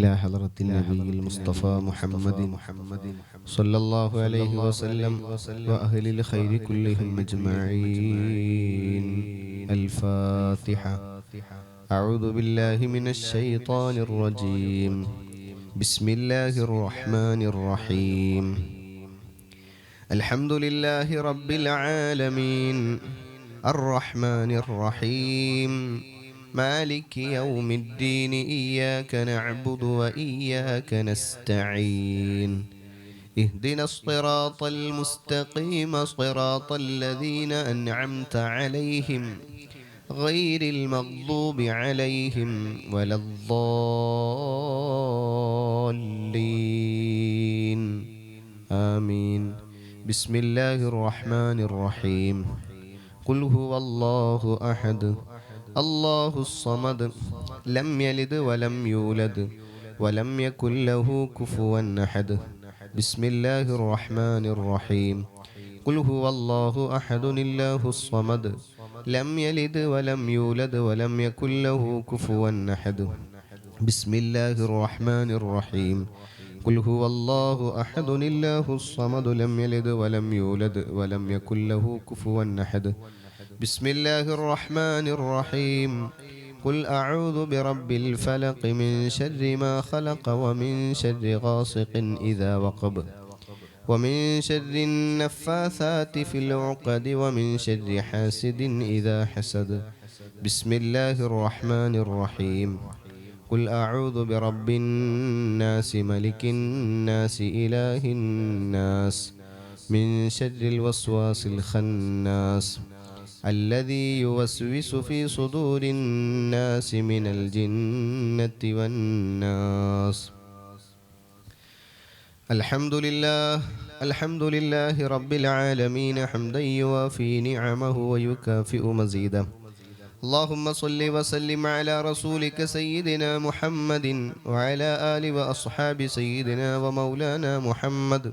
إلى حضرة النبي المصطفى محمد صلى الله عليه وسلم وأهل الخير كلهم أجمعين. الفاتحة. أعوذ بالله من الشيطان الرجيم. بسم الله الرحمن الرحيم. الحمد لله رب العالمين الرحمن الرحيم مالك يوم الدين إياك نعبد وإياك نستعين اهدنا الصراط المستقيم صراط الذين أنعمت عليهم غير المغضوب عليهم ولا الضالين آمين. بسم الله الرحمن الرحيم. قل هو الله أحد الله الصمد لم يلد ولم يولد ولم يكن له كفوا أحد. بسم الله الرحمن الرحيم. قل هو الله أحد الله الصمد لم يلد ولم يولد ولم يكن له كفوا أحد. بسم الله الرحمن الرحيم. قل هو الله أحد الله الصمد لم يلد ولم يولد ولم يكن له كفوا أحد. بسم الله الرحمن الرحيم. قل أعوذ برب الفلق من شر ما خلق ومن شر غاسق إذا وقب ومن شر النفاثات في العقد ومن شر حاسد إذا حسد. بسم الله الرحمن الرحيم. قل أعوذ برب الناس ملك الناس إله الناس من شر الوسواس الخناس الذي يوسوس في صدور الناس من الجنة والناس. الحمد لله رب العالمين حمدا يوافي نعمه ويكافئ مزيده. اللهم صل وسلم على رسولك سيدنا محمد وعلى آل وأصحاب سيدنا ومولانا محمد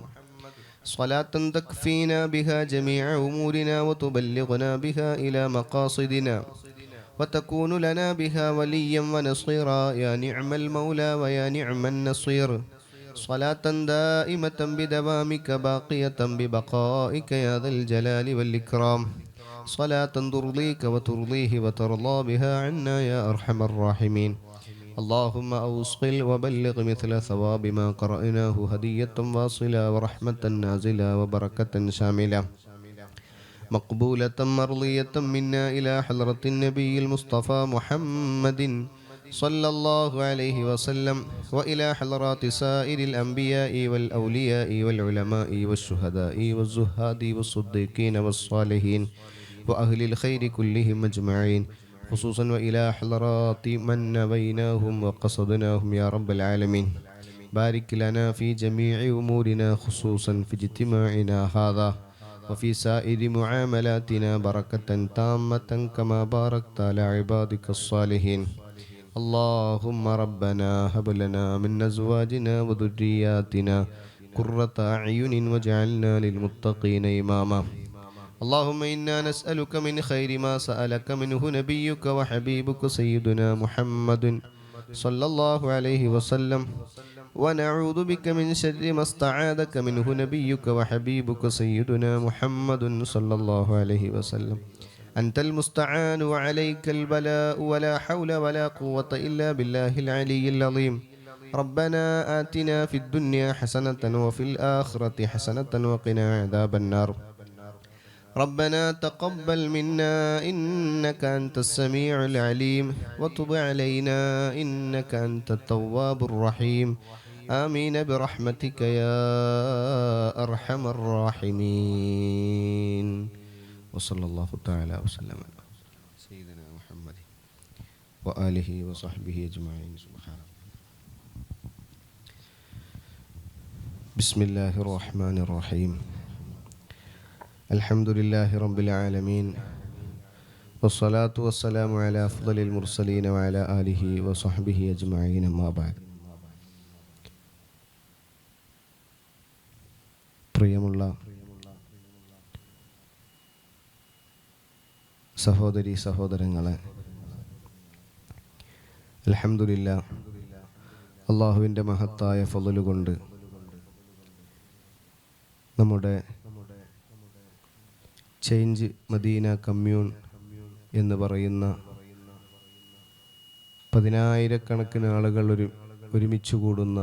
صلاة تكفينا بها جميع أمورنا وتبلغنا بها إلى مقاصدنا وتكون لنا بها وليا ونصيرا. يا نعم المولى ويا نعم النصير. صلاة دائمة بدوامك باقية ببقائك يا ذا الجلال والإكرام. صلاة ترضيك وترضيه وترضى بها عنا يا أرحم الراحمين. اللهم أوصل وبلغ مثل ثواب ما قرأناه هدية واصلة ورحمة نازلة وبركة شاملة مقبولة مرضية منا إلى حضرة النبي المصطفى محمد صلى الله عليه وسلم وإلى حضرات سائر الأنبياء والأولياء والعلماء والشهداء والزهاد والصديقين والصالحين وأهل الخير كلهم أجمعين، خصوصا وإلى حضرات من نبيناهم وقصدناهم يا رب العالمين. بارك لنا في جميع أمورنا خصوصا في اجتماعنا هذا وفي سائر معاملاتنا بركة تامة كما باركت على عبادك الصالحين. اللهم ربنا هب لنا من أزواجنا وذرياتنا قرة أعين واجعلنا للمتقين إماما. اللهم إنا نسألك من خير ما سألك منه نبيك وحبيبك سيدنا محمد صلى الله عليه وسلم ونعوذ بك من شر ما استعاذك منه نبيك وحبيبك سيدنا محمد صلى الله عليه وسلم. أنت المستعان وعليك البلاء ولا حول ولا قوة إلا بالله العلي العظيم. ربنا آتنا في الدنيا حسنة وفي الآخرة حسنة وقنا عذاب النار. ربنا تقبل منا إنك أنت السميع العليم وتب علينا إنك أنت التواب الرحيم. آمين برحمتك يا أرحم الراحمين. وصلى الله تعالى وسلم على سيدنا محمد وآله وصحبه أجمعين. سبحانه. بسم الله الرحمن الرحيم. الحمد لله رب العالمين والصلاة والسلام على أفضل المرسلين وعلى آله وصحبه أجمعين. ما بعد. പ്രിയമുള്ള സഹോദരി സഹോദരങ്ങളെ, അൽഹംദുലില്ലാഹ് അള്ളാഹുവിൻ്റെ മഹത്തായ ഫളല് കൊണ്ട് നമ്മുടെ ചേഞ്ച് മദീന കമ്മ്യൂൺ എന്ന് പറയുന്ന 10,000-കണക്കിന് ആളുകൾ ഒരുമിച്ച് കൂടുന്ന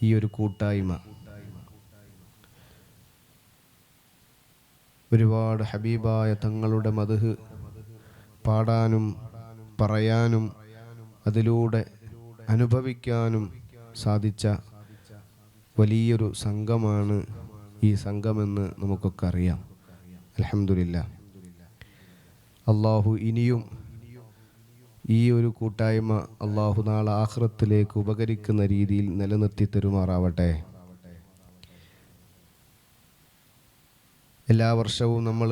ഈ ഒരു കൂട്ടായ്മ ഒരുപാട് ഹബീബായ തങ്ങളുടെ മദ്ഹ് പാടാനും പറയാനും അതിലൂടെ അനുഭവിക്കാനും സാധിച്ച വലിയൊരു സംഘമാണ് ഈ സംഘമെന്ന് നമുക്കൊക്കെ അറിയാം. അൽഹംദുലില്ലാഹ്. അള്ളാഹു ഇനിയും ഈ ഒരു കൂട്ടായ്മ അള്ളാഹു നാളെ ആഖിറത്തിലേക്ക് ഉപകരിക്കുന്ന രീതിയിൽ നിലനിർത്തി തരുമാറാവട്ടെ. എല്ലാ വർഷവും നമ്മൾ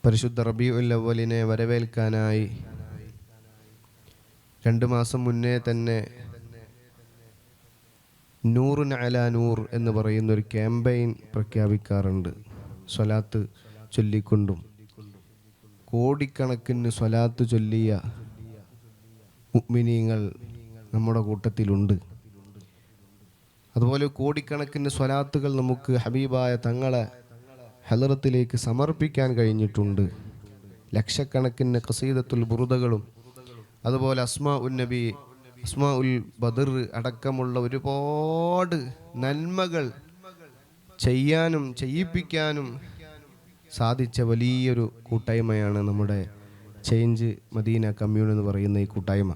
പരിശുദ്ധ റബീഉൽ അവ്വലിനെ വരവേൽക്കാനായി 2 മാസം മുന്നേ തന്നെ നൂറുൻ അലാ നൂർ എന്ന് പറയുന്ന ഒരു ക്യാമ്പയിൻ പ്രഖ്യാപിക്കാറുണ്ട്. സ്വലാത്ത് ചൊല്ലിക്കൊണ്ടും കോടിക്കണക്കിന് സ്വലാത്ത് ചൊല്ലിയ മുഅ്മിനീങ്ങൾ നമ്മുടെ കൂട്ടത്തിലുണ്ട്. അതുപോലെ കോടിക്കണക്കിന് സ്വലാത്തുകൾ നമുക്ക് ഹബീബായ തങ്ങളെ ഹളറത്തിലേക്ക് സമർപ്പിക്കാൻ കഴിഞ്ഞിട്ടുണ്ട്. ലക്ഷക്കണക്കിന് ഖസീദത്തുൽ ബുറുദകളും അതുപോലെ അസ്മാഉൻ നബി, അസ്മാഉൽ ബദർ അടക്കമുള്ള ഒരുപാട് നന്മകൾ ചെയ്യാനും ചെയ്യിപ്പിക്കാനും സാധിച്ച വലിയൊരു കൂട്ടായ്മയാണ് നമ്മുടെ ചേഞ്ച് മദീന കമ്മ്യൂൺ എന്ന് പറയുന്ന ഈ കൂട്ടായ്മ.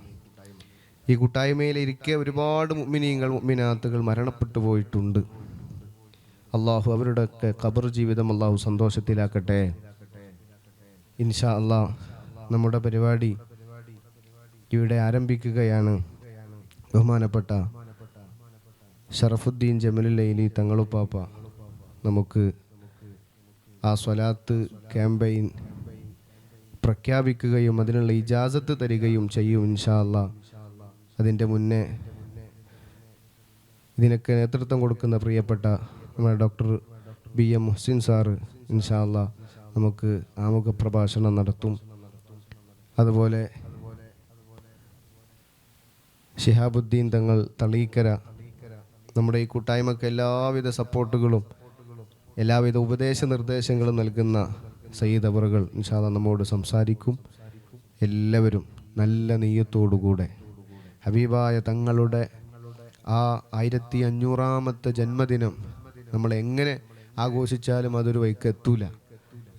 ഈ കൂട്ടായ്മയിലിരിക്കെ ഒരുപാട് മുഅ്മിനീങ്ങൾ മുഅ്മിനാത്തുകൾ മരണപ്പെട്ടു പോയിട്ടുണ്ട്. അള്ളാഹു അവരുടെയൊക്കെ ഖബർ ജീവിതം അള്ളാഹു സന്തോഷത്തിലാക്കട്ടെ. ഇൻഷാ അള്ളാഹ് നമ്മുടെ പരിപാടി ഇവിടെ ആരംഭിക്കുകയാണ്. ബഹുമാനപ്പെട്ട ഷറഫുദ്ദീൻ ജമലുല്ലൈലി തങ്ങളുപ്പാപ്പ നമുക്ക് ആ സ്വലാത്ത് ക്യാമ്പയിൻ പ്രഖ്യാപിക്കുകയും അതിനുള്ള ഇജാസത്ത് തരികയും ചെയ്യും ഇൻഷാ അള്ളാഹ്. അതിൻ്റെ മുന്നേ ഇതിനൊക്കെ നേതൃത്വം കൊടുക്കുന്ന പ്രിയപ്പെട്ട നമ്മുടെ ഡോക്ടർ BM മുഹ്സിൻ സാറ് ഇൻഷാ അള്ളാഹ് നമുക്ക് ആമുഖ പ്രഭാഷണം നടത്തും. അതുപോലെ ശിഹാബുദ്ദീൻ തങ്ങൾ തളീക്കര നമ്മുടെ ഈ കൂട്ടായ്മക്ക് എല്ലാവിധ സപ്പോർട്ടുകളും എല്ലാവിധ ഉപദേശ നിർദ്ദേശങ്ങളും നൽകുന്ന സയ്യിദ് അവറുകൾ ഇൻഷാ അള്ളാഹ് നമ്മോട് സംസാരിക്കും. എല്ലാവരും നല്ല നെയ്യത്തോടുകൂടെ ഹബീബായ തങ്ങളുടെ ആ 1500-ാമത്തെ ജന്മദിനം നമ്മൾ എങ്ങനെ ആഘോഷിച്ചാലും അതൊരു വഴിക്ക് എത്തൂല.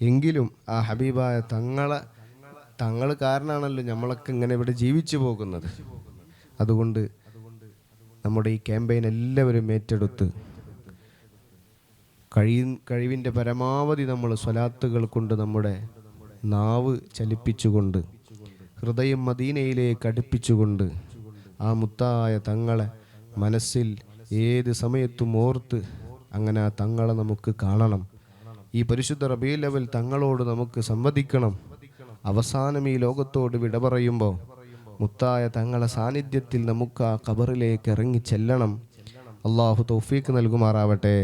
എങ്കിലും ആ ഹബീബായ തങ്ങൾ കാരണമാണല്ലോ നമ്മളൊക്കെ ഇങ്ങനെ ഇവിടെ ജീവിച്ചു പോകുന്നത്. അതുകൊണ്ട് നമ്മുടെ ഈ ക്യാമ്പയിൻ എല്ലാവരും ഏറ്റെടുത്ത് കഴിവിൻ്റെ പരമാവധി നമ്മൾ സ്വലാത്തുകൾ കൊണ്ട് നമ്മുടെ നാവ് ചലിപ്പിച്ചുകൊണ്ട് ഹൃദയം മദീനയിലേക്ക് അടുപ്പിച്ചുകൊണ്ട് ആ മുത്തായ തങ്ങളെ മനസ്സിൽ ഏത് സമയത്തും ഓർത്ത് അങ്ങനെ ആ തങ്ങളെ നമുക്ക് കാണണം. ഈ പരിശുദ്ധ റബീഉൽ അവ്വൽ തങ്ങളോട് നമുക്ക് സംവദിക്കണം. അവസാനം ഈ ലോകത്തോട് വിട പറയുമ്പോൾ മുത്തായ തങ്ങളെ സാന്നിധ്യത്തിൽ നമുക്ക് ആ ഖബറിലേക്ക് ഇറങ്ങി ചെല്ലണം. അള്ളാഹു തൗഫീഖ് നൽകുമാറാവട്ടെ.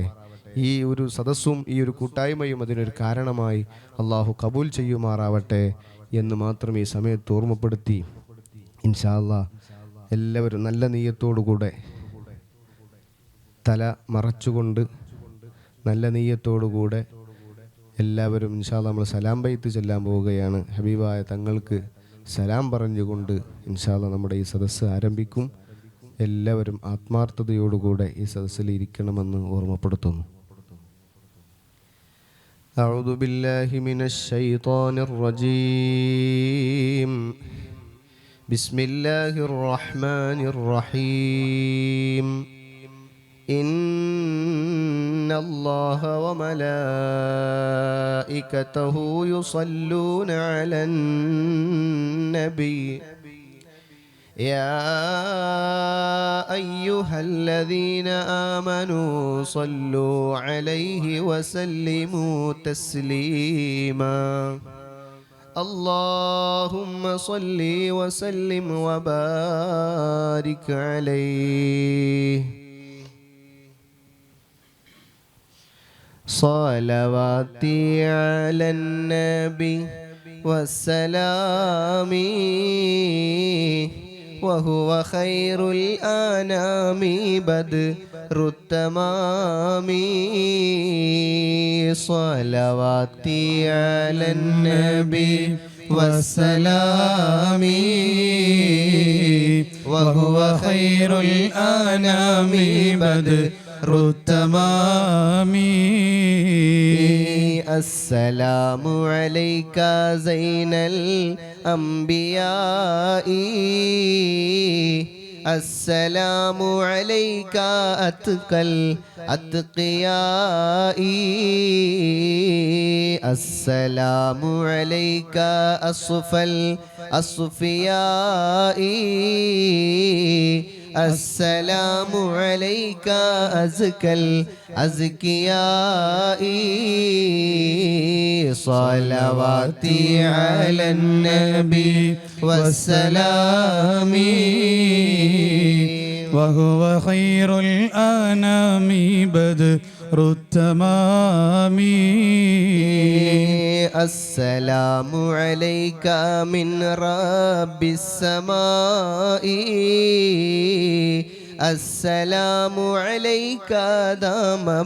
ഈ ഒരു സദസ്സും ഈ ഒരു കൂട്ടായ്മയും അതിനൊരു കാരണമായി അള്ളാഹു കബൂൽ ചെയ്യുമാറാവട്ടെ എന്ന് മാത്രം ഈ സമയത്ത് ഓർമ്മപ്പെടുത്തി ഇൻഷാ അള്ളാഹ് എല്ലാവരും നല്ല നീയത്തോടുകൂടെ തല മറച്ചുകൊണ്ട് നല്ല നീയത്തോടുകൂടെ എല്ലാവരും ഇൻഷാ അള്ളാഹ് നമ്മൾ സലാം ബൈത്ത് ചെല്ലാൻ പോവുകയാണ്. ഹബീബായ തങ്ങൾക്ക് സലാം പറഞ്ഞുകൊണ്ട് ഇൻഷാ അള്ളാഹ് നമ്മുടെ ഈ സദസ്സ് ആരംഭിക്കും. എല്ലാവരും ആത്മാർത്ഥതയോടുകൂടെ ഈ സദസ്സിൽ ഇരിക്കണമെന്ന് ഓർമ്മപ്പെടുത്തുന്നു. أعوذ بالله من الشيطان الرجيم. بسم الله الرحمن الرحيم. إن الله وملائكته يصلون على النبي يا أيها الذين آمنوا صلوا عليه وسلموا تسليما. اللهم صل وسلم وبارك عليه. صلواتي على النبي والسلام وهو خير الأنام بدر التمام صلواتي على النبي والسلام وهو خير الأنام بدر التمام السلام عليك زين الأنبياء السلام عليك أتقى الأتقياء السلام عليك أصفى الأصفياء السلام عليك أزكى الأزكياء صلواتي على النبي والسلام وهو خير الأنام بدر التمام السلام عليك من رب السماء السلام عليك دام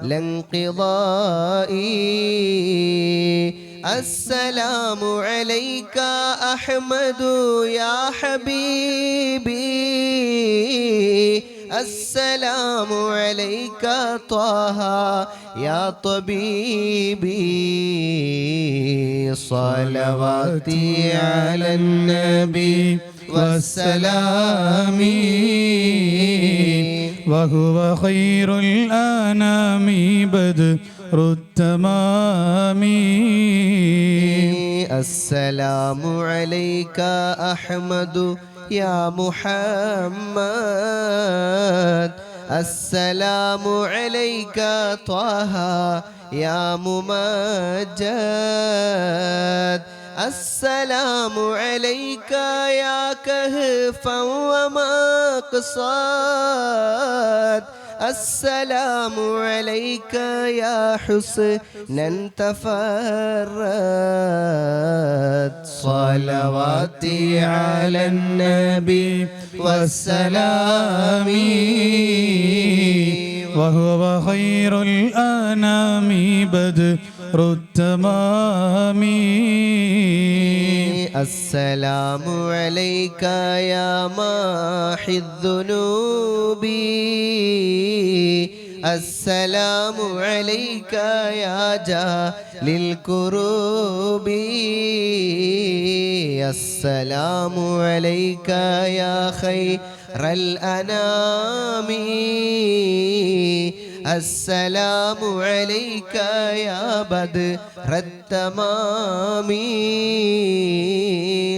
بالانقضاء السلام عليك أحمد يا حبيبي السلام عليك طه يا طبيبي صلواتي على النبي والسلام وهو خير الأنام بدر التمام السلام عليك أحمد يا محمد السلام عليك طه يا ممجد السلام عليك يا كهفا ومقصد السلام عليك يا حسنا تفرد صلواتي على النبي والسلام وهو خير الأنام بدر التمام السلام عليك يا ماحي الذنوب السلام عليك يا جالي الكروب السلام عليك يا خير الأنام السلام عليك يا بدر التمام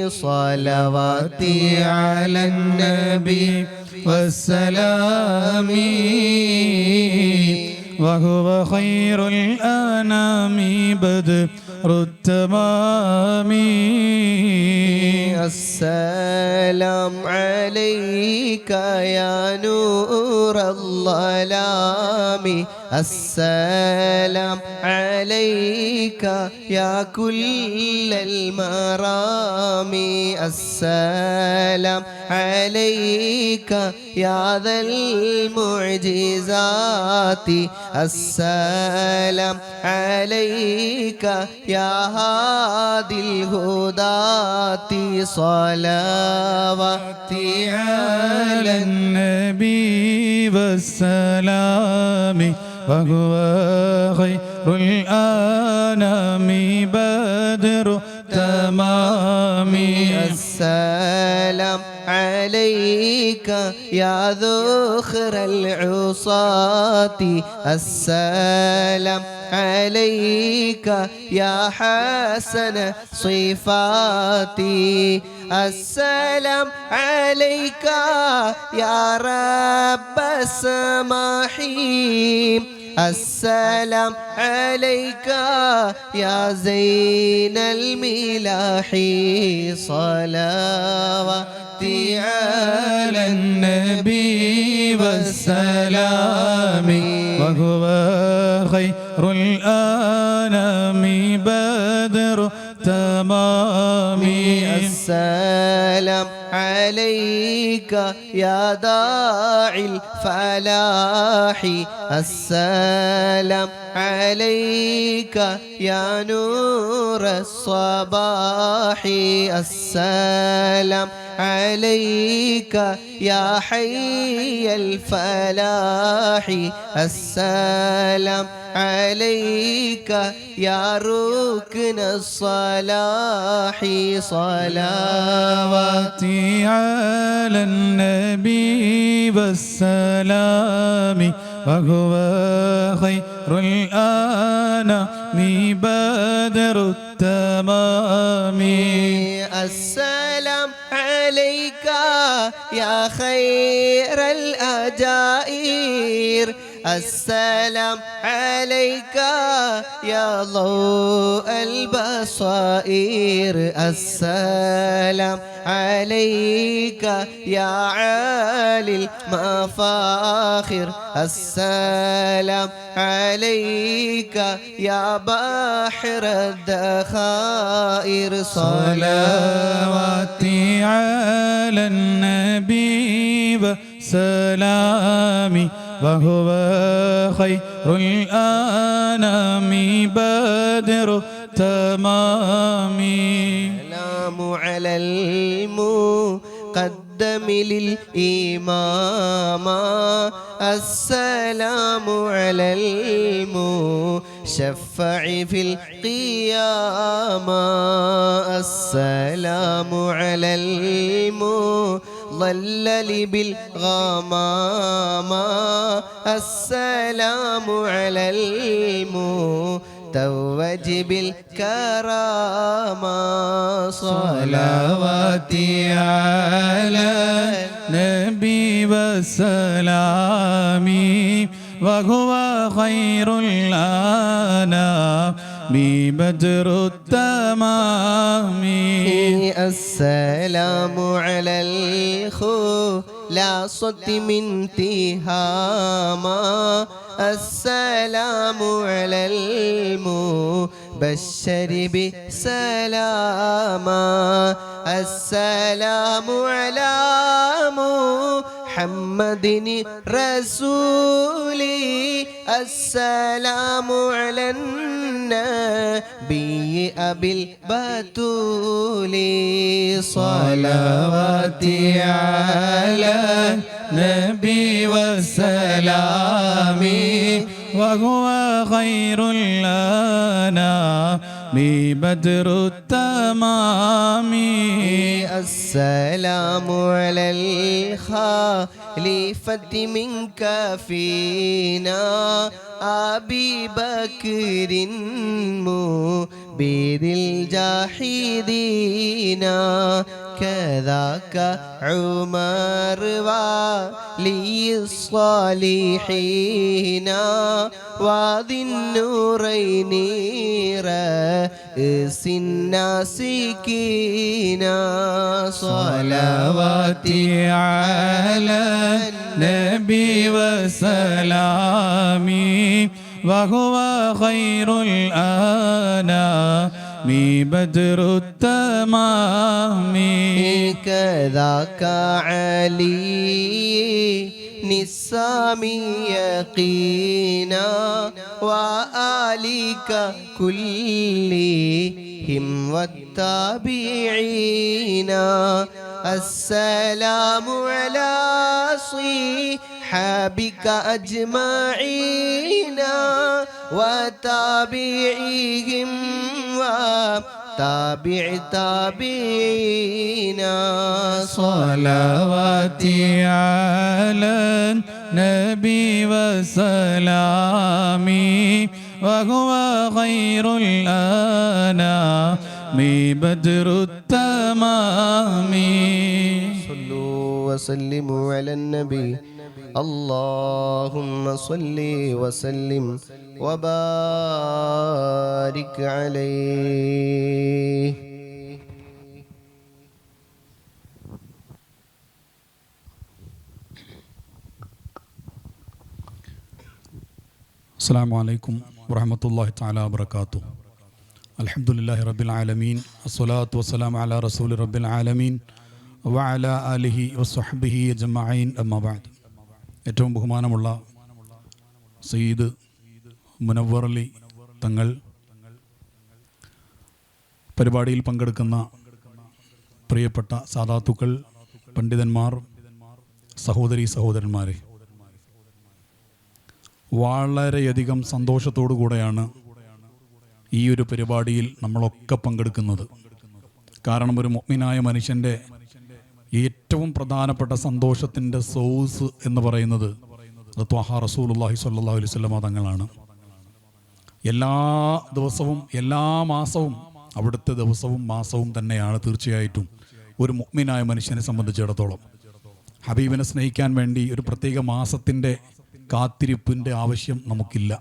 صلواتي على النبي والسلام وهو خير الأنام بدر التمام السلام عليك يا نور الظلام السلام عليك يا كل المرام السلام عليك يا ذا المعجزات السلام عليك يا هادي الهداة صلواتي على النبي والسلام وهو خير الأنام بدر تمام السلام عليك يا ذخر العصاة السلام عليك يا حسن صفاتي السلام عليك يا رب السماحين السلام عليك يا زين الملاح صلواتي على النبي والسلام وهو خير الأنام بدر تمام السلام عليك يا داعي الفلاح السلام عليك يا نور الصباح السلام عليك يا حي الفلاح السلام عليك يا ركن الصلاح صلواتي على النبي والسلام وهو خير الأنام بدر التمام السلام عليك يا خير الأجائر السلام عليك يا ضوء البصائر السلام عليك يا عالي المفاخر السلام عليك يا بحر الذخائر صلواتي على النبي وسلامي وهو خير الأنام بدر التمام السلام على المقدم للإمام السلام على المشفع في القيامة السلام على ضلل بالغمامة السلام على توج بالكرامة صلواتي على النبي وسلامي وهو خير الأنام بدر التمام السلام على الخلاصة من تهاما السلام على المبشر بسلاما السلام على محمد رسولي السلام على النبي أبي البتول صلواتي على النبي وسلامي وهو خير الأنام بدر التمام السلام على الخليفة منك فينا أبي بكر مبيد الجاحدين كذاك عمر ولي الصالحين وذي النورين رئيس الناسكين صلواتي على النبي وسلامي وهو خير الأنام بدر التمام كذاك علي السامي يقينا وآلك كلهم والتابعين السلام على صحابك أجمعين وتابعيهم وتابع تابعين صلواتي على النبي وسلامي وهو خير الأنام بدر التمام صلوا وسلموا على النبي اللهم صل وسلم وبارك عليه. السلام عليكم ورحمة الله تعالى وبركاته. അൽഹംദുലില്ലാഹി റബ്ബിൽ ആലമീൻ അസ്സലാത്തു വസ്സലാമു അലാ റസൂലി റബ്ബിൽ ആലമീൻ വഅലാ ആലിഹി വസ്വഹ്ബിഹി അജ്മഈൻ അമ്മാ ബഅദ്. ഏറ്റവും ബഹുമാനമുള്ള സയ്യിദ് മുനവ്വർ അലി തങ്ങൾ, പരിപാടിയിൽ പങ്കെടുക്കുന്ന പ്രിയപ്പെട്ട സാദാത്തുക്കൾ, പണ്ഡിതന്മാർ, സഹോദരീ സഹോദരന്മാരെ, വളരെയധികം സന്തോഷത്തോടു കൂടെയാണ് ഈ ഒരു പരിപാടിയിൽ നമ്മളൊക്കെ പങ്കെടുക്കുന്നത്. കാരണം ഒരു മുഅ്മിനായ മനുഷ്യൻ്റെ ഏറ്റവും പ്രധാനപ്പെട്ട സന്തോഷത്തിൻ്റെ സോഴ്സ് എന്ന് പറയുന്നത് ത്വാഹാ റസൂലുള്ളാഹി സ്വല്ലല്ലാഹു അലൈഹി വസല്ലമ തങ്ങളാണ്. എല്ലാ ദിവസവും എല്ലാ മാസവും അവിടുത്തെ ദിവസവും മാസവും തന്നെയാണ് തീർച്ചയായിട്ടും ഒരു മുഅ്മിനായ മനുഷ്യനെ സംബന്ധിച്ചിടത്തോളം. ഹബീബിനെ സ്നേഹിക്കാൻ വേണ്ടി ഒരു പ്രത്യേക മാസത്തിൻ്റെ കാത്തിരിപ്പിൻ്റെ ആവശ്യം നമുക്കില്ല.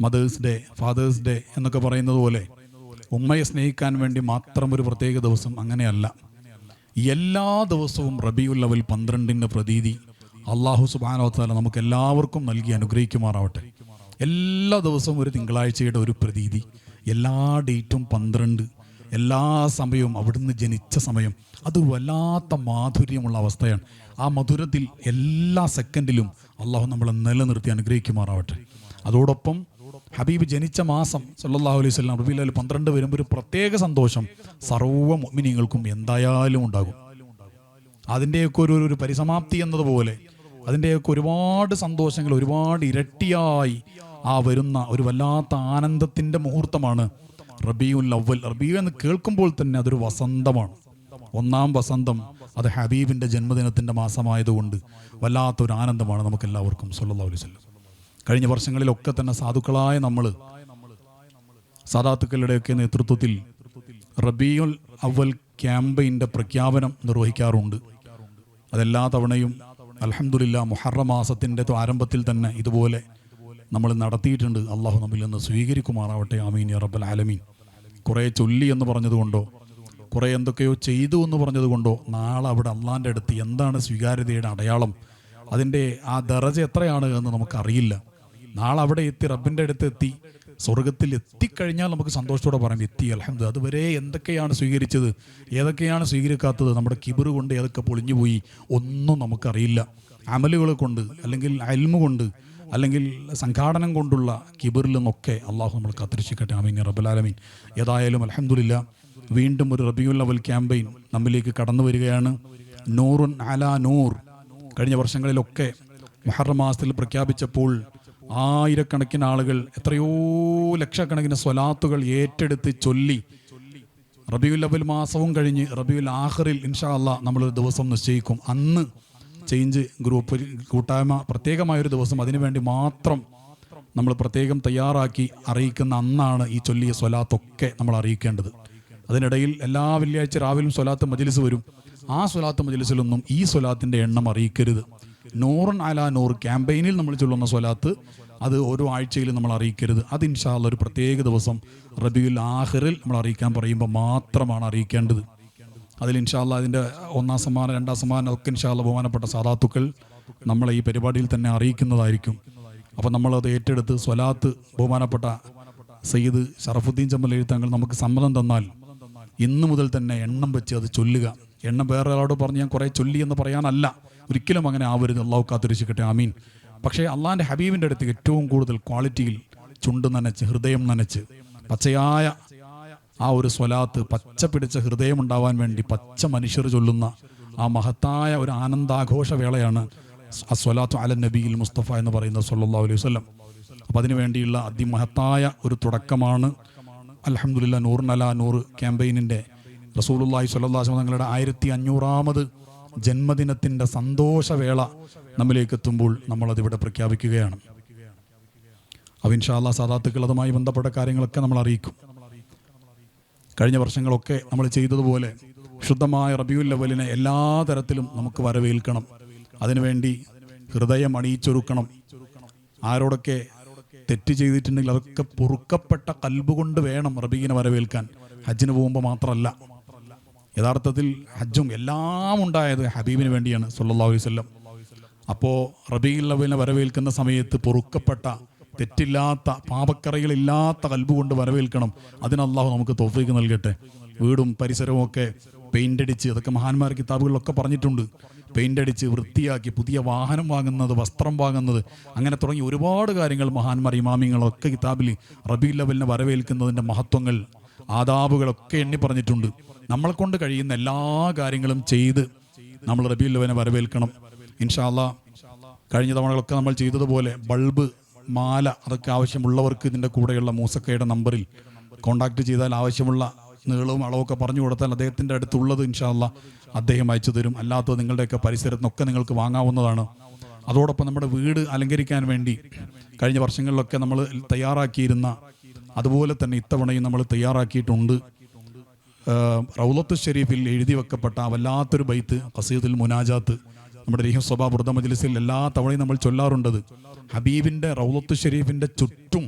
മദേഴ്സ് ഡേ, ഫാദേഴ്സ് ഡേ എന്നൊക്കെ പറയുന്നത് പോലെ ഉമ്മയെ സ്നേഹിക്കാൻ വേണ്ടി മാത്രം ഒരു പ്രത്യേക ദിവസം, അങ്ങനെയല്ല. എല്ലാ ദിവസവും റബീഉൽ അവൽ 12 പ്രതീതി അല്ലാഹു സുബ്ഹാനഹു വ തആല നമുക്ക് എല്ലാവർക്കും നൽകി അനുഗ്രഹിക്കുമാറാവട്ടെ. എല്ലാ ദിവസവും ഒരു തിങ്കളാഴ്ചയുടെ ഒരു പ്രതീതി, എല്ലാ ഡേറ്റും 12, എല്ലാ സമയവും അവിടുന്ന് ജനിച്ച സമയം, അത് വല്ലാത്ത മാധുര്യമുള്ള അവസ്ഥയാണ്. ആ മധുരത്തിൽ എല്ലാ സെക്കൻഡിലും അള്ളാഹു നമ്മളെ നിലനിർത്തി അനുഗ്രഹിക്കുമാറാവട്ടെ. അതോടൊപ്പം ഹബീബ് ജനിച്ച മാസം സല്ലല്ലാഹു അലൈഹി വസല്ലം റബീഉൽ അവൽ 12 വരുമ്പോൾ ഒരു പ്രത്യേക സന്തോഷം സർവ്വ മുഅ്മിനീങ്ങൾക്കും എന്തായാലും ഉണ്ടാകും. അതിൻ്റെയൊക്കെ ഒരു പരിസമാപ്തി എന്നതുപോലെ അതിൻ്റെയൊക്കെ ഒരുപാട് സന്തോഷങ്ങൾ ഒരുപാട് ഇരട്ടിയായി ആ വരുന്ന ഒരു വല്ലാത്ത ആനന്ദത്തിൻ്റെ മുഹൂർത്തമാണ് റബീഉൽ അവൽ. റബീഉ എന്ന് കേൾക്കുമ്പോൾ തന്നെ അതൊരു വസന്തമാണ്. ഒന്നാം വസന്തം അത് ഹബീബിൻ്റെ ജന്മദിനത്തിൻ്റെ മാസമായതുകൊണ്ട് വല്ലാത്തൊരു ആനന്ദമാണ് നമുക്ക് എല്ലാവർക്കും സല്ലല്ലാഹു അലൈഹി വസല്ലം. കഴിഞ്ഞ വർഷങ്ങളിലൊക്കെ തന്നെ സാധുക്കളായ നമ്മൾ സാദാത്തുക്കളുടെയൊക്കെ നേതൃത്വത്തിൽ റബീഉൽ അവൽ ക്യാമ്പയിൻ്റെ പ്രഖ്യാപനം നിർവഹിക്കാറുണ്ട്. അതെല്ലാ തവണയും അൽഹംദുലില്ലാ മുഹറം മാസത്തിൻ്റെ ആരംഭത്തിൽ തന്നെ ഇതുപോലെ നമ്മൾ നടത്തിയിട്ടുണ്ട്. അള്ളാഹു നമ്മിൽ നിന്ന് സ്വീകരിക്കുമാറാവട്ടെ. ആമീൻ യാ റബ്ബൽ ആലമീൻ. കുറേ ചൊല്ലി എന്ന് പറഞ്ഞതുകൊണ്ടോ കുറേ എന്തൊക്കെയോ ചെയ്തു എന്ന് പറഞ്ഞതുകൊണ്ടോ നാളെ അവിടെ അള്ളാൻ്റെ അടുത്ത് എന്താണ് സ്വീകാര്യതയുടെ അടയാളം, അതിൻ്റെ ആ ദറജ എത്രയാണ് എന്ന് നമുക്കറിയില്ല. നാളെ അവിടെ എത്തി റബ്ബിൻ്റെ അടുത്ത് എത്തി സ്വർഗത്തിൽ എത്തിക്കഴിഞ്ഞാൽ നമുക്ക് സന്തോഷത്തോടെ പറയാം എത്തി അൽഹംദുലില്ലാ. അതുവരെ എന്തൊക്കെയാണ് സ്വീകരിച്ചത്, ഏതൊക്കെയാണ് സ്വീകരിക്കാത്തത്, നമ്മുടെ കിബറ് കൊണ്ട് ഏതൊക്കെ പൊളിഞ്ഞുപോയി ഒന്നും നമുക്കറിയില്ല. അമലുകൾ കൊണ്ട് അല്ലെങ്കിൽ ഇൽമു കൊണ്ട് അല്ലെങ്കിൽ സംഘാടനം കൊണ്ടുള്ള കിബറിൽ നിന്നൊക്കെ അള്ളാഹു നമ്മൾ കാത്തിരക്ഷിക്കട്ടെ. ആമീൻ യാ റബ്ബൽ ആലമീൻ. ഏതായാലും അൽഹംദുലില്ലാ വീണ്ടും ഒരു റബീഉൽ അവൽ ക്യാമ്പയിൻ നമ്മിലേക്ക് കടന്നു വരികയാണ്. നൂറുൻ അലാ നൂർ. കഴിഞ്ഞ വർഷങ്ങളിലൊക്കെ മുഹറം മാസത്തിൽ പ്രഖ്യാപിച്ചപ്പോൾ ആയിരക്കണക്കിന് ആളുകൾ, എത്രയോ ലക്ഷക്കണക്കിന് സ്വലാത്തുകൾ ഏറ്റെടുത്ത് ചൊല്ലി റബീഉൽ അവൽ മാസവും കഴിഞ്ഞ് റബീഉൽ ആഖിറിൽ ഇൻഷാ അല്ലാഹ് നമ്മളൊരു ദിവസം നിശ്ചയിക്കും. അന്ന് ചേഞ്ച് ഗ്രൂപ്പ് കൂട്ടായ്മ പ്രത്യേകമായൊരു ദിവസം അതിനുവേണ്ടി മാത്രം നമ്മൾ പ്രത്യേകം തയ്യാറാക്കി അറിയിക്കുന്ന അന്നാണ് ഈ ചൊല്ലിയ സ്വലാത്തൊക്കെ നമ്മൾ അറിയിക്കേണ്ടത്. അതിനിടയിൽ എല്ലാ വെള്ളിയാഴ്ച രാവിലും സ്വലാത്ത് മജ്ലിസ് വരും. ആ സ്വലാത്ത് മജ്ലിസിലൊന്നും ഈ സ്വലാത്തിൻ്റെ എണ്ണം അറിയിക്കരുത്. നൂറുൻ അലാ നൂർ ക്യാമ്പയിനിൽ നമ്മൾ ചൊല്ലുന്ന സ്വലാത്ത് അത് ഓരോ ആഴ്ചയിലും നമ്മൾ അറിയിക്കരുത്. അത് ഇൻഷാ അല്ലാഹ് ഒരു പ്രത്യേക ദിവസം റബീഉൽ ആഖിറിൽ നമ്മൾ അറിയിക്കാൻ പറയുമ്പോൾ മാത്രമാണ് അറിയിക്കേണ്ടത്. അതിൽ ഇൻഷാ അല്ലാഹ് അതിൻ്റെ 1ാം സമ്മാനം 2ാം സമ്മാനം ഒക്കെ ഇൻഷാ അല്ലാഹ് ബഹുമാനപ്പെട്ട സാദാത്തുക്കൾ നമ്മളെ ഈ പരിപാടിയിൽ തന്നെ അറിയിക്കുന്നതായിരിക്കും. അപ്പോൾ നമ്മളത് ഏറ്റെടുത്ത് സ്വലാത്ത് ബഹുമാനപ്പെട്ട സയ്യിദ് ഷറഫുദ്ദീൻ ചമ്മൽ എഴുത്തങ്ങൾ നമുക്ക് സമ്മതം തന്നാൽ ഇന്നു മുതൽ തന്നെ എണ്ണം വെച്ച് അത് ചൊല്ലുക. എണ്ണം വേറെ ഒരാളോട് പറഞ്ഞ് ഞാൻ കുറേ ചൊല്ലി എന്ന് പറയാനല്ല, ഒരിക്കലും അങ്ങനെ ആവരുത്. അള്ളാഹു കാത്തിരക്ഷിക്കട്ടെ. ആമീൻ. പക്ഷേ അള്ളാഹിൻ്റെ ഹബീബിൻ്റെ അടുത്ത് ഏറ്റവും കൂടുതൽ ക്വാളിറ്റിയിൽ ചുണ്ട് നനച്ച് ഹൃദയം നനച്ച് പച്ചയായ ആ ഒരു സ്വലാത്ത്, പച്ച പിടിച്ച ഹൃദയം ഉണ്ടാവാൻ വേണ്ടി പച്ച മനുഷ്യർ ചൊല്ലുന്ന ആ മഹത്തായ ഒരു ആനന്ദാഘോഷ വേളയാണ് അസ്വലാത്തു അലൻ നബിയിൽ മുസ്തഫ എന്ന് പറയുന്നത് സല്ലല്ലാഹു അലൈഹി വസല്ലം. അപ്പോൾ അതിനു വേണ്ടിയുള്ള അതിമഹത്തായ ഒരു തുടക്കമാണ് അൽഹംദുലില്ലാ നൂറുൻ അലാ നൂർ ക്യാമ്പയിനിൻ്റെ റസൂലുള്ളാഹി സ്വല്ലല്ലാഹു അലൈഹി വസല്ലം തങ്ങളുടെ 1500ാമത് ജന്മദിനത്തിൻ്റെ സന്തോഷവേള നമ്മിലേക്ക് എത്തുമ്പോൾ നമ്മളതിവിടെ പ്രഖ്യാപിക്കുകയാണ്. അപ്പോൾ ഇൻഷാ അല്ലാഹ് സാദാത്തുക്കൾ അതുമായി ബന്ധപ്പെട്ട കാര്യങ്ങളൊക്കെ നമ്മൾ അറിയിക്കും. കഴിഞ്ഞ വർഷങ്ങളൊക്കെ നമ്മൾ ചെയ്തതുപോലെ ശുദ്ധമായ റബീഉൽ അവലിനെ എല്ലാ തരത്തിലും നമുക്ക് വരവേൽക്കണം. അതിനുവേണ്ടി ഹൃദയം അണിയിച്ചൊരുക്കണം. ആരോടൊക്കെ തെറ്റ് ചെയ്തിട്ടുണ്ടെങ്കിൽ അതൊക്കെ പൊറുക്കപ്പെട്ട കൽബ് കൊണ്ട് വേണം റബീഇനെ വരവേൽക്കാൻ. ഹജ്ജിന് പോകുമ്പോൾ മാത്രമല്ല. യഥാർത്ഥത്തിൽ ഹജ്ജും എല്ലാം ഉണ്ടായത് ഹബീബിന് വേണ്ടിയാണ് സല്ലല്ലാഹു അലൈഹി വസല്ലം. അപ്പോൾ റബീഉൽ അവലിനെ വരവേൽക്കുന്ന സമയത്ത് പൊറുക്കപ്പെട്ട തെറ്റില്ലാത്ത പാപക്കറകളില്ലാത്ത കൽബ് കൊണ്ട് വരവേൽക്കണം. അതിന് അള്ളാഹു നമുക്ക് തൗഫീഖ് നൽകട്ടെ. വീടും പരിസരവും ഒക്കെ പെയിൻ്റ് അടിച്ച്, അതൊക്കെ മഹാന്മാർ കിതാബുകളിലൊക്കെ പറഞ്ഞിട്ടുണ്ട്, പെയിൻ്റ് അടിച്ച് വൃത്തിയാക്കി പുതിയ വാഹനം വാങ്ങുന്നത്, വസ്ത്രം വാങ്ങുന്നത്, അങ്ങനെ തുടങ്ങി ഒരുപാട് കാര്യങ്ങൾ മഹാന്മാർ ഇമാമിങ്ങളൊക്കെ കിതാബിൽ റബീഉൽ അവ്വലിനെ വരവേൽക്കുന്നതിൻ്റെ മഹത്വങ്ങൾ, ആദാബുകളൊക്കെ എണ്ണി പറഞ്ഞിട്ടുണ്ട്. നമ്മളെ കൊണ്ട് കഴിയുന്ന എല്ലാ കാര്യങ്ങളും ചെയ്ത് നമ്മൾ റബീഉൽ അവ്വലിനെ വരവേൽക്കണം. ഇൻഷാ അല്ലാഹ് കഴിഞ്ഞ തവണകളൊക്കെ നമ്മൾ ചെയ്തതുപോലെ ബൾബ്, മാല, അതൊക്കെ ആവശ്യമുള്ളവർക്ക് ഇതിൻ്റെ കൂടെയുള്ള മൂസക്കയുടെ നമ്പറിൽ കോൺടാക്റ്റ് ചെയ്താൽ ആവശ്യമുള്ള നീളവും അളവൊക്കെ പറഞ്ഞു കൊടുത്താൽ അദ്ദേഹത്തിൻ്റെ അടുത്തുള്ളത് ഇൻഷാ അല്ലാഹ് അദ്ദേഹം അയച്ചു തരും. അല്ലാത്തത് നിങ്ങളുടെയൊക്കെ പരിസരത്ത് നിന്നൊക്കെ നിങ്ങൾക്ക് വാങ്ങാവുന്നതാണ്. അതോടൊപ്പം നമ്മുടെ വീട് അലങ്കരിക്കാൻ വേണ്ടി കഴിഞ്ഞ വർഷങ്ങളിലൊക്കെ നമ്മൾ തയ്യാറാക്കിയിരുന്ന, അതുപോലെ തന്നെ ഇത്തവണയും നമ്മൾ തയ്യാറാക്കിയിട്ടുണ്ട്, റൗളത്ത് ഷരീഫിൽ എഴുതി വെക്കപ്പെട്ട വല്ലാത്തൊരു ബൈത്ത് ഖസീദുൽ മുനാജാത്ത്. നമ്മുടെ റീഹ് സ്വബാ ബുർദ മജ്ലിസിൽ എല്ലാ തവണയും നമ്മൾ ചൊല്ലാറുണ്ടത്. ഹബീബിൻ്റെ റൗളത്ത് ഷരീഫിൻ്റെ ചുറ്റും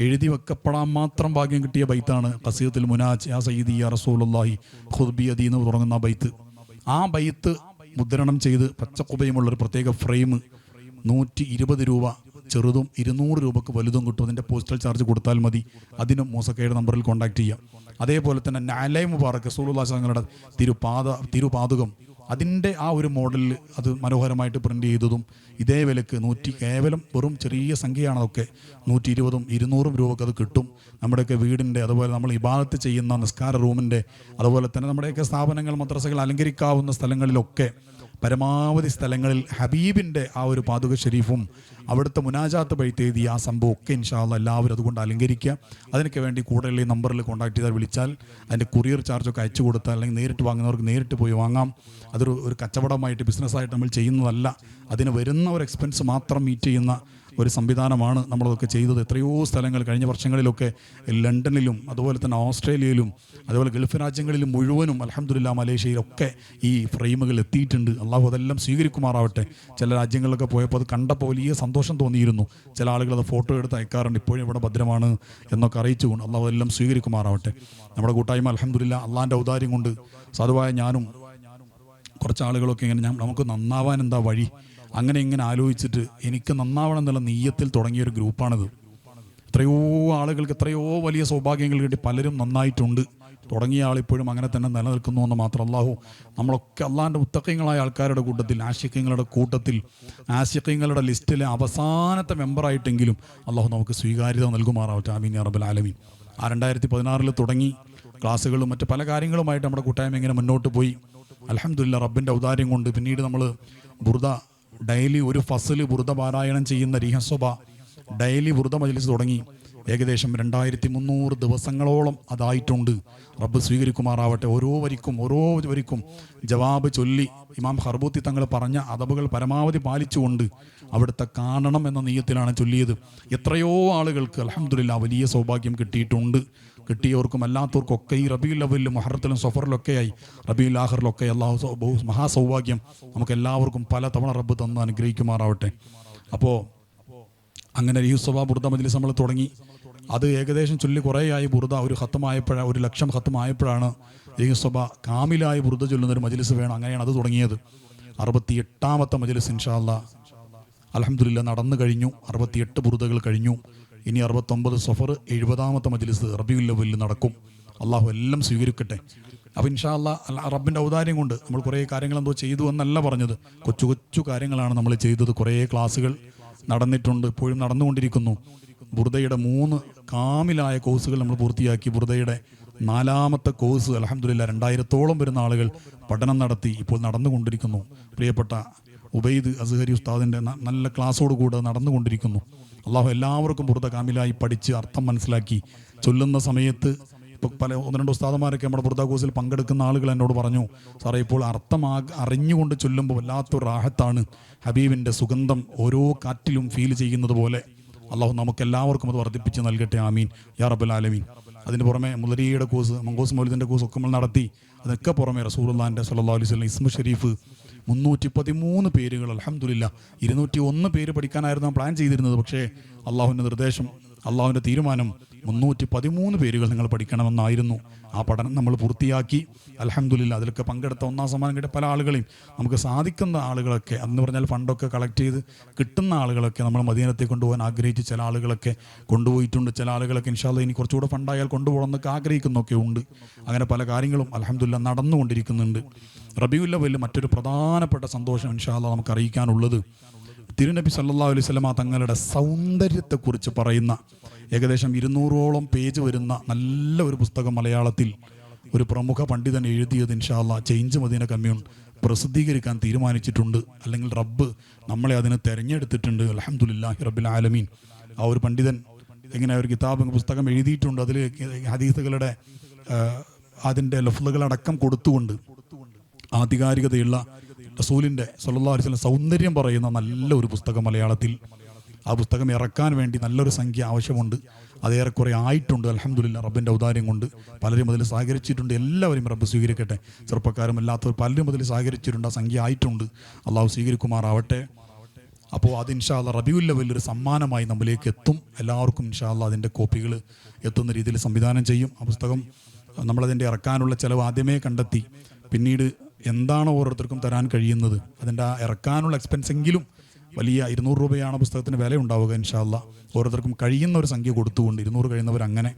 എഴുതി വെക്കപ്പെടാൻ മാത്രം ഭാഗ്യം കിട്ടിയ ബൈത്താണ് ഖസീദുൽ മുനാജ് യാ സയ്യിദി യാ റസൂലുള്ളാഹി ഖുദ് ബിയദി എന്ന് തുടങ്ങുന്ന ബൈത്ത്. ആ ബൈത്ത് മുദ്രണം ചെയ്ത് പച്ചക്കുബയുമുള്ളൊരു പ്രത്യേക ഫ്രെയിം 120 രൂപ ചെറുതും 200 രൂപക്ക് വലുതും കിട്ടും. അതിൻ്റെ പോസ്റ്റൽ ചാർജ് കൊടുത്താൽ മതി. അതിനും മൂസക്കയുടെ നമ്പറിൽ കോൺടാക്ട് ചെയ്യാം. അതേപോലെ തന്നെ നാലൈ മുബാറക് റസൂലുള്ളാഹി തങ്ങളുടെ തിരുപാദുകം, അതിൻ്റെ ആ ഒരു മോഡലിൽ അത് മനോഹരമായിട്ട് പ്രിൻ്റ് ചെയ്തതും ഇതേ വിലക്ക് കേവലം വെറും ചെറിയ സംഖ്യയാണ്, അതൊക്കെ 120ഉം 200ഉം രൂപക്ക് അത് കിട്ടും. നമ്മുടെയൊക്കെ വീടിൻ്റെ, അതുപോലെ നമ്മൾ ഇബാദത്ത് ചെയ്യുന്ന നിസ്കാര റൂമിൻ്റെ, അതുപോലെ തന്നെ നമ്മുടെയൊക്കെ സ്ഥാപനങ്ങൾ, മദ്രസകൾ അലങ്കരിക്കാവുന്ന സ്ഥലങ്ങളിലൊക്കെ പരമാവധി സ്ഥലങ്ങളിൽ ഹബീബിൻ്റെ ആ ഒരു പാദുക ഷരീഫും അവിടുത്തെ മുനാജാത്ത് ബൈത്ത് ആ സംഭവം ഒക്കെ ഇൻഷാ അല്ലാഹ് എല്ലാവരും അതുകൊണ്ട് അലങ്കരിക്കുക. അതിനൊക്കെ വേണ്ടി കൂടുതൽ ഈ നമ്പറിൽ കോൺടാക്ട് ചെയ്താൽ, വിളിച്ചാൽ അതിൻ്റെ കൊറിയർ ചാർജൊക്കെ അയച്ചു കൊടുത്താൽ, അല്ലെങ്കിൽ നേരിട്ട് വാങ്ങുന്നവർക്ക് നേരിട്ട് പോയി വാങ്ങാം. അതൊരു കച്ചവടമായിട്ട് ബിസിനസ്സായിട്ട് നമ്മൾ ചെയ്യുന്നതല്ല. അതിന് വരുന്ന ഒരു എക്സ്പെൻസ് മാത്രം മീറ്റ് ചെയ്യുന്ന ഒരു സംവിധാനമാണ് നമ്മളതൊക്കെ ചെയ്തത്. എത്രയോ സ്ഥലങ്ങൾ കഴിഞ്ഞ വർഷങ്ങളിലൊക്കെ ലണ്ടനിലും അതുപോലെ തന്നെ ഓസ്ട്രേലിയയിലും അതുപോലെ ഗൾഫ് രാജ്യങ്ങളിലും മുഴുവനും അൽഹംദുലില്ലാ മലേഷ്യയിലൊക്കെ ഈ ഫ്രെയിമുകൾ എത്തിയിട്ടുണ്ട്. അള്ളാഹു അതെല്ലാം സ്വീകരിക്കുമാറാവട്ടെ. ചില രാജ്യങ്ങളിലൊക്കെ പോയപ്പോൾ അത് കണ്ടപ്പോൾ വലിയ സന്തോഷം തോന്നിയിരുന്നു. ചില ആളുകൾ അത് ഫോട്ടോ എടുത്ത് അയക്കാറുണ്ട്, ഇപ്പോഴും ഇവിടെ ഭദ്രമാണ് എന്നൊക്കെ അറിയിച്ചുകൊണ്ട്. അള്ളാഹു അതെല്ലാം സ്വീകരിക്കുമാറാവട്ടെ. നമ്മുടെ കൂട്ടായ്മ അൽഹംദുലില്ലാ അള്ളാഹിൻ്റെ ഔദാര്യം കൊണ്ട് സാധുവായ ഞാനും കുറച്ച് ആളുകളൊക്കെ ഇങ്ങനെ നമുക്ക് നന്നാവാൻ എന്താ വഴി, അങ്ങനെ ഇങ്ങനെ ആലോചിച്ചിട്ട് എനിക്ക് നന്നാവണം എന്നുള്ള നീയത്തിൽ തുടങ്ങിയൊരു ഗ്രൂപ്പാണിത്. എത്രയോ ആളുകൾക്ക് എത്രയോ വലിയ സൗഭാഗ്യങ്ങൾ കിട്ടി, പലരും നന്നായിട്ടുണ്ട്. തുടങ്ങിയ ആളിപ്പോഴും അങ്ങനെ തന്നെ നിലനിൽക്കുന്നു എന്ന് മാത്രം. അള്ളാഹു നമ്മളൊക്കെ അള്ളാഹിൻ്റെ മുത്തഖീങ്ങളായ ആൾക്കാരുടെ കൂട്ടത്തിൽ, ആശിഖീങ്ങളുടെ കൂട്ടത്തിൽ, ആശിഖീങ്ങളുടെ ലിസ്റ്റിലെ അവസാനത്തെ മെമ്പറായിട്ടെങ്കിലും അള്ളാഹു നമുക്ക് സ്വീകാര്യത നൽകുമാറാവട്ടെ. ആമീൻ യാ റബ്ബൽ ആലമീൻ. 2016 തുടങ്ങി ക്ലാസ്സുകളും മറ്റ് പല കാര്യങ്ങളുമായിട്ട് നമ്മുടെ കൂട്ടായ്മ ഇങ്ങനെ മുന്നോട്ട് പോയി. അൽഹംദുലില്ലാ റബ്ബിൻ്റെ ഔദാര്യം കൊണ്ട് പിന്നീട് നമ്മൾ ബുർദ ഡെയിലി ഒരു ഫസല് ബുർദ പാരായണം ചെയ്യുന്ന റീഹസ്വബ ഡെയിലി ബുർദ മജ്ലിസ് തുടങ്ങി. ഏകദേശം 2300 ദിവസങ്ങളോളം അതായിട്ടുണ്ട്. റബ്ബ് സ്വീകരിക്കുമാറാവട്ടെ. ഓരോ വരിക്കും ജവാബ് ചൊല്ലി ഇമാം ഖർബൂത്തി തങ്ങൾ പറഞ്ഞ അദബുകൾ പരമാവധി പാലിച്ചുകൊണ്ട് അവിടുത്തെ കാണണം എന്ന നിയ്യത്തിലാണ് ചൊല്ലിയത്. എത്രയോ ആളുകൾക്ക് അൽഹംദുലില്ലാ വലിയ സൗഭാഗ്യം കിട്ടിയിട്ടുണ്ട്. കിട്ടിയവർക്കും അല്ലാത്തവർക്കൊക്കെ ഈ റബീഉൽ അവ്വലിലും മുഹറത്തിലും സഫറിലൊക്കെയായി റബീഉൽ ആഖിറിലൊക്കെ അല്ലാഹു മഹാസൗഭാഗ്യം നമുക്ക് എല്ലാവർക്കും പല തവണ റബ്ബ് തന്ന് അനുഗ്രഹിക്കുമാറാവട്ടെ. അപ്പോൾ അങ്ങനെ ഈ സ്വഭാ ബുർദ മജ്ലിസ് നമ്മൾ തുടങ്ങി. അത് ഏകദേശം ചൊല്ലി കുറേയായി. ബുർദ ഒരു ഖത്തമായപ്പോഴാണ്, 1,00,000 ഖത്തമായപ്പോഴാണ് ഈ സ്വഭാ കാമിലായി ബുർദ ചൊല്ലുന്നൊരു മജ്ലിസ് വേണം. അങ്ങനെയാണ് അത് തുടങ്ങിയത്. 68ാമത്തെ മജ്ലിസ് ഇൻഷാ അല്ലാഹ് അൽഹംദുലില്ലാ നടന്നു കഴിഞ്ഞു. 68 ബുർദകൾ കഴിഞ്ഞു. ഇനി 69 സഫർ 70ാമത്തെ മജ്ലിസ് റബീഉൽ അവ്വലിൽ നടക്കും. അള്ളാഹു എല്ലാം സ്വീകരിക്കട്ടെ. അപ്പോൾ ഇൻഷാ അല്ലാഹ് റബ്ബിൻ്റെ ഔദാര്യം കൊണ്ട് നമ്മൾ കുറേ കാര്യങ്ങൾ എന്തോ ചെയ്തു എന്നല്ല പറഞ്ഞത്, കൊച്ചു കാര്യങ്ങളാണ് നമ്മൾ ചെയ്തത്. കുറേ ക്ലാസ്സുകൾ നടന്നിട്ടുണ്ട്, ഇപ്പോഴും നടന്നുകൊണ്ടിരിക്കുന്നു. ബുർദയുടെ 3 കാമിലായ കോഴ്സുകൾ നമ്മൾ പൂർത്തിയാക്കി. ബുർദയുടെ 4ാമത്തെ കോഴ്സ് അൽഹംദുലില്ലാ 2000-ഓളം വരുന്ന ആളുകൾ പഠനം നടത്തി ഇപ്പോൾ നടന്നുകൊണ്ടിരിക്കുന്നു. പ്രിയപ്പെട്ട ഉബൈദ് അസ്ഹരി ഉസ്താദിൻ്റെ നല്ല ക്ലാസ്സോടുകൂടെ നടന്നുകൊണ്ടിരിക്കുന്നു. അള്ളാഹു എല്ലാവർക്കും ബുർദ കാമിലായി പഠിച്ച് അർത്ഥം മനസ്സിലാക്കി ചൊല്ലുന്ന സമയത്ത് ഇപ്പോൾ 1-2 ഉസ്താദന്മാരൊക്കെ നമ്മുടെ ബുർദ കോഴ്സിൽ പങ്കെടുക്കുന്ന ആളുകൾ എന്നോട് പറഞ്ഞു, സാറേ ഇപ്പോൾ അർത്ഥം അറിഞ്ഞുകൊണ്ട് ചൊല്ലുമ്പോൾ വല്ലാത്തൊരു റാഹത്താണ്, ഹബീബിൻ്റെ സുഗന്ധം ഓരോ കാറ്റിലും ഫീൽ ചെയ്യുന്നത് പോലെ. അള്ളാഹു നമുക്കെല്ലാവർക്കും അത് വർദ്ധിപ്പിച്ച് നൽകട്ടെ. ആമീൻ യാ റബ്ബൽ ആലമീൻ. അതിന് പുറമെ മുദരിയുടെ കോഴ്സ്, മങ്കോസ് മൗലിദിൻ്റെ കോഴ്സ് ഒക്കെ നമ്മൾ നടത്തി. അതൊക്കെ പുറമെ റസൂലുള്ളാഹിൻ്റെ സ്വല്ലല്ലാഹു അലൈഹി വസല്ലം ഇസ്മു ഷരീഫ് 313 പേരുകൾ അൽഹംദുലില്ലാ. 201 പേര് പഠിക്കാനായിരുന്നു പ്ലാൻ ചെയ്തിരുന്നത്. പക്ഷേ അള്ളാഹുവിൻ്റെ നിർദ്ദേശം, അള്ളാഹുവിൻ്റെ തീരുമാനം 313 പേരുകൾ നിങ്ങൾ പഠിക്കണമെന്നായിരുന്നു. ആ പഠനം നമ്മൾ പൂർത്തിയാക്കി. അൽഹംദുലില്ലാ അതിലൊക്കെ പങ്കെടുത്ത ഒന്നാം സമ്മാനം കിട്ടിയ പല ആളുകളെയും നമുക്ക് സാധിക്കുന്ന ആളുകളൊക്കെ എന്ന് പറഞ്ഞാൽ ഫണ്ടൊക്കെ കളക്ട് ചെയ്ത് കിട്ടുന്ന ആളുകളൊക്കെ നമ്മൾ മദീനത്തെ കൊണ്ടുപോകാൻ ആഗ്രഹിച്ച് ചില ആളുകളൊക്കെ കൊണ്ടുപോയിട്ടുണ്ട്. ചില ആളുകളൊക്കെ ഇൻഷാ അല്ലാഹ് ഇനി കുറച്ചുകൂടെ ഫണ്ടായാൽ കൊണ്ടുപോകണം എന്നൊക്കെ ആഗ്രഹിക്കുന്നൊക്കെ ഉണ്ട്. അങ്ങനെ പല കാര്യങ്ങളും അൽഹംദുലില്ലാ നടന്നുകൊണ്ടിരിക്കുന്നുണ്ട്. റബീഉൽ അവ്വലിൽ മറ്റൊരു പ്രധാനപ്പെട്ട സന്തോഷം ഇൻഷാ അല്ലാഹ് നമുക്ക് അറിയിക്കാനുള്ളത്, തിരുനബി സല്ലല്ലാഹു അലൈഹി വസല്ലമ തങ്ങളുടെ സൗന്ദര്യത്തെക്കുറിച്ച് പറയുന്ന ഏകദേശം 200ഓളം പേജ് വരുന്ന നല്ല ഒരു പുസ്തകം മലയാളത്തിൽ ഒരു പ്രമുഖ പണ്ഡിതൻ എഴുതിയത് ഇൻഷാ അല്ലാഹ് ചേഞ്ച് മദീന കമ്മ്യൂൺ പ്രസിദ്ധീകരിക്കാൻ തീരുമാനിച്ചിട്ടുണ്ട്. അല്ലെങ്കിൽ റബ്ബ് നമ്മളെ അതിന് തിരഞ്ഞെടുത്തിട്ടുണ്ട്. അൽഹംദുലില്ലാഹി റബ്ബിൽ ആലമീൻ. ആ ഒരു പണ്ഡിതൻ ഇങ്ങനെ ഒരു കിതാബ് പുസ്തകം എഴുതിയിട്ടുണ്ട്. അതിൽ ഹദീസുകളുടെ അതിൻ്റെ ലഫ്ലുകളടക്കം കൊടുത്തുകൊണ്ട് ആധികാരികതയുള്ള റസൂലിൻ്റെ സല്ലല്ലാഹു അലൈഹി വസല്ലം സൗന്ദര്യം പറയുന്ന നല്ല ഒരു പുസ്തകം മലയാളത്തിൽ. ആ പുസ്തകം ഇറക്കാൻ വേണ്ടി നല്ലൊരു സംഖ്യ ആവശ്യമുണ്ട്. അതേറെക്കുറെ ആയിട്ടുണ്ട്. അൽഹംദുലില്ലാ റബ്ബിൻ്റെ ഔദാര്യം കൊണ്ട് പലരും അതിൽ സഹകരിച്ചിട്ടുണ്ട്. എല്ലാവരും റബ്ബ് സ്വീകരിക്കട്ടെ. ചെറുപ്പക്കാരും അല്ലാത്തവർ പലരും അതിൽ സഹകരിച്ചിട്ടുണ്ട്. ആ സംഖ്യ ആയിട്ടുണ്ട്. അള്ളാഹു സ്വീകരിക്കുമാറാവട്ടെ. അപ്പോൾ അത് ഇൻഷാ അല്ലാഹ് റബീഉൽ അവ്വലിൽ ഒരു സമ്മാനമായി നമ്മളിലേക്ക് എത്തും. എല്ലാവർക്കും ഇൻഷാ അല്ലാഹ് അതിൻ്റെ കോപ്പികൾ എത്തുന്ന രീതിയിൽ സംവിധാനം ചെയ്യും. ആ പുസ്തകം നമ്മളതിൻ്റെ ഇറക്കാനുള്ള ചിലവ് ആദ്യമേ കണ്ടെത്തി. പിന്നീട് എന്താണോ ഓരോരുത്തർക്കും തരാൻ കഴിയുന്നത് അതിൻ്റെ ആ ഇറക്കാനുള്ള എക്സ്പെൻസെങ്കിലും വലിയ 200 രൂപയാണ് പുസ്തകത്തിന് വില ഉണ്ടാവുക. ഇൻഷാ അല്ലാഹ് ഓരോരുത്തർക്കും കഴിയുന്ന ഒരു സംഖ്യ കൊടുത്തുകൊണ്ട് 200 കഴിയുന്നവർ അങ്ങനെ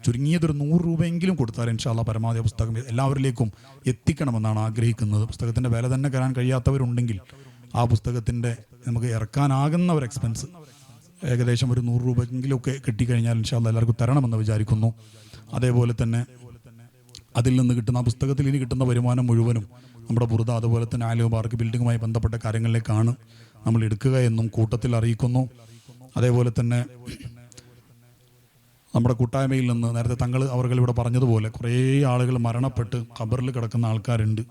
ചുരുങ്ങിയതൊരു 100 രൂപയെങ്കിലും കൊടുത്താൽ ഇൻഷാ അല്ലാഹ് പരമാവധി പുസ്തകം എല്ലാവരിലേക്കും എത്തിക്കണമെന്നാണ് ആഗ്രഹിക്കുന്നത്. പുസ്തകത്തിൻ്റെ വില തന്നെ തരാൻ കഴിയാത്തവരുണ്ടെങ്കിൽ ആ പുസ്തകത്തിൻ്റെ നമുക്ക് ഇറക്കാനാകുന്ന ഒരു എക്സ്പെൻസ് ഏകദേശം ഒരു 100 രൂപയെങ്കിലും ഒക്കെ കിട്ടിക്കഴിഞ്ഞാൽ ഇൻഷാ അല്ലാഹ് എല്ലാവർക്കും തരണമെന്ന് വിചാരിക്കുന്നു. അതേപോലെ തന്നെ അതിൽ നിന്ന് കിട്ടുന്ന ആ പുസ്തകത്തിൽ ഇനി കിട്ടുന്ന വരുമാനം മുഴുവനും നമ്മുടെ ബുർദ അതുപോലെ തന്നെ ആലിയ പാർക്ക് ബിൽഡിങ്ങുമായി ബന്ധപ്പെട്ട കാര്യങ്ങളിലേക്കാണ് നമ്മൾ എടുക്കുക എന്നും കൂട്ടത്തിൽ അറിയിക്കുന്നു. അതേപോലെ തന്നെ നമ്മുടെ കൂട്ടായ്മയിൽ നിന്ന് നേരത്തെ അവർ ഇവിടെ പറഞ്ഞതുപോലെ കുറേ ആളുകൾ മരണപ്പെട്ട് ഖബറിൽ കിടക്കുന്ന ആൾക്കാരുണ്ട്.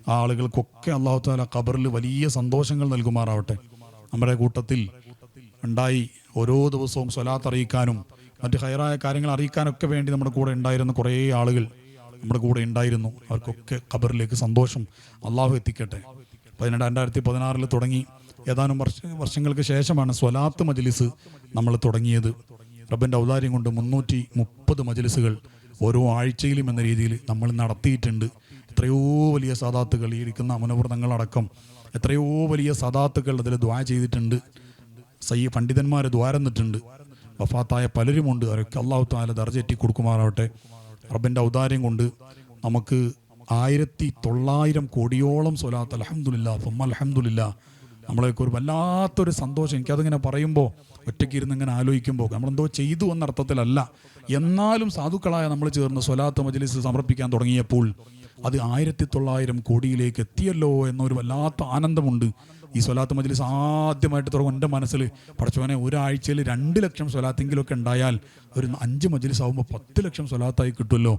ആ ആളുകൾക്കൊക്കെ അല്ലാഹു തആല ഖബറിൽ വലിയ സന്തോഷങ്ങൾ നൽകുമാറാവട്ടെ. നമ്മുടെ കൂട്ടത്തിൽ ഉണ്ടായി ഓരോ ദിവസവും സ്വലാത്ത് അറിയിക്കാനും മറ്റ് ഹൈറായ കാര്യങ്ങൾ അറിയിക്കാനൊക്കെ വേണ്ടി നമ്മുടെ കൂടെ ഉണ്ടായിരുന്ന കുറേ ആളുകൾ നമ്മുടെ കൂടെ ഉണ്ടായിരുന്നു. അവർക്കൊക്കെ ഖബറിലേക്ക് സന്തോഷം അള്ളാഹു എത്തിക്കട്ടെ. 2016 തുടങ്ങി ഏതാനും വർഷങ്ങൾക്ക് ശേഷമാണ് സ്വലാത്ത് മജ്ലിസ് നമ്മൾ തുടങ്ങിയത്. റബ്ബിൻ്റെ ഔദാര്യം കൊണ്ട് 330 മജ്ലിസുകൾ ഓരോ ആഴ്ചയിലും എന്ന രീതിയിൽ നമ്മൾ നടത്തിയിട്ടുണ്ട്. എത്രയോ വലിയ സാദാത്തുകൾ ഈ ഇരിക്കുന്ന മുനവൃതങ്ങളടക്കം എത്രയോ വലിയ സാദാത്തുകൾ അതിൽ ദുആ ചെയ്തിട്ടുണ്ട്. പണ്ഡിതന്മാർ ദ്വാരന്നിട്ടുണ്ട്. വഫാത്തായ പലരുമുണ്ട്. അവരൊക്കെ അല്ലാഹു തആല ദർജ കൊടുക്കുമാറാവട്ടെ. റബ്ബിൻ്റെ ഔദാര്യം കൊണ്ട് നമുക്ക് 1900 കോടിയോളം സ്വലാത്ത് അൽഹംദുലില്ലാ സുമ്മ അൽഹംദുലില്ലാ. നമ്മളെയൊക്കെ ഒരു വല്ലാത്തൊരു സന്തോഷം. എനിക്കതിങ്ങനെ പറയുമ്പോൾ ഒറ്റയ്ക്ക് ഇരുന്ന് ഇങ്ങനെ ആലോചിക്കുമ്പോൾ നമ്മളെന്തോ ചെയ്തു എന്നർത്ഥത്തിലല്ല, എന്നാലും സാധുക്കളായ നമ്മൾ ചേർന്ന് സ്വലാത്ത് മജ്ലിസ് സമർപ്പിക്കാൻ തുടങ്ങിയപ്പോൾ അത് 1900 കോടിയിലേക്ക് എത്തിയല്ലോ എന്നൊരു വല്ലാത്ത ആനന്ദമുണ്ട്. ഈ സ്വലാത്ത് മജ്ലിസ് ആദ്യമായിട്ട് തുടങ്ങും എൻ്റെ മനസ്സിൽ പടച്ചോനെ ഒരാഴ്ചയിൽ 2 ലക്ഷം സ്വലാത്തെങ്കിലുമൊക്കെ ഉണ്ടായാൽ ഒരു 5 മജ്ലിസ് ആകുമ്പോൾ 10 ലക്ഷം സ്വലാത്തായി കിട്ടുമല്ലോ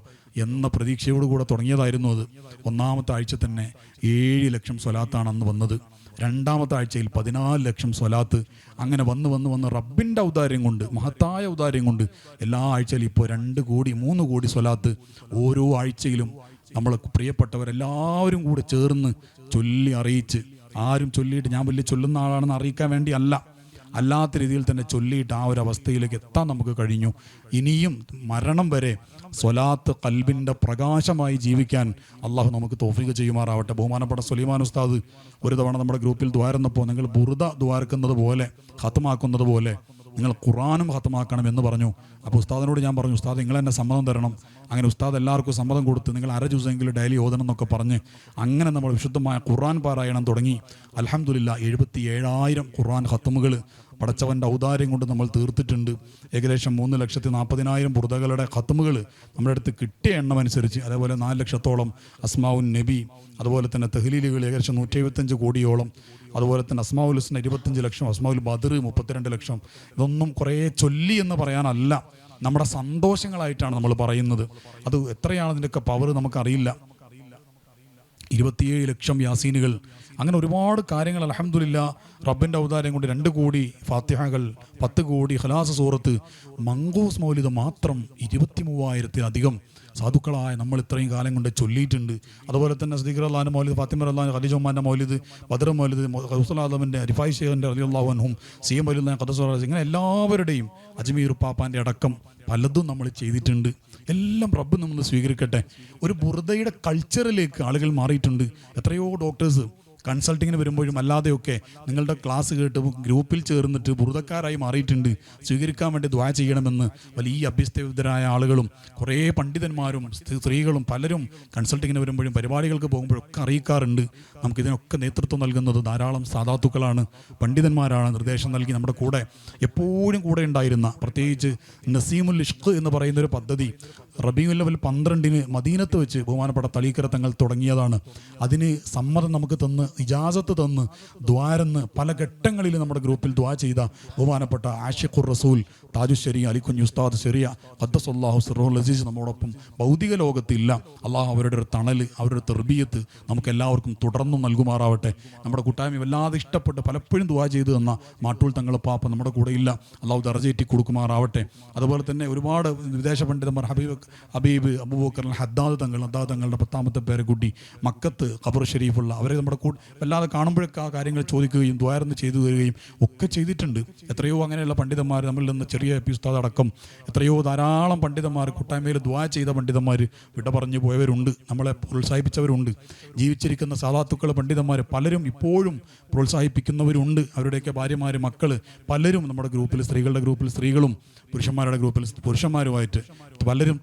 എന്ന പ്രതീക്ഷയോടുകൂടെ തുടങ്ങിയതായിരുന്നു അത്. ഒന്നാമത്തെ ആഴ്ച തന്നെ 7 ലക്ഷം സ്വലാത്താണ് അന്ന് വന്നത്. രണ്ടാമത്തെ ആഴ്ചയിൽ 14 ലക്ഷം സ്വലാത്ത്. അങ്ങനെ വന്ന് റബ്ബിൻ്റെ ഔദാര്യം കൊണ്ട് മഹത്തായ ഔദാര്യം കൊണ്ട് എല്ലാ ആഴ്ചയിലും ഇപ്പോൾ 2 കോടി 3 കോടി സ്വലാത്ത് ഓരോ ആഴ്ചയിലും നമ്മളെ പ്രിയപ്പെട്ടവരെല്ലാവരും കൂടെ ചേർന്ന് ചൊല്ലി അറിയിച്ച്, ആരും ചൊല്ലിയിട്ട് ഞാൻ വലിയ ചൊല്ലുന്ന ആളാണെന്ന് അറിയിക്കാൻ വേണ്ടി അല്ല, അല്ലാത്ത രീതിയിൽ തന്നെ ചൊല്ലിയിട്ട് ആ ഒരു അവസ്ഥയിലേക്ക് എത്താൻ നമുക്ക് കഴിഞ്ഞു. ഇനിയും മരണം വരെ സ്വലാത്ത് ഖൽബിൻ്റെ പ്രകാശമായി ജീവിക്കാൻ അള്ളാഹു നമുക്ക് തൗഫീഖ് ചെയ്യുമാറാവട്ടെ. ബഹുമാനപ്പെട്ട സുലൈമാൻ ഉസ്താദ് ഒരു തവണ നമ്മുടെ ഗ്രൂപ്പിൽ ദ്വാരുന്നപ്പോൾ നിങ്ങൾ ബുർദ ദ്വാരക്കുന്നത് പോലെ ഖത്മാക്കുന്നത് പോലെ നിങ്ങൾ ഖുർആനും ഖത്മാക്കണം എന്ന് പറഞ്ഞു. അപ്പോൾ ഉസ്താദിനോട് ഞാൻ പറഞ്ഞു, ഉസ്താദ് നിങ്ങൾ എന്നെ സമ്മതം തരണം. അങ്ങനെ ഉസ്താദ് എല്ലാവർക്കും സമ്മതം കൊടുത്ത് നിങ്ങൾ 1/2 ജുസെങ്കിലും ഡെയിലി ഓതണം എന്നൊക്കെ പറഞ്ഞ് അങ്ങനെ നമ്മൾ വിശുദ്ധമായ ഖുർആൻ പാരായണം തുടങ്ങി. അൽഹംദുലില്ലാ 77,000 ഖുർആൻ ഖത്മുകൾ പടച്ചവൻ്റെ ഔദാര്യം കൊണ്ട് നമ്മൾ തീർത്തിട്ടുണ്ട്. ഏകദേശം 3,40,000 ബുർദകളുടെ ഖത്മുകൾ നമ്മുടെ അടുത്ത് കിട്ടിയ എണ്ണം അനുസരിച്ച്, അതേപോലെ 4 ലക്ഷത്തോളം അസ്മാഉൻ നബി, അതുപോലെ തന്നെ തഹ്ലീലുകൾ ഏകദേശം 175 കോടിയോളം, അതുപോലെ തന്നെ അസ്മാഉൽ ഹുസ്ന 25 ലക്ഷം, അസ്മാഉൽ ബദർ 32 ലക്ഷം. ഇതൊന്നും കുറേ ചൊല്ലി എന്ന് പറയാനല്ല, നമ്മുടെ സന്തോഷങ്ങളായിട്ടാണ് നമ്മൾ പറയുന്നത്. അത് എത്രയാണ് അതിൻ്റെയൊക്കെ പവർ നമുക്കറിയില്ല. 27 ലക്ഷം യാസീനുകൾ, അങ്ങനെ ഒരുപാട് കാര്യങ്ങൾ അൽഹംദുലില്ലാ റബ്ബിൻ്റെ ഔദാര്യം കൊണ്ട് 2 കോടി ഫാത്തിഹകൾ, 10 കോടി ഖലാസ് സൂറത്ത്, മങ്കൂസ് മൗലിദ് മാത്രം 23,000-ലധികം സാധുക്കളായ നമ്മൾ ഇത്രയും കാലം കൊണ്ട് ചൊല്ലിയിട്ടുണ്ട്. അതുപോലെ തന്നെ സിദ്ദീഖ് റളിയല്ലാഹു മൗലിദ്, ഫാത്തിമ റളിയല്ലാഹു ഖദീജ ഉമ്മാൻ്റെ മൗലിദ്, ബദർ മൗലിദ്, ഗൗസുൽ ആദമിൻ്റെ റിഫായി ശൈഖിൻ്റെ റളിയല്ലാഹു അൻഹും, സി എം വലിയുല്ലാഹി ഖദ്ദസല്ലാഹു, ഇങ്ങനെ എല്ലാവരുടെയും അജ്മീർ പാപ്പാൻ്റെ അടക്കം പലതും നമ്മൾ ചെയ്തിട്ടുണ്ട്. എല്ലാം റബ്ബ് നമ്മൾ സ്വീകരിക്കട്ടെ. ഒരു ബുർദയുടെ കൾച്ചറിലേക്ക് ആളുകൾ മാറിയിട്ടുണ്ട്. എത്രയോ ഡോക്ടേഴ്സ് കൺസൾട്ടിങ്ങിന് വരുമ്പോഴും അല്ലാതെയൊക്കെ നിങ്ങളുടെ ക്ലാസ് കേട്ട് ഗ്രൂപ്പിൽ ചേർന്നിട്ട് ബുർദക്കാരായി മാറിയിട്ടുണ്ട്. സ്വീകരിക്കാൻ വേണ്ടി ദുആ ചെയ്യണമെന്ന് വലിയ അഭ്യസ്തവിദ്യരായ ആളുകളും കുറേ പണ്ഡിതന്മാരും സ്ത്രീകളും പലരും കൺസൾട്ടിങ്ങിന് വരുമ്പോഴും പരിപാടികൾക്ക് പോകുമ്പോഴൊക്കെ അറിയിക്കാറുണ്ട്. നമുക്കിതിനൊക്കെ നേതൃത്വം നൽകുന്നത് ധാരാളം സാദാത്തുക്കളാണ്, പണ്ഡിതന്മാരാണ്. നിർദ്ദേശം നൽകി നമ്മുടെ കൂടെ എപ്പോഴും കൂടെ ഉണ്ടായിരുന്ന, പ്രത്യേകിച്ച് നസീമുൽ ഇഷ്ഖ് എന്ന് പറയുന്നൊരു പദ്ധതി റബീഉൽ അവ്വൽ 12-ന് മദീനത്ത് വെച്ച് ബഹുമാനപ്പെട്ട തളീക്കര തങ്ങൾ തുടങ്ങിയതാണ്. അതിന് സമ്മതം നമുക്ക് തന്ന്, ഇജാസത്ത് തന്ന്, ദ്വാരെന്ന് പല ഘട്ടങ്ങളിൽ നമ്മുടെ ഗ്രൂപ്പിൽ ദ്വാ ചെയ്ത ബഹുമാനപ്പെട്ട ആഷിഖുർ റസൂൽ താജുശ്ശേരി അലിക്കുഞ്ഞ് ഉസ്താദ് ശരിയ ഖദ്ദസല്ലാഹു സിർറുൽ അസീസ് നമ്മോടൊപ്പം ഭൗതിക ലോകത്തില്ല. അള്ളാഹു അവരുടെ ഒരു തണൽ, അവരുടെ തെർബിയത്ത് നമുക്ക് എല്ലാവർക്കും തുടർന്നും നൽകുമാറാവട്ടെ. നമ്മുടെ കൂട്ടായ്മ വല്ലാതെ ഇഷ്ടപ്പെട്ട് പലപ്പോഴും ദ്വാ ചെയ്തു തന്ന മാട്ടൂൽ തങ്ങൾ പാപ്പ നമ്മുടെ കൂടെ ഇല്ല, അള്ളാഹു ദർജയേറ്റി കൊടുക്കുമാറാവട്ടെ. അതുപോലെ തന്നെ ഒരുപാട് വിദേശ പണ്ഡിതന്മാർ, ഹബീബ് അബൂബക്കർ ഹദ്ദാദ് തങ്ങളുടെ 10ാമത്തെ പേരക്കുട്ടി മക്കത്ത് ഖബർ ഷരീഫുള്ള, അവരെ നമ്മുടെ വല്ലാതെ കാണുമ്പോഴൊക്കെ ആ കാര്യങ്ങൾ ചോദിക്കുകയും ദ്വാരന്ന് ചെയ്തു തരികയും ഒക്കെ ചെയ്തിട്ടുണ്ട്. എത്രയോ അങ്ങനെയുള്ള പണ്ഡിതന്മാർ നമ്മളിൽ നിന്ന്, ചെറിയ പി ഉസ്താദ് അടക്കം എത്രയോ ധാരാളം പണ്ഡിതന്മാർ, കൂട്ടായ്മയിൽ ദ്വാ ചെയ്ത പണ്ഡിതന്മാർ വിട പറഞ്ഞു പോയവരുണ്ട്, നമ്മളെ പ്രോത്സാഹിപ്പിച്ചവരുണ്ട്. ജീവിച്ചിരിക്കുന്ന സാദാത്തുക്കൾ പണ്ഡിതന്മാർ പലരും ഇപ്പോഴും പ്രോത്സാഹിപ്പിക്കുന്നവരുണ്ട്. അവരുടെയൊക്കെ ഭാര്യമാർ, മക്കൾ പലരും നമ്മുടെ ഗ്രൂപ്പിൽ, സ്ത്രീകളുടെ ഗ്രൂപ്പിൽ സ്ത്രീകളും പുരുഷന്മാരുടെ ഗ്രൂപ്പിൽ പുരുഷന്മാരുമായിട്ട് പലരും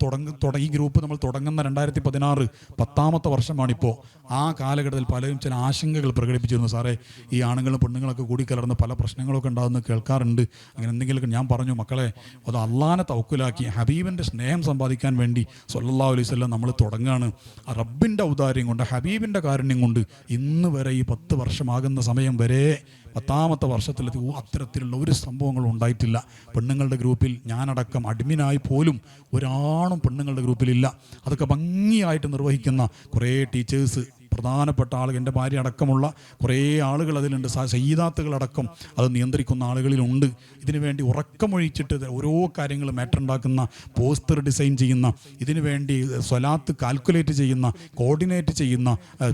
ഈ ഗ്രൂപ്പ് നമ്മൾ തുടങ്ങുന്ന 2016 10ാമത്തെ വർഷമാണിപ്പോൾ. ആ കാലഘട്ടത്തിൽ പലരും ചില ആശങ്കകൾ പ്രകടിപ്പിച്ചിരുന്നു. സാറേ, ഈ ആണുങ്ങളും പെണ്ണുങ്ങളൊക്കെ കൂടി കലർന്ന് പല പ്രശ്നങ്ങളൊക്കെ ഉണ്ടാകുന്ന കേൾക്കാറുണ്ട്. അങ്ങനെ എന്തെങ്കിലുമൊക്കെ ഞാൻ പറഞ്ഞു, മക്കളെ, അത് അള്ളാനെ തവക്കുലാക്കി ഹബീബിൻ്റെ സ്നേഹം സമ്പാദിക്കാൻ വേണ്ടി സ്വല്ലല്ലാഹു അലൈഹി വസല്ലം നമ്മൾ തുടങ്ങുകയാണ്. ആ റബ്ബിൻ്റെ ഔദാര്യം കൊണ്ട്, ഹബീബിൻ്റെ കാരുണ്യം കൊണ്ട് ഇന്ന് വരെ ഈ 10 വർഷമാകുന്ന സമയം വരെ 10ാമത്തെ വർഷത്തിലെത്തി അത്തരത്തിലുള്ള ഒരു സംഭവങ്ങളും ഉണ്ടായിട്ടില്ല. പെണ്ണുങ്ങളുടെ ഗ്രൂപ്പിൽ ഞാനടക്കം അഡ്മിനായി പോലും ഒരാണും പെണ്ണുങ്ങളുടെ ഗ്രൂപ്പിലില്ല. അതൊക്കെ ഭംഗിയായിട്ട് നിർവഹിക്കുന്ന കുറേ ടീച്ചേഴ്സ്, പ്രധാനപ്പെട്ട ആളുകൾ, എൻ്റെ ഭാര്യ അടക്കമുള്ള കുറേ ആളുകൾ അതിലുണ്ട്. സയ്യിദാത്തുകളടക്കം അത് നിയന്ത്രിക്കുന്ന ആളുകളിലുണ്ട്. ഇതിനു വേണ്ടി ഉറക്കമൊഴിച്ചിട്ട് ഓരോ കാര്യങ്ങൾ മാറ്റർ ഉണ്ടാക്കുന്ന, പോസ്റ്റർ ഡിസൈൻ ചെയ്യുന്ന, ഇതിനു വേണ്ടി സ്വലാത്ത് കാൽക്കുലേറ്റ് ചെയ്യുന്ന, കോർഡിനേറ്റ് ചെയ്യുന്ന,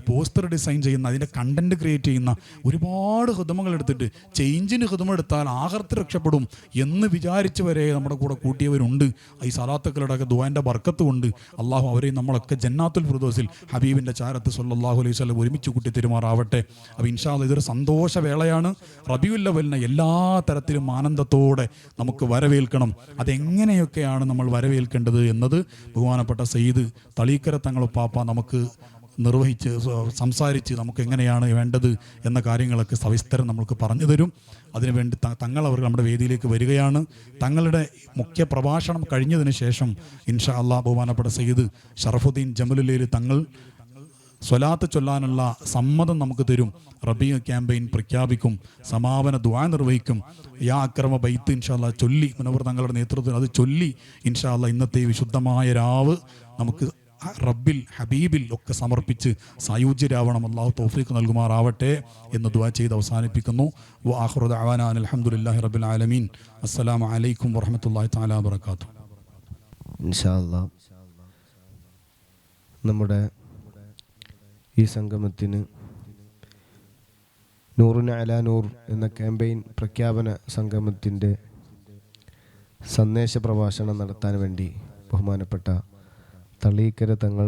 പോസ്റ്റർ ഡിസൈൻ ചെയ്യുന്ന, അതിൻ്റെ കണ്ടൻറ്റ് ക്രിയേറ്റ് ചെയ്യുന്ന ഒരുപാട് ഹിദമകൾ എടുത്തിട്ട് ചേഞ്ചിന് ഹിദമ എടുത്താൽ ആഖിറത്ത് രക്ഷപ്പെടും എന്ന് വിചാരിച്ച് വരെ നമ്മുടെ കൂടെ കൂട്ടിയവരുണ്ട്. ഈ സലാത്തുക്കളുടെ ദുആൻ്റെ ബർക്കത്ത് കൊണ്ട് അള്ളാഹു അവരെയും നമ്മളൊക്കെ ജന്നാത്തുൽ ഫിർദൗസിൽ ഹബീബിൻ്റെ ചാരത്ത് സ്വല്ലല്ലാഹു അലൈഹി വസല്ലം ഒരുമിച്ച് കൂട്ടി തരുമാറാവട്ടെ. അപ്പോൾ ഇൻഷാ അല്ലാഹ് ഇതൊരു സന്തോഷവേളയാണ്. റബീഉൽ അവ്വലിനെ എല്ലാ തരത്തിലും ആനന്ദത്തോടെ നമുക്ക് വരവേൽക്കണം. അതെങ്ങനെയൊക്കെയാണ് നമ്മൾ വരവേൽക്കേണ്ടത് എന്നത് ബഹുമാനപ്പെട്ട സയ്യിദ് തളീക്കര തങ്ങൾ പാപ്പ നമുക്ക് നിർവഹിച്ച് സംസാരിച്ച് നമുക്ക് എങ്ങനെയാണ് വേണ്ടത് എന്ന കാര്യങ്ങളൊക്കെ സവിസ്തരം നമുക്ക് പറഞ്ഞു തരും. അതിനുവേണ്ടി തങ്ങൾ അവർ നമ്മുടെ വേദിയിലേക്ക് വരികയാണ്. തങ്ങളുടെ മുഖ്യ പ്രഭാഷണം കഴിഞ്ഞതിന് ശേഷം ഇൻഷാ അല്ലാഹ് ബഹുമാനപ്പെട്ട സയ്യിദ് ഷറഫുദ്ദീൻ ജമലുല്ലയിൽ തങ്ങൾ സ്വലാത്ത് ചൊല്ലാനുള്ള സമ്മതം നമുക്ക് തരും. റബീഉ ക്യാമ്പയിൻ പ്രഖ്യാപിക്കും, സമാപന ദുആ നിർവഹിക്കും. യാ അക്രമ ബൈത്ത് ഇൻഷാ അല്ലാഹ് ചൊല്ലി മുനവ്വർ തങ്ങളുടെ നേതൃത്വത്തിൽ അത് ചൊല്ലി ഇൻഷാ അല്ലാഹ് ഇന്നത്തെ വിശുദ്ധമായ രാവ് നമുക്ക് റബ്ബിൽ ഹബീബിൽ ഒക്കെ സമർപ്പിച്ച് സായുജ്യരാവണം. അല്ലാഹു തൗഫീഖ് നൽകുമാറാവട്ടെ എന്ന് ദുആ ചെയ്ത് അവസാനിപ്പിക്കുന്നു. വആഖിറു ദഅവാനാ അൽഹംദുലില്ലാഹി റബ്ബിൽ ആലമീൻ. അസ്സലാമു അലൈക്കും വറഹ്മത്തുള്ളാഹി തആല വബറകാതുഹു. ഇൻഷാ അല്ലാഹ് നമ്മുടെ ഈ സംഗമത്തിന് നൂറുന അലാ നൂർ എന്ന ക്യാമ്പയിൻ പ്രഖ്യാപന സംഗമത്തിൻ്റെ സന്ദേശ പ്രഭാഷണം നടത്താൻ വേണ്ടി ബഹുമാനപ്പെട്ട തളീക്കര തങ്ങൾ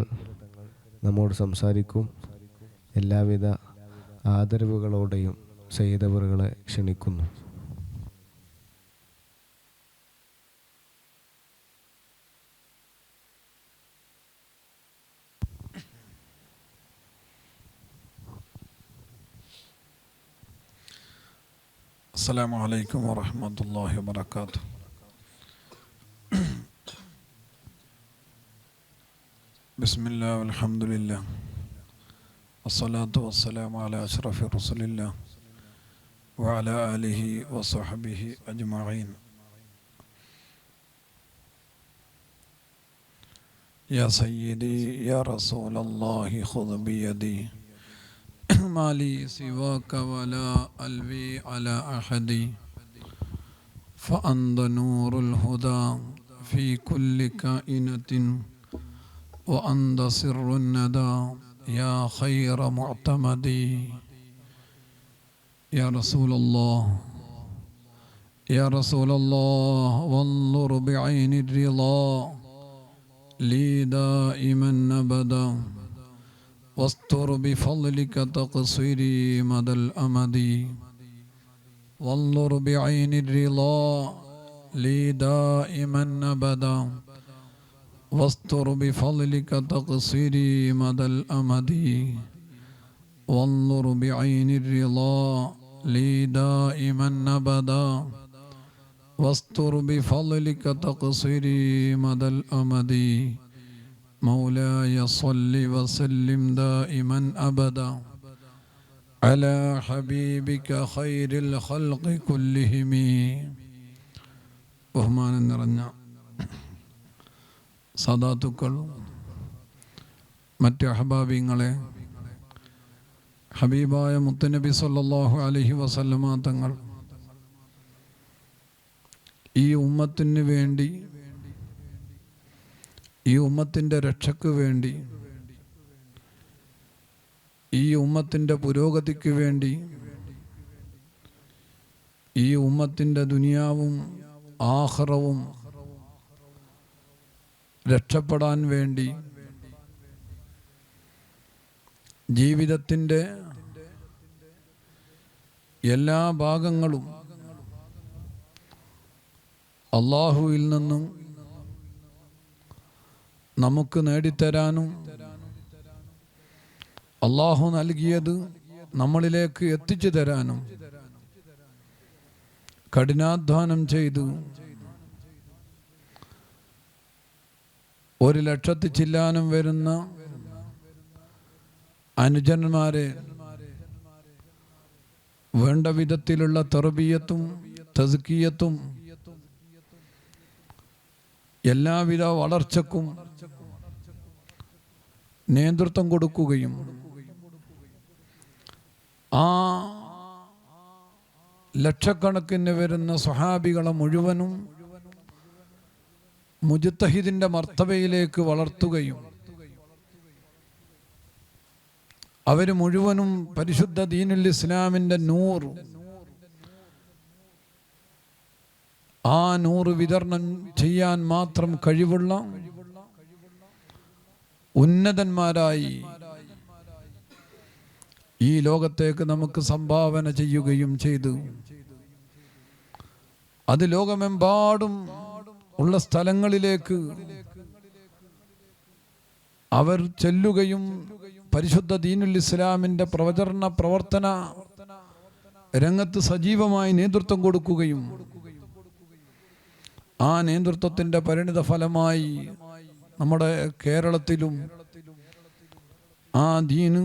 നമ്മോട് സംസാരിക്കും. എല്ലാവിധ ആദരവുകളോടെയും സയ്യിദവറുകളെ ക്ഷണിക്കുന്നു. السلام عليكم ورحمة الله وبركاته. بسم الله والحمد لله والصلاة والسلام على أشرف رسول الله وعلى آله وصحبه أجمعين. يا سيدي يا رسول الله خذ بيدي ما لي سواك ولا ألوي على أحد فأنت نور الهدى في كل كائنة وأنت سر الندى يا خير معتمدي يا رسول الله يا رسول الله وانظر بعين الرضا لي دائما أبدا واستر بفضلك تقصيري مدى الأمد وانظر بعين الرضا لي دائما أبدا واستر بفضلك تقصيري مدى الأمد وانظر بعين الرضا لي دائما أبدا واستر بفضلك تقصيري مدى الأمد مولاي صل وسلم دائما أبدا على حبيبك خير الخلق كلهم. ബഹുമാനം നിറഞ്ഞ സദാത്തുക്കൾ, മറ്റ് അഹബാബിങ്ങളെ, ഹബീബായ മുത്തുനബി സല്ലല്ലാഹു അലൈഹി വസല്ലമ തങ്ങൾ ഈ ഉമ്മത്തിന് വേണ്ടി, ഈ ഉമ്മത്തിൻ്റെ രക്ഷയ്ക്ക് വേണ്ടി, ഈ ഉമ്മത്തിൻ്റെ പുരോഗതിക്ക് വേണ്ടി, ഈ ഉമ്മത്തിൻ്റെ ദുനിയാവും ആഖിറവും രക്ഷപ്പെടാൻ വേണ്ടി ജീവിതത്തിൻ്റെ എല്ലാ ഭാഗങ്ങളും അല്ലാഹുവിൽ നിന്നും നമുക്ക് നേടിത്തരാനും അല്ലാഹു നൽകിയത് നമ്മളിലേക്ക് എത്തിച്ചു തരാനും കഠിനാധ്വാനം ചെയ്തു 1,00,000 ചില്ലാനും വരുന്ന അനുജന്മാരെ വേണ്ട വിധത്തിലുള്ള തർബിയത്തും തസ്കിയത്തും എല്ലാവിധ വളർച്ചക്കും നേതൃത്വം കൊടുക്കുകയും ആ ലക്ഷക്കണക്കിന് വരുന്ന സ്വഹാബികളെ മുഴുവനും മുജ്തഹിദിന്റെ മർത്തബയിലേക്ക് വളർത്തുകയും അവർ മുഴുവനും പരിശുദ്ധ ദീനുൽ ഇസ്ലാമിന്റെ നൂർ, ആ നൂറ് വിതരണം ചെയ്യാൻ മാത്രം കഴിവുള്ള ഉന്നതന്മാരായി ഈ ലോകത്തേക്ക് നമുക്ക് സംഭാവന ചെയ്യുകയും ചെയ്തു. അത് ലോകമെമ്പാടും ഉള്ള സ്ഥലങ്ങളിലേക്ക് അവർ ചെല്ലുകയും പരിശുദ്ധ ദീനുൽ ഇസ്ലാമിന്റെ പ്രവർത്തന രംഗത്ത് സജീവമായി നേതൃത്വം കൊടുക്കുകയും ആ നേതൃത്വത്തിന്റെ പരിണിത ഫലമായി നമ്മുടെ കേരളത്തിലും ആ ദീന്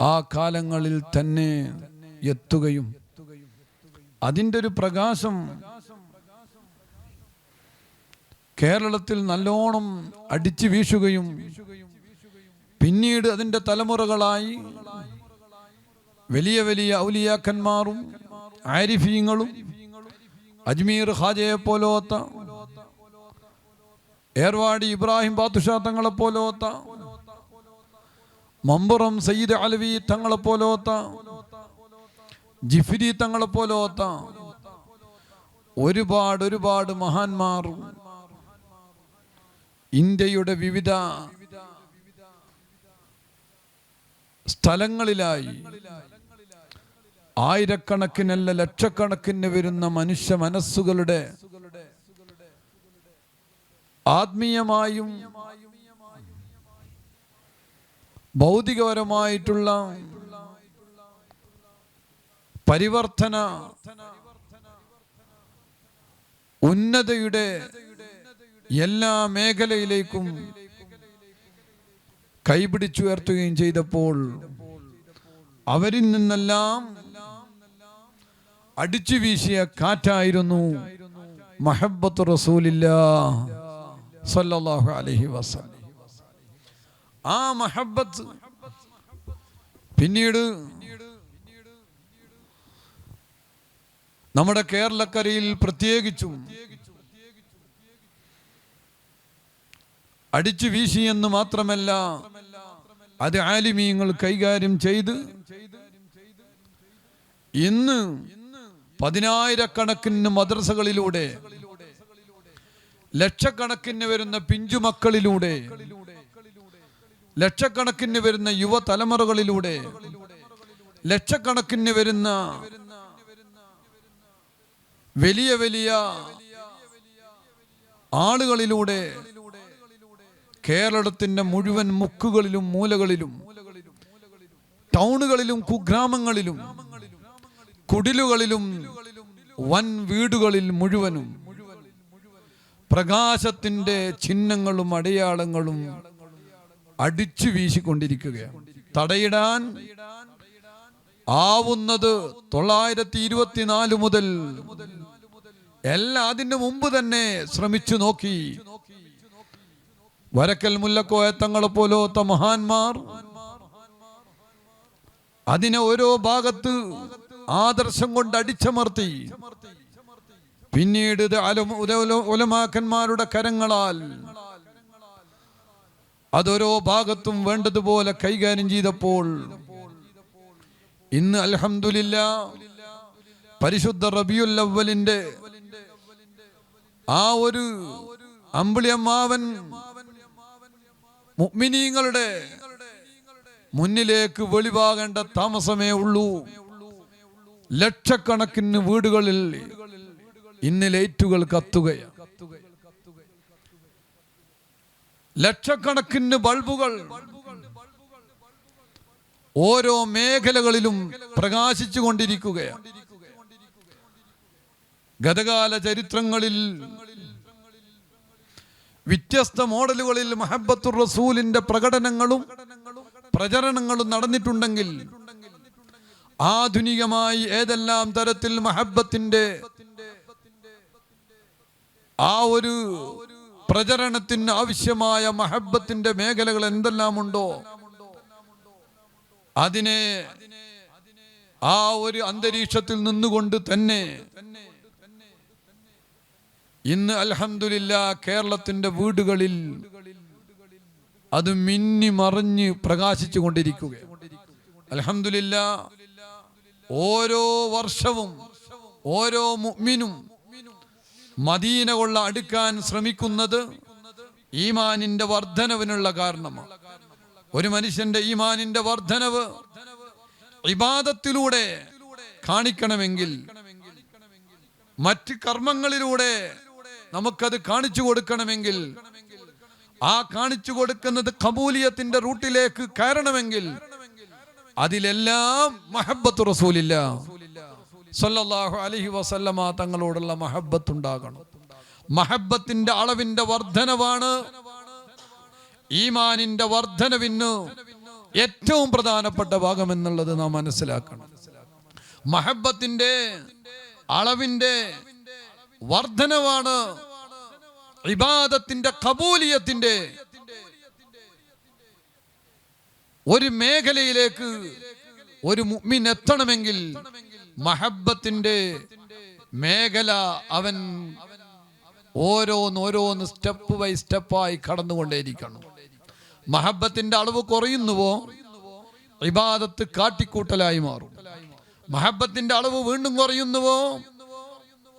ആ കാലങ്ങളിൽ തന്നെ എത്തുകയും അതിൻ്റെ ഒരു പ്രകാശം കേരളത്തിൽ നല്ലോണം അടിച്ചു വീശുകയും പിന്നീട് അതിൻ്റെ തലമുറകളായി വലിയ വലിയ ഔലിയാക്കന്മാരും ആരിഫീങ്ങളും അജ്മീർ ഖാജയെ പോലോത്ത, ഏർവാടി ഇബ്രാഹിം ബാത്തുഷാ തങ്ങളെ പോലോത്ത, മമ്പുറം സയ്യിദ് അലവി തങ്ങളെ പോലോത്ത, ജിഫ്രി തങ്ങളെ പോലോത്ത ഒരുപാട് മഹാന്മാർ ഇന്ത്യയുടെ വിവിധ സ്ഥലങ്ങളിലായി ആയിരക്കണക്കിനല്ല ലക്ഷക്കണക്കിന് വരുന്ന മനുഷ്യ മനസ്സുകളുടെ ആത്മീയമായും ഭൗതികപരമായിട്ടുള്ള പരിവർത്തന ഉന്നതയുടെ എല്ലാ മേഖലയിലേക്കും കൈപിടിച്ചുയർത്തുകയും ചെയ്തപ്പോൾ അവരിൽ നിന്നെല്ലാം അടിച്ചു വീശിയ കാറ്റായിരുന്നു മഹബ്ബത്ത് റസൂലില്ലാഹ് സ്വല്ലല്ലാഹു അലൈഹി വസല്ലം. ആ മഹബ്ബത്ത് പിന്നീട് നമ്മുടെ കേരളക്കരയിൽ പ്രത്യേകിച്ചും അടിച്ചു വീശിയെന്ന് മാത്രമല്ല, അത് ആലിമീങ്ങൾ കൈകാര്യം ചെയ്ത് ഇന്ന് പതിനായിരക്കണക്കിന് മദ്രസകളിലൂടെ, ലക്ഷക്കണക്കിന് വരുന്ന പിഞ്ചുമക്കളിലൂടെ, ലക്ഷക്കണക്കിന് വരുന്ന യുവതലമുറകളിലൂടെ, ലക്ഷക്കണക്കിന് വരുന്ന വലിയ വലിയ ആളുകളിലൂടെ കേരളത്തിന്റെ മുഴുവൻ മുക്കുകളിലും മൂലകളിലും, ടൗണുകളിലും കുഗ്രാമങ്ങളിലും കുടിലുകളിലും വൻ വീടുകളിൽ മുഴുവനും പ്രകാശത്തിന്റെ ചിഹ്നങ്ങളും അടയാളങ്ങളും അടിച്ചു വീശിക്കൊണ്ടിരിക്കുകയാണ്. തടയിടാൻ ആവുന്നത് 924 മുതൽ അതിനു മുമ്പ് തന്നെ ശ്രമിച്ചു നോക്കി. വരക്കൽ മുല്ലക്കോയ തങ്ങളെ പോലത്തെ മഹാന്മാർ അതിനെ ഓരോ ഭാഗത്ത് ആദർശം കൊണ്ട് അടിച്ചമർത്തി. പിന്നീട് ഉലമാക്കന്മാരുടെ കരങ്ങളാൽ അതൊരോ ഭാഗത്തും വേണ്ടതുപോലെ കൈകാര്യം ചെയ്തപ്പോൾ ഇന്ന് അൽഹംദുലില്ലാഹ് പരിശുദ്ധ റബീഉൽ അവ്വലിന്റെ ആ ഒരു അമ്പിളിയമ്മാവൻ മുഅ്മിനീങ്ങളുടെ മുന്നിലേക്ക് വെളിവാകേണ്ട താമസമേ ഉള്ളൂ. ലക്ഷക്കണക്കിന് വീടുകളിൽ ഇന്ന് ലൈറ്റുകൾ കത്തുകയാണ്. ലക്ഷക്കണക്കിന് ബൾബുകൾ ഓരോ മേഖലകളിലും പ്രകാശിച്ചു കൊണ്ടിരിക്കുകയാണ്. ഗതകാല ചരിത്രങ്ങളിൽ വ്യത്യസ്ത മോഡലുകളിൽ മുഹബ്ബത്തുർ റസൂലിന്റെ പ്രകടനങ്ങളും പ്രചരണങ്ങളും നടന്നിട്ടുണ്ടെങ്കിൽ, ആധുനികമായി ഏതെല്ലാം തരത്തിൽ മുഹബ്ബത്തിന്റെ ആ ഒരു പ്രചരണത്തിന് ആവശ്യമായ മുഹബ്ബത്തിന്റെ മേഖലകൾ എന്തെല്ലാം ഉണ്ടോ അതിനെ ആ ഒരു അന്തരീക്ഷത്തിൽ നിന്നുകൊണ്ട് തന്നെ ഇന്ന് അൽഹംദുലില്ലാഹ് കേരളത്തിന്റെ വീടുകളിൽ അത് മിന്നി മറിഞ്ഞ് പ്രകാശിച്ചു കൊണ്ടിരിക്കുകയാണ്. അൽഹംദുലില്ലാഹ് ഓരോ വർഷവും ഓരോ മുഅ്മിനും മദീന കൊള്ള അടുക്കാൻ ശ്രമിക്കുന്നത് ഈമാനിന്റെ വർധനവിനുള്ള കാരണമാണ്. ഒരു മനുഷ്യന്റെ ഈമാനിന്റെ വർധനവ് ഇബാദത്തിലൂടെ കാണിക്കണമെങ്കിൽ, മറ്റ് കർമ്മങ്ങളിലൂടെ നമുക്കത് കാണിച്ചു കൊടുക്കണമെങ്കിൽ, ആ കാണിച്ചു കൊടുക്കുന്നത് ഖബൂലിയത്തിന്റെ റൂട്ടിലേക്ക് കയറണമെങ്കിൽ അതിലെല്ലാം മഹബ്ബത്തു റസൂലില്ലാഹ് സ്വല്ലല്ലാഹു അലൈഹി വസല്ലമ തങ്ങളോടുള്ള മഹബ്ബത്ത് ഉണ്ടാകണം. മഹബ്ബത്തിന്റെ അളവിന്റെ വർധനവാണ് ഈമാനിന്റെ വർധനവിന് ഏറ്റവും പ്രധാനപ്പെട്ട ഭാഗം എന്നുള്ളത് നാം മനസ്സിലാക്കണം. മഹബ്ബത്തിന്റെ അളവിന്റെ വർധനവാണ് ഇബാദത്തിന്റെ ഖബൂലിയത്തിന്റെ ഒരു മേഖലയിലേക്ക് ഒരു മുഅ്മിൻ എത്തണമെങ്കിൽ മഹബ്ബത്തിന്റെ മേഖല അവൻ ഓരോന്ന് സ്റ്റെപ്പ് ബൈ സ്റ്റെപ്പായി കടന്നുകൊണ്ടേയിരിക്കണം. മഹബ്ബത്തിന്റെ അളവ് കുറയുന്നുവോ ഇബാദത്ത് കാട്ടിക്കൂട്ടലായി മാറും. മഹബ്ബത്തിന്റെ അളവ് വീണ്ടും കുറയുന്നുവോ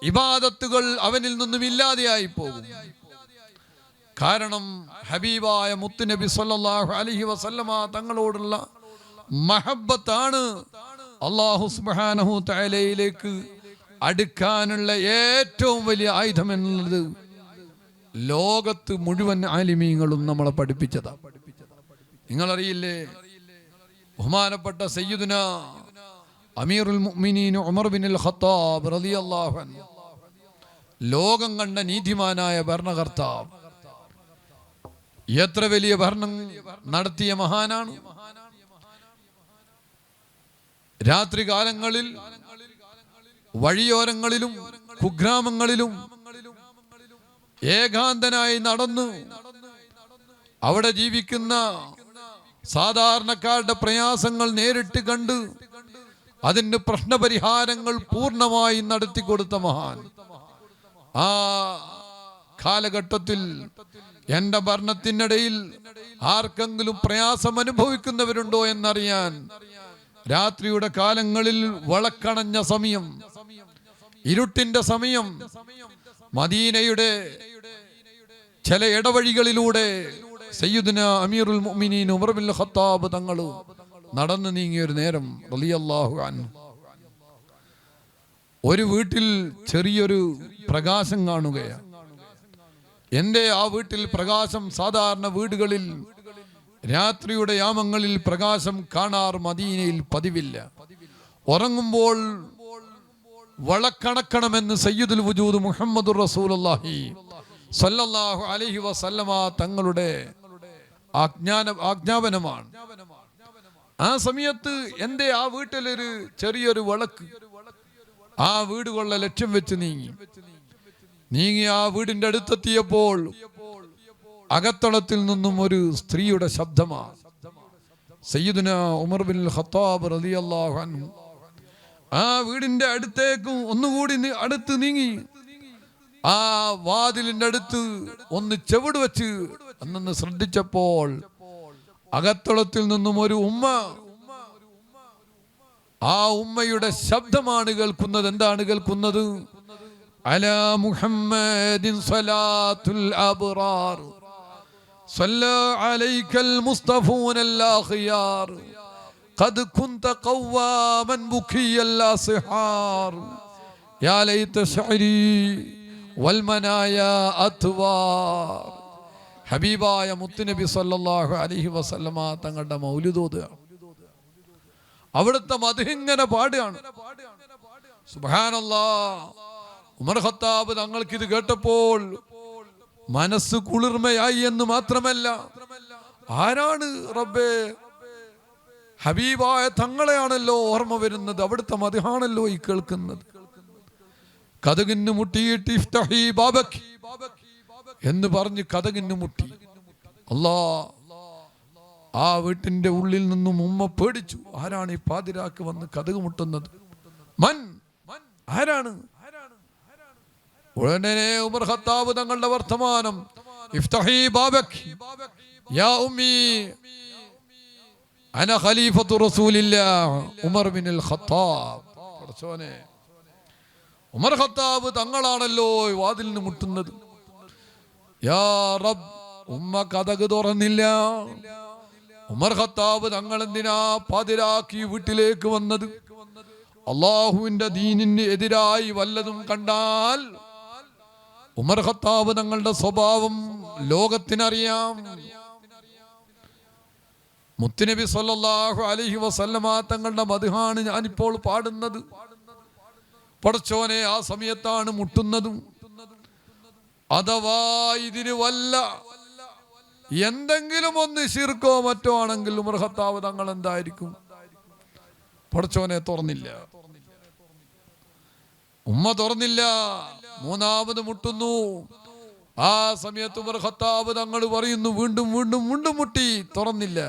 ഇബാദത്തുകൾ അവനിൽ നിന്നും ഇല്ലാതെയായി പോകും. കാരണം ഹബീബായ മുത്തുനബി സല്ലല്ലാഹു അലൈഹി വസല്ലമ തങ്ങളോടുള്ള മഹബ്ബത്താണ് അല്ലാഹു സുബ്ഹാനഹു തആലയിലേക്ക് അടുക്കാനുള്ള ഏറ്റവും വലിയ ആയുധം എന്നുള്ളത് ലോകത്ത് മുഴുവൻ ആലിമീങ്ങളും നമ്മളെ പഠിപ്പിച്ചതാണ്. നിങ്ങളറിയില്ലേ, ബഹുമാനപ്പെട്ട സയ്യിദുനാ അമീറുൽ മുഅ്മിനീൻ ഉമർ ബിനുൽ ഖത്താബ് റളിയല്ലാഹു അൻഹു, ലോകം കണ്ട നീതിമാനായ ഭരണകർത്താവ്, എത്ര വലിയ ഭരണം നടത്തിയ മഹാനാണ്. രാത്രി കാലങ്ങളിൽ വഴിയോരങ്ങളിലും കുഗ്രാമങ്ങളിലും ഏകാന്തനായി നടന്നു അവിടെ ജീവിക്കുന്ന സാധാരണക്കാരുടെ പ്രയാസങ്ങൾ നേരിട്ട് കണ്ട് അതിന് പ്രശ്നപരിഹാരങ്ങൾ പൂർണ്ണമായി നടത്തിക്കൊടുത്ത മഹാൻ. ആ കാലഘട്ടത്തിൽ എന്റെ ഭരണത്തിനിടയിൽ ആർക്കെങ്കിലും പ്രയാസം അനുഭവിക്കുന്നവരുണ്ടോ എന്നറിയാൻ രാത്രിയുടെ കാലങ്ങളിൽ വളക്കണഞ്ഞ സമയം, ഇരുട്ടിന്റെ സമയം, മദീനയുടെ ചില ഇടവഴികളിലൂടെ സയ്യിദുന അമീറുൽ മുഅ്മിനീൻ ഉമർ ബിൻ ഖത്താബ് തങ്ങൾ നടന്നു നീങ്ങിയ ഒരു നേരം റളിയല്ലാഹു അൻഹു ഒരു വീട്ടിൽ ചെറിയൊരു പ്രകാശം കാണുകയാണ്. എന്റെ ആ വീട്ടിൽ പ്രകാശം, സാധാരണ വീടുകളിൽ രാത്രിയുടെ യാമങ്ങളിൽ പ്രകാശം കാണാർ മദീനയിൽ പതിവില്ല. ഉറങ്ങുമ്പോൾ വളക്കണക്കണമെന്ന് സയ്യിദുൽ വജൂദ് മുഹമ്മദുർ റസൂലുള്ളാഹി സ്വല്ലല്ലാഹു അലൈഹി വസല്ലമ തങ്ങളുടെ ആജ്ഞാപനമാണ്. ആ സമയത്ത് എന്റെ ആ വീട്ടിലൊരു ചെറിയൊരു വിളക്ക് ആ വീടുകളുടെ ലക്ഷ്യം വെച്ച് നീങ്ങി ആ വീടിന്റെ അടുത്തെത്തിയപ്പോൾ അകത്തളത്തിൽ നിന്നും ഒരു സ്ത്രീയുടെ ശബ്ദമാണ്. സയ്യിദുന ഉമർ ബിൻ ഖത്താബ് റളിയല്ലാഹു അൻഹു ആ വീടിന്റെ അടുത്തേക്ക് ഒന്നുകൂടി അടുത്ത് നീങ്ങി ആ വാതിലിന്റെ അടുത്ത് ഒന്ന് ചെവിട് വെച്ച് അന്നൊന്ന് ശ്രദ്ധിച്ചപ്പോൾ അകത്തളത്തിൽ നിന്നും ഒരു ഉമ്മ, ആ ഉമ്മയുടെ ശബ്ദമാണ് കേൾക്കുന്നത്. എന്താണ് കേൾക്കുന്നത്? അലാ മുഹമ്മദിൻ സ്വലാത്തുൽ അബ്റാർ സ്വല്ലാ അലൈക്കൽ മുസ്തഫൂനൽ അഖിയാർ ഖദ് കുൻത ഖവ്വാമൻ ബുകിയൽ അസ്ഹാർ യാ ലൈത ശഅരി വൽ മനായാ അത്വാർ. ഹബീബായ മുത്തുനബി സല്ലല്ലാഹു അലൈഹി വസല്ലമ തങ്ങളുടെ മൗലിദ് ഓതുകയാണ്. അവിടുത്തെ മദ്ഹ് ഇങ്ങനെ പാടുകയാണ്. സുബ്ഹാനല്ലാഹ്. ഉമർ ഖത്താബ് തങ്ങൾക്ക് ഇത് കേട്ടപ്പോൾ മനസ്സ് കുളിർമയായി എന്ന് മാത്രമല്ല, ആരാണ് റബ്ബേ, ഹബീബായ തങ്ങളെയാണല്ലോ ഓർമ്മ വരുന്നത്, അവിടുത്തെ മദ്ഹാണല്ലോ ഈ കേൾക്കുന്നത്. കതകിന് മുട്ടിയിട്ട് ഇഫ്തഹി ബാബക് എന്ന് പറഞ്ഞ് കതകിന് മുട്ടി. അല്ലാ, ആ വീട്ടിന്റെ ഉള്ളിൽ നിന്നും ഉമ്മ പേടിച്ചു. ആരാണ് ഈ പാതിരാക്ക് വന്ന് കതക് മുട്ടുന്നത്? മൻ, ആരാണ്? ഉടനെ ഉമർ ഖത്താബ് തങ്ങളുടെ വർത്തമാനം, ഇഫ്തഹി ബാബക് യാ ഉമ്മി അന ഖലീഫത്തു റസൂലില്ലാഹ് ഉമർ ബിനുൽ ഖത്താബ്. പടച്ചോനെ, ഉമർ ഖത്താബ് തങ്ങളാണല്ലോ വാതിലിന് മുട്ടുന്നത്. യാ റബ്ബ്, ഉമ്മ കതക് തുറന്നില്ല. ഉമർ ഖത്താബ് തങ്ങൾ എന്തിനാ പാതിരാക്കി വീട്ടിലേക്ക് വന്നത്? അള്ളാഹുവിന്റെ ദീനിന് എതിരായി വല്ലതും കണ്ടാൽ ഉമർ ഖത്താബ് തങ്ങളുടെ സ്വഭാവം ലോകത്തിനറിയാം. മുത്തുനബി സല്ലല്ലാഹു അലൈഹി വസല്ലമ തങ്ങളുടെ മദ്ഹാണ് ഞാനിപ്പോൾ പാടുന്നത്. പടച്ചോനെ, ആ സമയത്താണ് മുട്ടുന്നതും. അഥവാ ഇതിന് വല്ല എന്തെങ്കിലും ഒന്ന് ശിർക്കോ മറ്റോ ആണെങ്കിൽ ഉമർ ഖത്താബ് തങ്ങൾ എന്തായിരിക്കും? പടച്ചോനെ തുറന്നില്ല, ഉമ്മ തുറന്നില്ല. മൂന്നാമത് മുട്ടുന്നു. ആ സമയത്ത് ഉമർ ഖത്താബ് തങ്ങൾ പറയുന്നു, വീണ്ടും വീണ്ടും വീണ്ടും മുട്ടി, തുറന്നില്ല.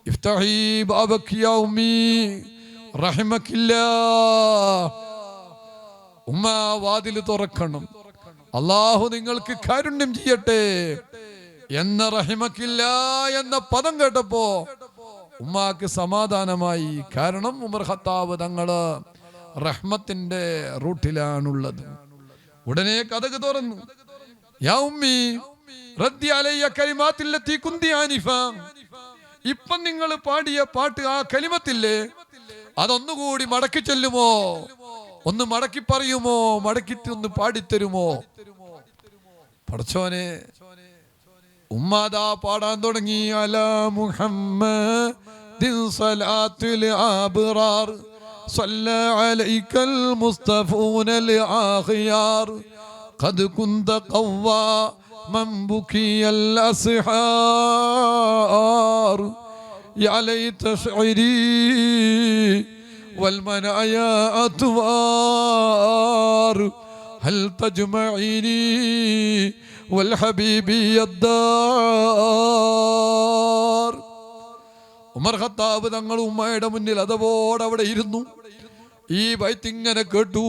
ഇഫ്തഹി ബാബക് യാ ഉമ്മി റഹിമക്കില്ലാ. ഉമ്മ, വാതിൽ തുറക്കണം, അല്ലാഹു നിങ്ങൾക്ക് കാരുണ്യം ചെയ്യട്ടെ എന്ന റഹിമക്കില്ല എന്ന പദം കേട്ടപ്പോ ഉമ്മാക്ക് സമാധാനമായി. കാരണം ഉമർ ഖത്താബ് തങ്ങള് റഹ്മത്തിന്റെ റൂട്ടിലാണുള്ളത്. ഉടനെ കതക് തുറന്നു. യാ ഉമ്മി റദ്ദി അലയ്യ കലിമാത്തില്ലത്തി കുന്തി ആനിഫ. ഇപ്പം നിങ്ങൾ പാടിയ പാട്ട്, ആ കലിമത്തില്ലേ, അതൊന്നുകൂടി മടക്കി ചെല്ലുമോ? ഒന്ന് മടക്കി പറയുമോ? മടക്കിട്ട് ഒന്ന് പാടിത്തരുമോ? പടച്ചോനെ, ഉമ്മാദാ പാടാൻ തുടങ്ങി. അലാ മുഹമ്മദിൻ സ്വലാത്തുൽ അബ്റാർ സ്വല്ലാ അലൈക്കൽ മുസ്തഫൂനൽ അഖിയാർ ഖദ് കുന്ത ഖവ്വാമൻ ബുകിയൽ അസ്ഹാർ യാ ലൈത ശഅരി വൽ മനായാ അത്വാർ ഹൽ തജ്മഈനി വൽ ഹബീബി യദ്ദാർ. ഉമർ ഖത്താബ് തങ്ങൾ ഉമ്മയുടെ മുന്നിൽ അതോടെ അവിടെ ഇരുന്നു. ഈ ബൈത്ത് ഇങ്ങനെ കേട്ടു.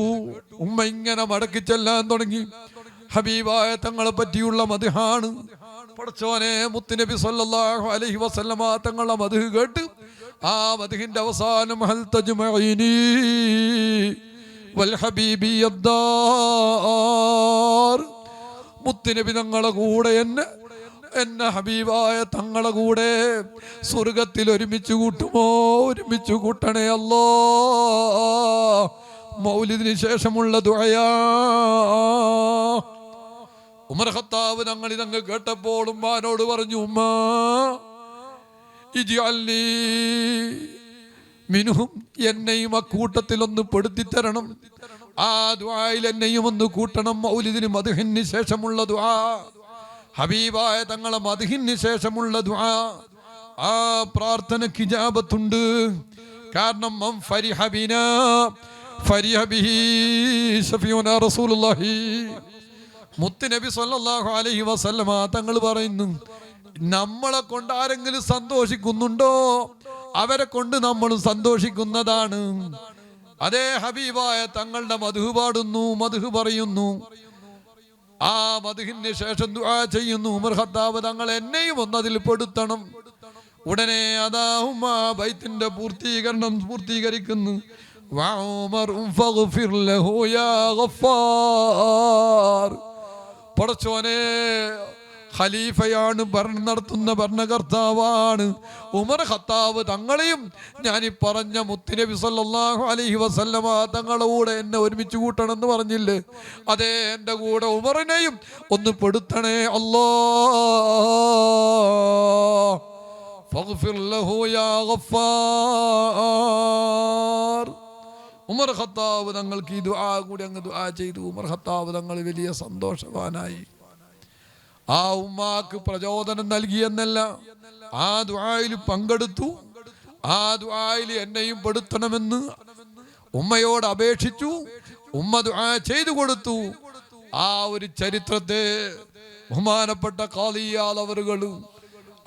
ഉമ്മ ഇങ്ങനെ മടക്കി ചെല്ലാൻ തുടങ്ങി. ഹബീബായ തങ്ങളെ പറ്റിയുള്ള മദ്ഹാണ്. പടച്ചോനെ, മുത്തുനബി സല്ലല്ലാഹു അലൈഹി വസല്ലമ തങ്ങളെ മദ്ഹ് കേട്ട് ആ മദ്ഹിന്റെ അവസാനം ഹൽ തജ്മഈനി വൽ ഹബീബി യദ്ദാർ, മുത്തുനബി തങ്ങളെ കൂടെ എന്നെ ഹബീബായ തങ്ങളെ കൂടെ സ്വർഗത്തിൽ ഒരുമിച്ച് കൂട്ടുമോ? ഒരുമിച്ച് കൂട്ടണേ അല്ലാ. മൗലിദിന് ശേഷമുള്ള ദുആയാ. ഉമർ ഖത്താബ് തങ്ങൾ ഇതങ്ങ് കേട്ടപ്പോൾ ഉമ്മാനോട് പറഞ്ഞു, ഉമ്മ ഇജ്അൽനി മിൻഹും, എന്നെയും ആ കൂട്ടത്തിൽ ഒന്ന് പെടുത്തിത്തരണം. ആ ദുആയിൽ എന്നെയും ഒന്ന് കൂട്ടണം. മൗലിദിന് മദ്ഹിന് ശേഷമുള്ള ദുആ, ഹബീബായ തങ്ങളെ മദ്ഹിന് ശേഷമുള്ള ദുആ, ആ പ്രാർത്ഥനയ്ക്ക് ഇജാബത്തുണ്ട്. കാരണം മൻ ഫരിഹ ബിനാ ഫരിഹ ബിഹി ശഫീഉനാ റസൂലുള്ളാഹി. മുത്തുനബി സല്ലല്ലാഹു അലൈഹി വസല്ലമ തങ്ങൾ പറയുന്നു, നമ്മളെ കൊണ്ട് ആരെങ്കിലും സന്തോഷിക്കുന്നുണ്ടോ അവരെ കൊണ്ട് നമ്മളും സന്തോഷിക്കുന്നതാണ്. അതേ ഹബീബായ തങ്ങളുടെ മദ്ഹ് പാടുന്നു, മദ്ഹ് പറയുന്നു. ആ മദ്ഹിന് ശേഷം ദുആ ചെയ്യുന്നു. ഉമർ ഖത്താബ് തങ്ങൾ എന്നെയും ഒന്നതിൽ പെടുത്തണം. ഉടനെ അതാ ഉമ്മ ബൈത്തിന്റെ പൂർത്തീകരിക്കുന്നു. പടച്ചോനെ, ഖലീഫയാണ്, ഭരണം നടത്തുന്ന ഭരണകർത്താവാണ്. ഉമർ ഖത്താബ് തങ്ങളെയും ഞാനീ പറഞ്ഞ മുത്തുനബി സല്ലല്ലാഹു അലൈഹി വസല്ലമ തങ്ങളുടെ കൂടെ എന്നെ ഒരുമിച്ച് കൂട്ടണം എന്ന് പറഞ്ഞില്ലേ, അതേ എൻ്റെ കൂടെ ഉമറിനെയും ഒന്ന് പെടുത്തണേ അല്ലാ. ഫഗ്ഫിർ ലഹു യാ ഗഫാർ. ഉമർ ഖത്താബ് തങ്ങൾക്ക് ഈ ദുആ കൂടി അങ്ങ് ദുആ ചെയ്തു. ഉമർ ഖത്താബ് തങ്ങൾ വലിയ സന്തോഷവാനായി. ആ ഉമ്മാക്ക് പ്രചോദനം നൽകിയെന്നല്ല, ആ ദുആയിൽ പങ്കെടുത്തു. ആ ദുആയിൽ എന്നെയും പെടുത്തണമെന്ന് ഉമ്മയോട് അപേക്ഷിച്ചു. ഉമ്മ ദുആ ചെയ്തു കൊടുത്തു. ആ ഒരു ചരിത്രത്തെ ബഹുമാനപ്പെട്ട ഖാദി അവറുകൾ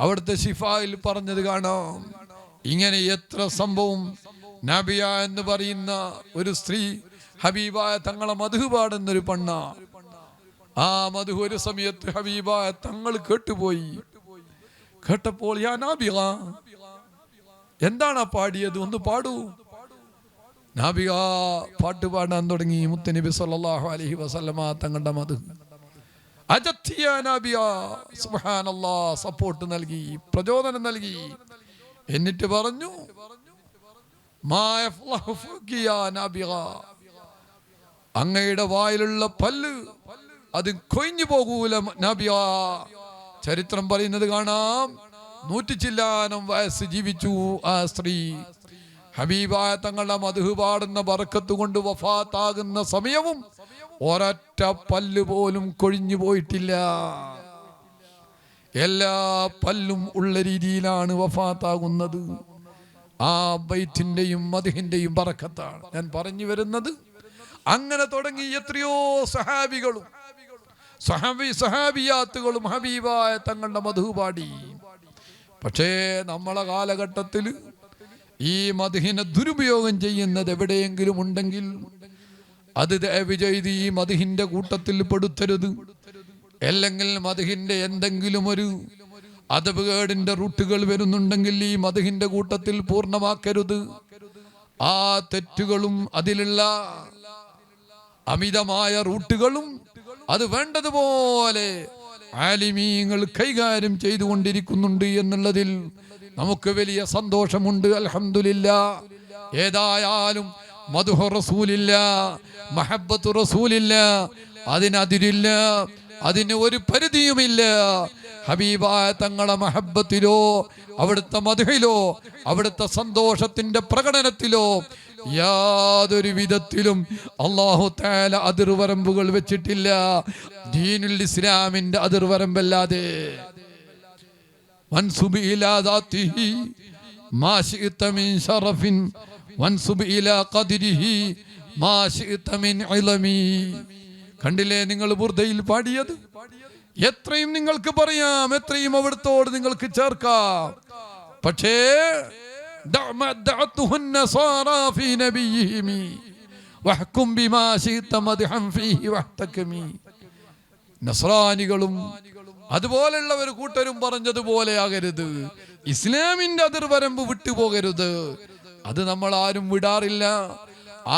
അവിടുത്തെ ശിഫായിൽ പറഞ്ഞത് കാണാം. ഇങ്ങനെ എത്ര സംഭവം. നബിയ എന്ന് പറയുന്ന ഒരു സ്ത്രീ ഹബീബായ തങ്ങളെ മദ്ഹ് പാടുന്നൊരു പെണ്ണ. ആ മദ്ഹ് ഒരു സമയത്ത് ഹബീബായ തങ്ങൾ കേട്ടുപോയി. കേട്ടപ്പോൾ യാ നാബിക, എന്താണ് പാടിയത്, ഒന്ന് പാടൂ. നാബിക പാട്ട് പാടാൻ തുടങ്ങി. മുത്തുനബി സല്ലല്ലാഹു അലൈഹി വസല്ലമ തങ്ങളുടെ മദ്ഹ്. അജത്തിയ നാബിയ, സുബ്ഹാനല്ലാഹ്, സപ്പോർട്ട് നൽകി, പ്രചോദനം നൽകി. എന്നിട്ട് പറഞ്ഞു, അങ്ങയുടെ വായിലുള്ള പല്ല് അത് കൊഴിഞ്ഞു പോകൂല നബിയ. ചരിത്രം പറയുന്നത് കാണാം, 100 ചില്ലാനം വയസ്സ് ജീവിച്ചു ആ സ്ത്രീ. ഹബീബായ തങ്ങളുടെ മദ്ഹ് പാടുന്ന ബർക്കത്ത് കൊണ്ട് വഫാത്താകുന്ന സമയവും ഒരൊറ്റ പല്ല് പോലും കൊഴിഞ്ഞു പോയിട്ടില്ല. എല്ലാ പല്ലും ഉള്ള രീതിയിലാണ് വഫാത്താകുന്നത്. ആ ബൈത്തിന്റെയും മദ്ഹിന്റെയും ബറക്കത്താണ് ഞാൻ പറഞ്ഞു വരുന്നത്. അങ്ങനെ തുടങ്ങി എത്രയോ സഹാബികളും സഹാബിയാത്തുകളും ഹബീബായ തങ്ങളുടെ മദ്ഹ് പാടി. പക്ഷേ നമ്മളെ കാലഘട്ടത്തിൽ ഈ മദ്ഹിനെ ദുരുപയോഗം ചെയ്യുന്നത് എവിടെയെങ്കിലും ഉണ്ടെങ്കിൽ അത് ദയവ് ചെയ്ത് ഈ മദ്ഹിന്റെ കൂട്ടത്തിൽ പെടുത്തരുത്. അല്ലെങ്കിൽ മദ്ഹിന്റെ എന്തെങ്കിലും ഒരു അദബുകേടിന്റെ റൂട്ടുകൾ വരുന്നുണ്ടെങ്കിൽ ഈ മദ്ഹിന്റെ കൂട്ടത്തിൽ പൂർണ്ണമാക്കരുത്. ആ തെറ്റുകളും അതിലുള്ള അമിതമായ റൂട്ടുകളും അത് വേണ്ടതുപോലെ ആലിമീങ്ങൾ കൈകാര്യം ചെയ്തുകൊണ്ടിരിക്കുന്നുണ്ട് എന്നുള്ളതിൽ നമുക്ക് വലിയ സന്തോഷമുണ്ട്. അൽഹംദുലില്ലാഹ്. ഏതായാലും മദ്ഹു റസൂലില്ല, മഹബ്ബത്തു റസൂലില്ല, അതിനതിരില്ല, അതിന് ഒരു പരിധിയുമില്ല. ഹബീബായ തങ്ങളെ മഹബ്ബത്തിലോ അവിടുത്തെ മദ്ഹിലോ അവിടുത്തെ സന്തോഷത്തിന്റെ പ്രകടനത്തിലോ യാതൊരു വിധത്തിലും അല്ലാഹു തആല അതിർവരമ്പുകൾ വെച്ചിട്ടില്ല. ദീനുൽ ഇസ്ലാമിന്റെ അതിർവരമ്പല്ലാതെ. വൻസുബ് ഇലാ ദാതിഹി മാ ശിഅത മിൻ ശറഫിൻ വൻസുബ് ഇലാ ഖദ്രിഹി മാ ശിഅത മിൻ ഇൽമി. കണ്ടില്ലേ നിങ്ങൾ ബുർദയിൽ പാടിയത്? എത്രയും നിങ്ങൾക്ക് പറയാം, എത്രയും അവിടുത്തോട് നിങ്ങൾക്ക് ചേർക്കാം. പക്ഷേ നസ്രാനികളും അതുപോലെയുള്ള ഒരു കൂട്ടരും പറഞ്ഞതുപോലെ ആകരുത്. ഇസ്ലാമിന്റെ അതിർവരമ്പ് വിട്ടുപോകരുത്. അത് നമ്മൾ ആരും വിടാറില്ല.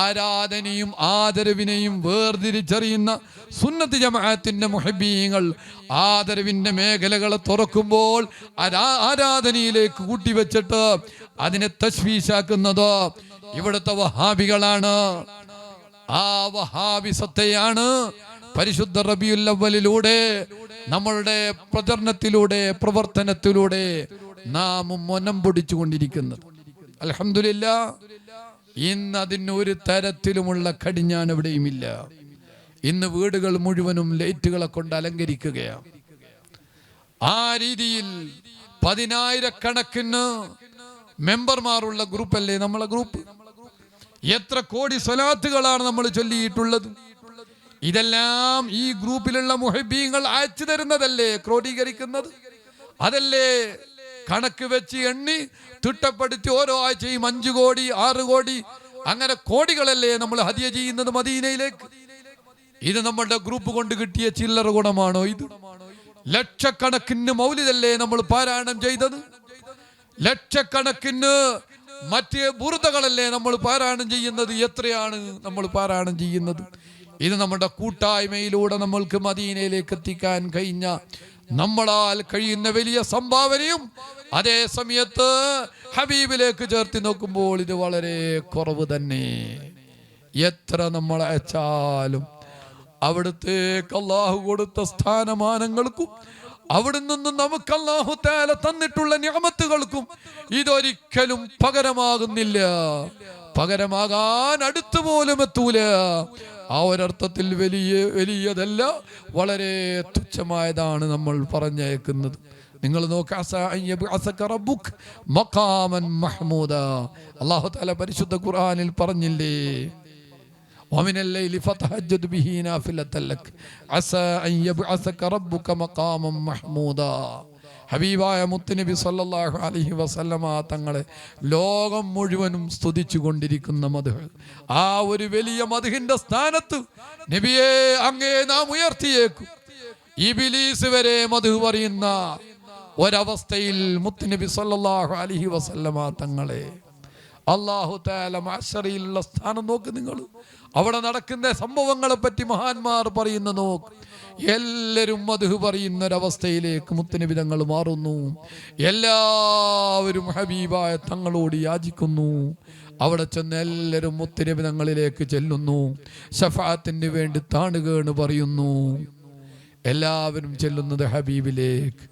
ആരാധനയും ആദരവിനെയും വേർതിരിച്ചറിയുന്ന സുന്നത്ത് ജമാഅത്തിന്റെ മുഹബ്ബീങ്ങൾ ആദരവിന്റെ മേഖലകളെ തുറക്കുമ്പോൾ ആരാധനയിലേക്ക് കൂട്ടിവെച്ചിട്ട് അതിനെ തശ്വീശാക്കുന്നത് ഇവിടുത്തെ വഹാബികളാണ്. ആ വഹാബിസത്തെയാണ് പരിശുദ്ധ റബീഉൽ അവ്വലിലൂടെ നമ്മളുടെ പ്രചരണത്തിലൂടെ പ്രവർത്തനത്തിലൂടെ നാം മനം പൊടിച്ചുകൊണ്ടിരിക്കുന്നത്. അൽഹംദുലില്ലാഹ്, ഇന്ന് അതിന് ഒരു തരത്തിലുമുള്ള കടിഞ്ഞാൻ എവിടെയുമില്ല. ഇന്ന് വീടുകൾ മുഴുവനും ലൈറ്റുകളെ കൊണ്ട് അലങ്കരിക്കുകയാണ്. ആ രീതിയിൽ 10,000-കണക്കിന് മെമ്പർമാരുള്ള ഗ്രൂപ്പല്ലേ നമ്മളെ ഗ്രൂപ്പ്. എത്ര കോടി സ്വലാത്തുകളാണ് നമ്മൾ ചൊല്ലിയിട്ടുള്ളത്. ഇതെല്ലാം ഈ ഗ്രൂപ്പിലുള്ള മുഹബ്ബീങ്ങൾ അയച്ചു തരുന്നതല്ലേ, ക്രോഡീകരിക്കുന്നത് അതല്ലേ. കണക്ക് വെച്ച് എണ്ണി തിട്ടപ്പെടുത്തി ഓരോ ആഴ്ചയും 5 കോടി 6 കോടി അങ്ങനെ കോടികളല്ലേ നമ്മൾ ഹദിയ ചെയ്യുന്നത് മദീനയിലേക്ക്. ഇത് നമ്മുടെ ഗ്രൂപ്പ് കൊണ്ട് കിട്ടിയ ചില്ലറ ഗുണമാണോ? ഇത് ലക്ഷക്കണക്കിന് മൗലിദല്ലേ നമ്മൾ പാരായണം ചെയ്തത്. ലക്ഷക്കണക്കിന് മറ്റ് ബുർദകളല്ലേ നമ്മൾ പാരായണം ചെയ്യുന്നത്. എത്രയാണ് നമ്മൾ പാരായണം ചെയ്യുന്നത്? ഇത് നമ്മുടെ കൂട്ടായ്മയിലൂടെ നമ്മൾക്ക് മദീനയിലേക്ക് എത്തിക്കാൻ കഴിഞ്ഞ നമ്മളാൽ കഴിയുന്ന വലിയ സംഭാവനയും അതേ സമയത്ത് ഹബീബിലേക്ക് ചേർത്ത് നോക്കുമ്പോൾ ഇത് വളരെ കുറവ് തന്നെ. എത്ര നമ്മൾ അയച്ചാലും അവിടുത്തേക്ക് അല്ലാഹു കൊടുത്ത സ്ഥാനമാനങ്ങൾക്കും അവിടെ നിന്നും നമുക്ക് അല്ലാഹു തആല തന്നിട്ടുള്ള നിഅമത്തുകൾക്കും ഇതൊരിക്കലും പകരമാകുന്നില്ല. പകരമാകാൻ അടുത്തു പോലും എത്തൂല. ആ ഒരർത്ഥത്തിൽ വലിയതല്ല, വളരെ തുച്ഛമായതാണ് നമ്മൾ പറഞ്ഞയക്കുന്നത്. നിങ്ങൾ നോക്ക്, അല്ലാഹു തആല പരിശുദ്ധ ഖുർആനിൽ പറഞ്ഞില്ലേ, ومن الليل فتهجد به نافلة لك عسى أن يبعثك ربك مقاما محمودا. ഹബീബായ മുത്തുനബി സല്ലല്ലാഹു അലൈഹി വസല്ലമ തങ്ങളെ ലോകം മുഴുവനും സ്തുതിച്ചു കൊണ്ടിരിക്കുന്ന മദ്ഹ്, ആ ഒരു വലിയ മദ്ഹിന്റെ സ്ഥാനത്ത് നബിയെ അങ്ങേ നാം ഉയർത്തിയേക്കും. ഇബ്ലീസ് വരെ മദ്ഹ് പറയുന്ന ഒരവസ്ഥയിൽ മുത്തുനബി സല്ലല്ലാഹു അലൈഹി വസല്ലമ തങ്ങളെ അല്ലാഹു തആല മഅ്ശറിയിലുള്ള സ്ഥാനം നോക്ക് നിങ്ങൾ. അവിടെ നടക്കുന്ന സംഭവങ്ങളെ പറ്റി മഹാന്മാർ പറയുന്ന നോക്ക്. എല്ലാവരും മദ്ഹ് പറയുന്ന ഒരവസ്ഥയിലേക്ക് മുത്തുനബി തങ്ങൾ മാറുന്നു. എല്ലാവരും ഹബീബായ തങ്ങളോട് യാചിക്കുന്നു. അവിടെ ചെന്ന് എല്ലാവരും മുത്തുനബി തങ്ങളിലേക്ക് ചെല്ലുന്നു. ശഫാഅത്തിന് വേണ്ടി താണുകേണ് പറയുന്നു. എല്ലാവരും ചെല്ലുന്നത് ഹബീബിലേക്ക്.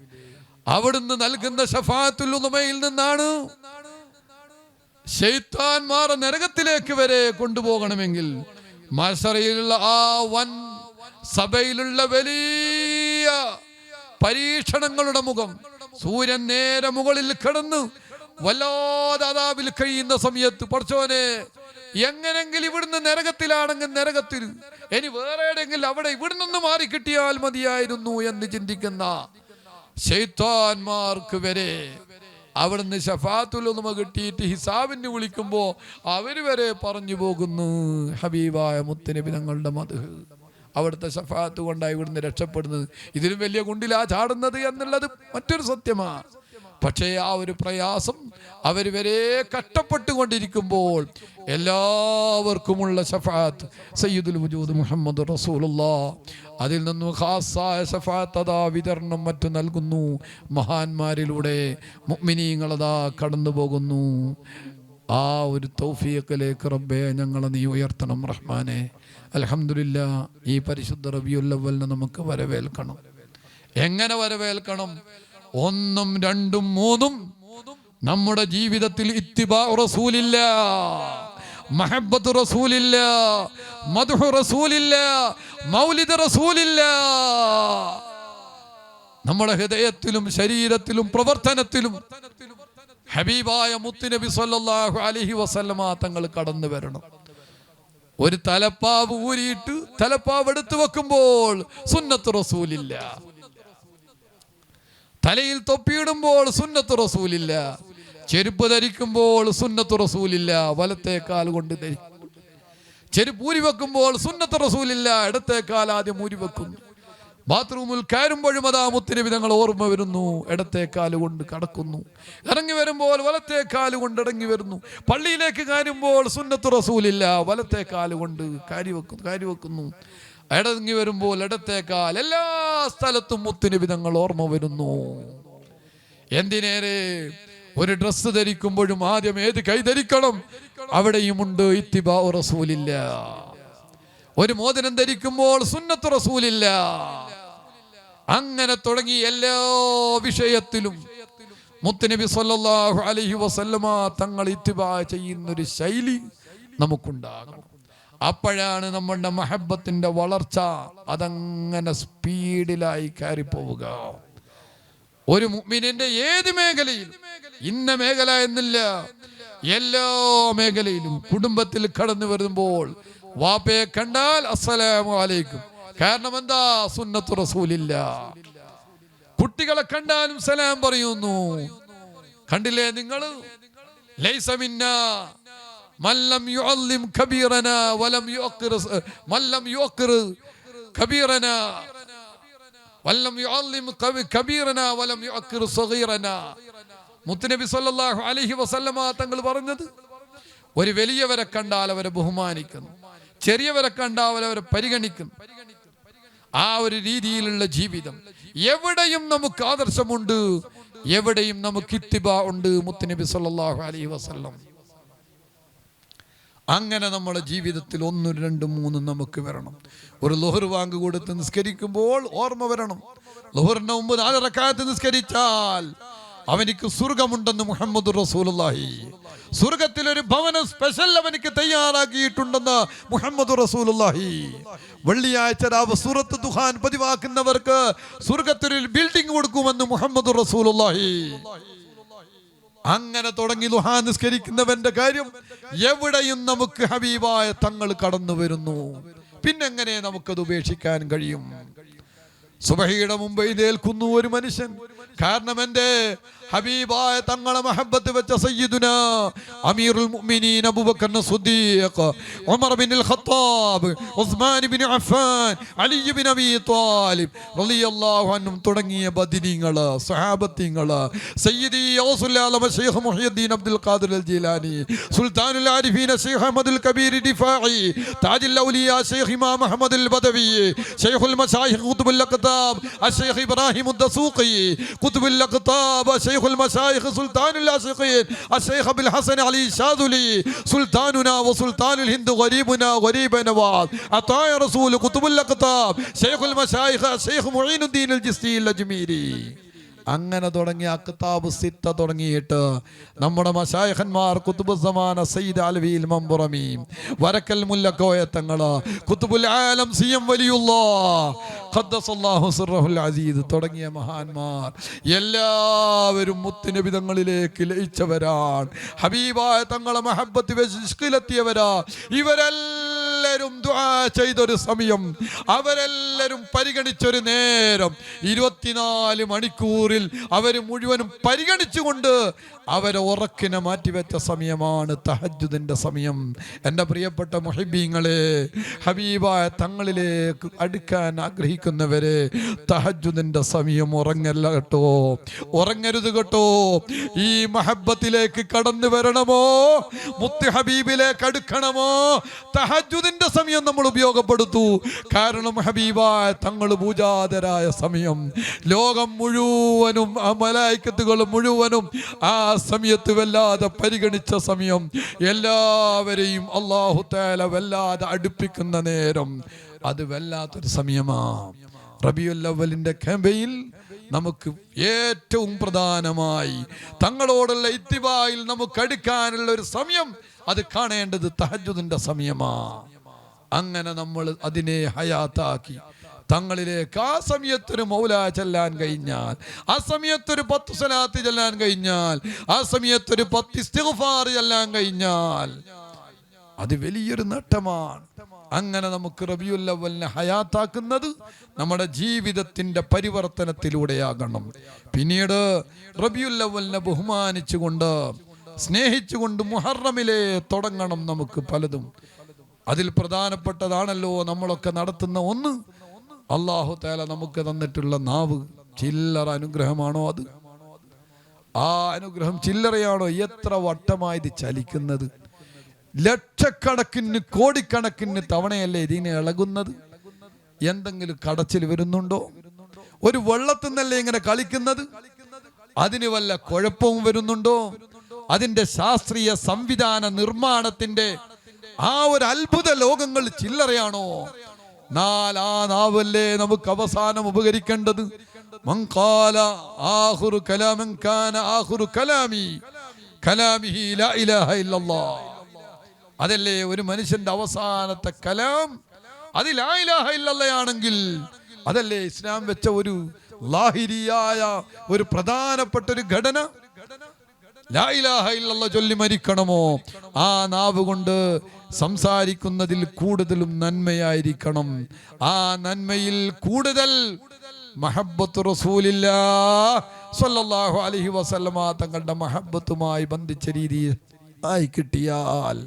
അവിടുന്ന് നൽകുന്ന ശഫാഅത്തുൽ ഉദ്മയിൽ നിന്നാണ്. ശൈത്താൻമാർ നരകത്തിലേക്ക് വരെ കൊണ്ടുപോകണമെങ്കിൽ മഹ്ശറിലുള്ള ആ വൻ സഭയിലുള്ള വലിയ പരീക്ഷണങ്ങളുടെ മുഖം, സൂര്യൻ നേരെ മുകളിൽ കിടന്ന് വല്ലാതെ അദാബിൽ കഴിയുന്ന സമയത്ത് പടച്ചോനെ എങ്ങനെങ്കിലും ഇവിടുന്ന് നരകത്തിലാണെങ്കിൽ നരകത്തിൽ, ഇനി വേറെ എവിടെയെങ്കിലും അവിടെ ഇവിടുന്ന് മാറി കിട്ടിയാൽ മതിയായിരുന്നു എന്ന് ചിന്തിക്കുന്ന ശൈത്താൻമാർക്ക് വരെ അവിടുന്ന് ശഫാഅത്തുൽ ഉദ്മ കിട്ടിയിട്ട് ഹിസാബിന് വിളിക്കുമ്പോൾ അവര് വരെ പറഞ്ഞു പോകുന്നു ഹബീബായ മുത്തുനബി തങ്ങളുടെ മദ്ഹ്. അവിടുത്തെ ശഫാഅത്ത് കൊണ്ടായി ഇവിടുന്ന് രക്ഷപ്പെടുന്നത്. ഇതിലും വലിയ കുണ്ടിലാ ചാടുന്നത് എന്നുള്ളത് മറ്റൊരു സത്യമാണ്. പക്ഷേ ആ ഒരു പ്രയാസം അവർ വരെ കഷ്ടപ്പെട്ടുകൊണ്ടിരിക്കുമ്പോൾ എല്ലാവർക്കുമുള്ള ശഫാഅത്ത് സയ്യിദുൽ വജൂദ് മുഹമ്മദ് റസൂലുള്ളാഹ്, അതിൽ നിന്നും ഖാസായ ശഫാഅത്ത് അതാ വിതരണം മറ്റും നൽകുന്നു. മഹാന്മാരിലൂടെ മുഅ്മിനീങ്ങളതാ കടന്നു പോകുന്നു. ആ ഒരു തൗഫീഖിലേക്ക് റബ്ബേ ഞങ്ങളെ നീ ഉയർത്തണം റഹ്മാനെ. അൽഹംദുലില്ലാഹ്, ഈ പരിശുദ്ധ റബീഉൽ അവ്വലിനെ നമുക്ക് വരവേൽക്കണം. എങ്ങനെ വരവേൽക്കണം? 1, 2, 3 നമ്മുടെ ജീവിതത്തിൽ ഇത്തിബാഉ റസൂലില്ലാഹ്, മഹബ്ബത്തു റസൂലില്ലാഹ്, മദ്ഹു റസൂലില്ലാഹ്, മൗലിദ് റസൂലില്ലാഹ് നമ്മുടെ ഹൃദയത്തിലും ശരീരത്തിലും പ്രവർത്തനത്തിലും ഹബീബായ മുത്തുനബി സല്ലല്ലാഹു അലൈഹി വസല്ലമ തങ്ങൾ കടന്നു വരണം. ഒരു തലപ്പാവ് ഊരിയിട്ട് തലപ്പാവ് എടുത്തു വെക്കുമ്പോൾ സുന്നത്ത് റസൂലില്ലാഹ്, തലയിൽ തൊപ്പിയിടുമ്പോൾ സുന്നത്ത് റസൂലില്ലാഹ്, ചെരുപ്പ് ധരിക്കുമ്പോൾ സുന്നത്ത് റസൂലില്ല, വലത്തെ കാൽ കൊണ്ട് ധരിക്കും. ചെരുപ്പ് ഊരി വെക്കുമ്പോൾ സുന്നത്ത് റസൂലില്ല, ഇടത്തെ കാൽ ആദ്യം ഊരി വെക്കുന്നു. ബാത്റൂമിൽ കയറുമ്പോഴും അതാ മുത്തുനബി തങ്ങൾ ഓർമ്മ വരുന്നു, ഇടത്തെ കാല് കൊണ്ട് കടക്കുന്നു. ഇറങ്ങി വരുമ്പോൾ വലത്തെ കാല് കൊണ്ട് ഇറങ്ങി വരുന്നു. പള്ളിയിലേക്ക് കയറുമ്പോൾ സുന്നത്ത് റസൂലില്ല, വലത്തെ കാല് കൊണ്ട് കാരി വെക്കുന്നു. ഇറങ്ങി വരുമ്പോൾ ഇടത്തെ കാൽ. എല്ലാ സ്ഥലത്തും മുത്തുനബി തങ്ങൾ ഓർമ്മ വരുന്നു. എന്തിനേറെ ഒരു ഡ്രസ്സ് ധരിക്കുമ്പോഴും ആദ്യം ഏത് കൈ ധരിക്കണം, അവിടെയുമുണ്ട് ഇത്തിബാ റസൂലില്ല. ഒരു മോതിരം ധരിക്കുമ്പോൾ സുന്നത്ത് റസൂലില്ല. അങ്ങനെ തുടങ്ങി എല്ലാ വിഷയത്തിലും മുത്തുനബി സല്ലല്ലാഹു അലൈഹി വസല്ലമ തങ്ങൾ ഇത്തിബാ ചെയ്യുന്നൊരു ശൈലി നമുക്കുണ്ടാകണം. അപ്പോഴാണ് നമ്മുടെ മഹബത്തിന്റെ വളർച്ച അതങ്ങനെ സ്പീഡിലായി കയറിപ്പോവുക. ഒരു മുഅ്മിനിന്റെ ഏത് മേഖലയിലും, ഇന്ന മേഖല എന്നില്ല, എല്ലാ മേഖലയിലും കുടുംബത്തിൽ കടന്നു വരുമ്പോൾ വാപ്പയെ കണ്ടാൽ അസ്സലാമു അലൈക്കും. കാരണം എന്താ? സുന്നത്തു റസൂലില്ല. കുട്ടികളെ കണ്ടാലും സലാം പറയുന്നു. കണ്ടില്ലേ നിങ്ങൾ? ലൈസ മിന്നാ മല്ലം യുഅല്ലിം കബീറനാ വലം യുഅഖിർ മല്ലം യുഅഖിർ കബീറനാ വലം യുഅല്ലിം കബീറനാ വലം യുഅഖിർ സഗീറനാ. മുത്തുനബി സല്ലല്ലാഹു അലൈഹി വസല്ലമ തങ്ങൾ പറഞ്ഞത്, ഒരു വലിയവരെ കണ്ടാൽ അവരെ ബഹുമാനിക്കുന്നു, ചെറിയവരെ കണ്ടാൽ അവരെ പരിഗണിക്കുന്നു. ആ ഒരു രീതിയിലുള്ള ജീവിതം എവിടെയും നമുക്ക് ആദർശമുണ്ട്, എവിടെയും നമുക്ക് ഇത്തിബാ ഉണ്ട്. മുത്തുനബി സല്ലല്ലാഹു അലൈഹി വസല്ലം. അങ്ങനെ നമ്മുടെ ജീവിതത്തിൽ 1, 2, 3 നമുക്ക് വരണം. ഒരു ളുഹർ വാങ്ക് കൊടുത്ത് നിസ്കരിക്കുമ്പോൾ ഓർമ്മ വരണം, ളുഹറിന് മുമ്പ് 4 റക്അത്ത് നിസ്കരിച്ചാൽ അവനിക്ക് സ്വർഗമുണ്ടെന്ന് മുഹമ്മദ് റസൂലുള്ളാഹി. സ്വർഗത്തിൽ ഒരു ഭവനം സ്പെഷ്യൽ അവനിക്ക് തയ്യാറാക്കിയിട്ടുണ്ടെന്ന് മുഹമ്മദ് റസൂലുള്ളാഹി. വെള്ളിയാഴ്ച രാവ് സൂറത്ത് ദുഹാൻ പതിവാക്കുന്നവർക്ക് സ്വർഗത്തിൽ ഒരു ബിൽഡിംഗ് കൊടുക്കുമെന്ന് മുഹമ്മദ് റസൂലുള്ളാഹി. അങ്ങനെ തുടങ്ങി ദുഹാ നിസ്കരിക്കുന്നവന്റെ കാര്യം എവിടെയും നമുക്ക് ഹബീബായ തങ്ങൾ കടന്നു വരുന്നു. പിന്നെങ്ങനെ നമുക്കത് ഉപേക്ഷിക്കാൻ കഴിയും? സുബഹിയുടെ മുമ്പ് എഴുന്നേൽക്കുന്നു ഒരു മനുഷ്യൻ. കാരണം എന്റെ ഹബീബായ തങ്ങളെ മഹബത്ത് വെച്ച സയ്യിദുനാ അമീറുൽ മുഅ്മിനീൻ അബൂബക്കർ സിദ്ദീഖ്, ഉമർ ബിനുൽ ഖത്താബ്, ഉസ്മാൻ ബിൻ അഫ്ഫാൻ, അലി ബിൻ അബീ ത്വാലിബ് റളിയല്ലാഹു അൻഹും തുടങ്ങിയ ബദരീങ്ങള്, സ്വഹാബത്തിങ്ങള്, സയ്യിദി ഔസുൽ ആലം ശൈഖ് മുഹ്യിദ്ദീൻ അബ്ദുൽ ഖാദിർ അൽ ജീലാനി, സുൽത്താനുൽ ആരിഫീൻ ശൈഖ് അഹ്മദുൽ കബീർ ദിഫാഇ, താജുൽ ഔലിയ ശൈഖ് ഇമാം അഹ്മദുൽ ബദവി, ശൈഖുൽ മശായിഖ് ഖുത്ബുൽ അഖ്താബ് ശൈഖ് ഇബ്രാഹിം അദ്ദസൂഖി, ഖുത്ബുൽ അഖ്താബ് ശൈഖ് المشايخ سلطان العاشقين الشيخ ابو الحسن علي الشاذلي سلطاننا وسلطان الهند غريبنا غريب نواز عطاء رسول قطب الاقطاب شيخ المشايخ الشيخ معين الدين الجسري الاجميري. അങ്ങനെ തുടങ്ങി അക്താബ് സിത്ത തുടങ്ങിയിട്ട് നമ്മുടെ മശായിഖന്മാർ ഖുത്ബുൽ സമാന സയ്യിദ് അൽവിൽ മംബുറമി, വരക്കൽ മുല്ലക്കോയ തങ്ങള്, ഖുത്ബുൽ ആലം സിയം വലിയുല്ലാഹ് ഖദ്ദസല്ലാഹു സിർറഹുൽ അസീസ് തുടങ്ങിയ മഹാന്മാർ എല്ലാവരും മുത്തുനബി തങ്ങളിലേക്ക് ലയിച്ചവരാണ്. ഹബീബായ തങ്ങളെ മഹബത്ത് വെച്ചിലെത്തിയവരാ. ഇവരെല്ലാവരും ദുആ ചെയ്തൊരു സമയം, അവരെല്ലാവരും പരിഗണിച്ചൊരു നേരം, 24 മണിക്കൂറിൽ അവര് മുഴുവനും പരിഗണിച്ചുകൊണ്ട് അവരെ ഉറക്കിനെ മാറ്റിവെച്ച സമയമാണ് തഹജ്ജുദിന്റെ സമയം. എൻ്റെ പ്രിയപ്പെട്ട മുഹിബ്ബീങ്ങളെ, ഹബീബായ തങ്ങളിലേക്ക് അടുക്കാൻ ആഗ്രഹിക്കുന്നവരെ, തഹജ്ജുദിന്റെ സമയം ഉറങ്ങല്ല കേട്ടോ, ഉറങ്ങരുത് കേട്ടോ. ഈ മഹബത്തിലേക്ക് കടന്നു വരണമോ, മുത്ത് ഹബീബിലേക്ക് അടുക്കണമോ, തഹജ്ജുദിന്റെ സമയം നമ്മൾ ഉപയോഗപ്പെടുത്തൂ. കാരണം ഹബീബായ തങ്ങൾ പൂജാതരായ സമയം, ലോകം മുഴുവനും മലായിക്കത്തുകൾ മുഴുവനും ആ സമയത്ത് വല്ലാതെ പരിഗണിച്ച സമയം, എല്ലാവരെയും അല്ലാഹു തആല വല്ലാതെ അടുപ്പിക്കുന്ന നേരം, അത് വല്ലാത്തൊരു സമയമാണ്. റബീഉൽ അവ്വലിന്റെ ക്യാമ്പയിൽ നമുക്ക് ഏറ്റവും പ്രധാനമായി തങ്ങളോടുള്ള ഇത്തിബായിൽ നമുക്ക് അടുക്കാനുള്ള ഒരു സമയം, അത് കാണേണ്ടത് തഹജ്ജുദിന്റെ സമയമാണ്. അങ്ങനെ നമ്മൾ അതിനെ ഹയാത്താക്കി തങ്ങളിലേക്ക് ആ സമയത്തൊരു മൗല ചെല്ലാൻ കഴിഞ്ഞാൽ, ആ സമയത്തൊരു 10 സ്വലാത്ത് ചെല്ലാൻ കഴിഞ്ഞാൽ, ആ സമയത്തൊരു 10 ഇസ്തിഗ്ഫാർ ചെല്ലാൻ കഴിഞ്ഞാൽ, അത് വലിയൊരു നേട്ടമാണ്. അങ്ങനെ നമുക്ക് റബീഉൽ അവ്വലിനെ ഹയാത്താക്കുന്നത് നമ്മുടെ ജീവിതത്തിന്റെ പരിവർത്തനത്തിലൂടെയാകണം. പിന്നീട് റബീഉൽ അവ്വലിനെ ബഹുമാനിച്ചുകൊണ്ട് സ്നേഹിച്ചുകൊണ്ട് മുഹറമിലെ തുടങ്ങണം നമുക്ക് പലതും. അതിൽ പ്രധാനപ്പെട്ടതാണല്ലോ നമ്മളൊക്കെ നടത്തുന്ന ഒന്ന്, അല്ലാഹു തആല നമുക്ക് തന്നിട്ടുള്ള നാവ്. ചില്ലറ അനുഗ്രഹമാണോ അത്? ആ അനുഗ്രഹം ചില്ലറയാണോ? എത്ര വട്ടമായി ഇത് ചലിക്കുന്നത്? ലക്ഷക്കണക്കിന് കോടിക്കണക്കിന് തവണയല്ലേ ഇതിനെ ഇളകുന്നത്? എന്തെങ്കിലും കടച്ചിൽ വരുന്നുണ്ടോ? ഒരു വെള്ളത്തിൽ നിന്നല്ലേ ഇങ്ങനെ കളിക്കുന്നത്? അതിന് വല്ല കുഴപ്പവും വരുന്നുണ്ടോ? അതിന്റെ ശാസ്ത്രീയ സംവിധാന നിർമ്മാണത്തിന്റെ ആ ഒരു അത്ഭുത ലോകങ്ങൾ ചില്ലറയാണോ? ആ നാവല്ലേ നമുക്ക് അവസാനം ഉപകരിക്കേണ്ടത്. മൻ ഖാല ആഖിറു കലാമൻ കാന ആഖിറു കലാമിഹി ലാ ഇലാഹ ഇല്ലല്ലാഹ്. അതല്ലേ ഒരു മനുഷ്യന്റെ അവസാനത്തെ കലാം. അത് ലാ ഇലാഹ ഇല്ലല്ലാഹ് ആണെങ്കിൽ അതല്ലേ ഇസ്ലാം വെച്ച ഒരു ലാഹിരിയായ ഒരു പ്രധാനപ്പെട്ട ഒരു ഘടന. ലാ ഇലാഹ ഇല്ലല്ലാഹ് ചൊല്ലി മരിക്കണമോ? ആ നാവ് കൊണ്ട് സംസാരിക്കുന്നതിൽ കൂടുതലും നന്മയായിരിക്കണം. ആ നന്മയിൽ കൂടുതൽ മഹബ്ബത്തു റസൂലില്ലാഹ് സ്വല്ലല്ലാഹു അലൈഹി വസല്ലമ തങ്ങളുടെ മഹബ്ബത്തുമായി ബന്ധിച്ച രീതിയിൽ ആയി കിട്ടിയാൽ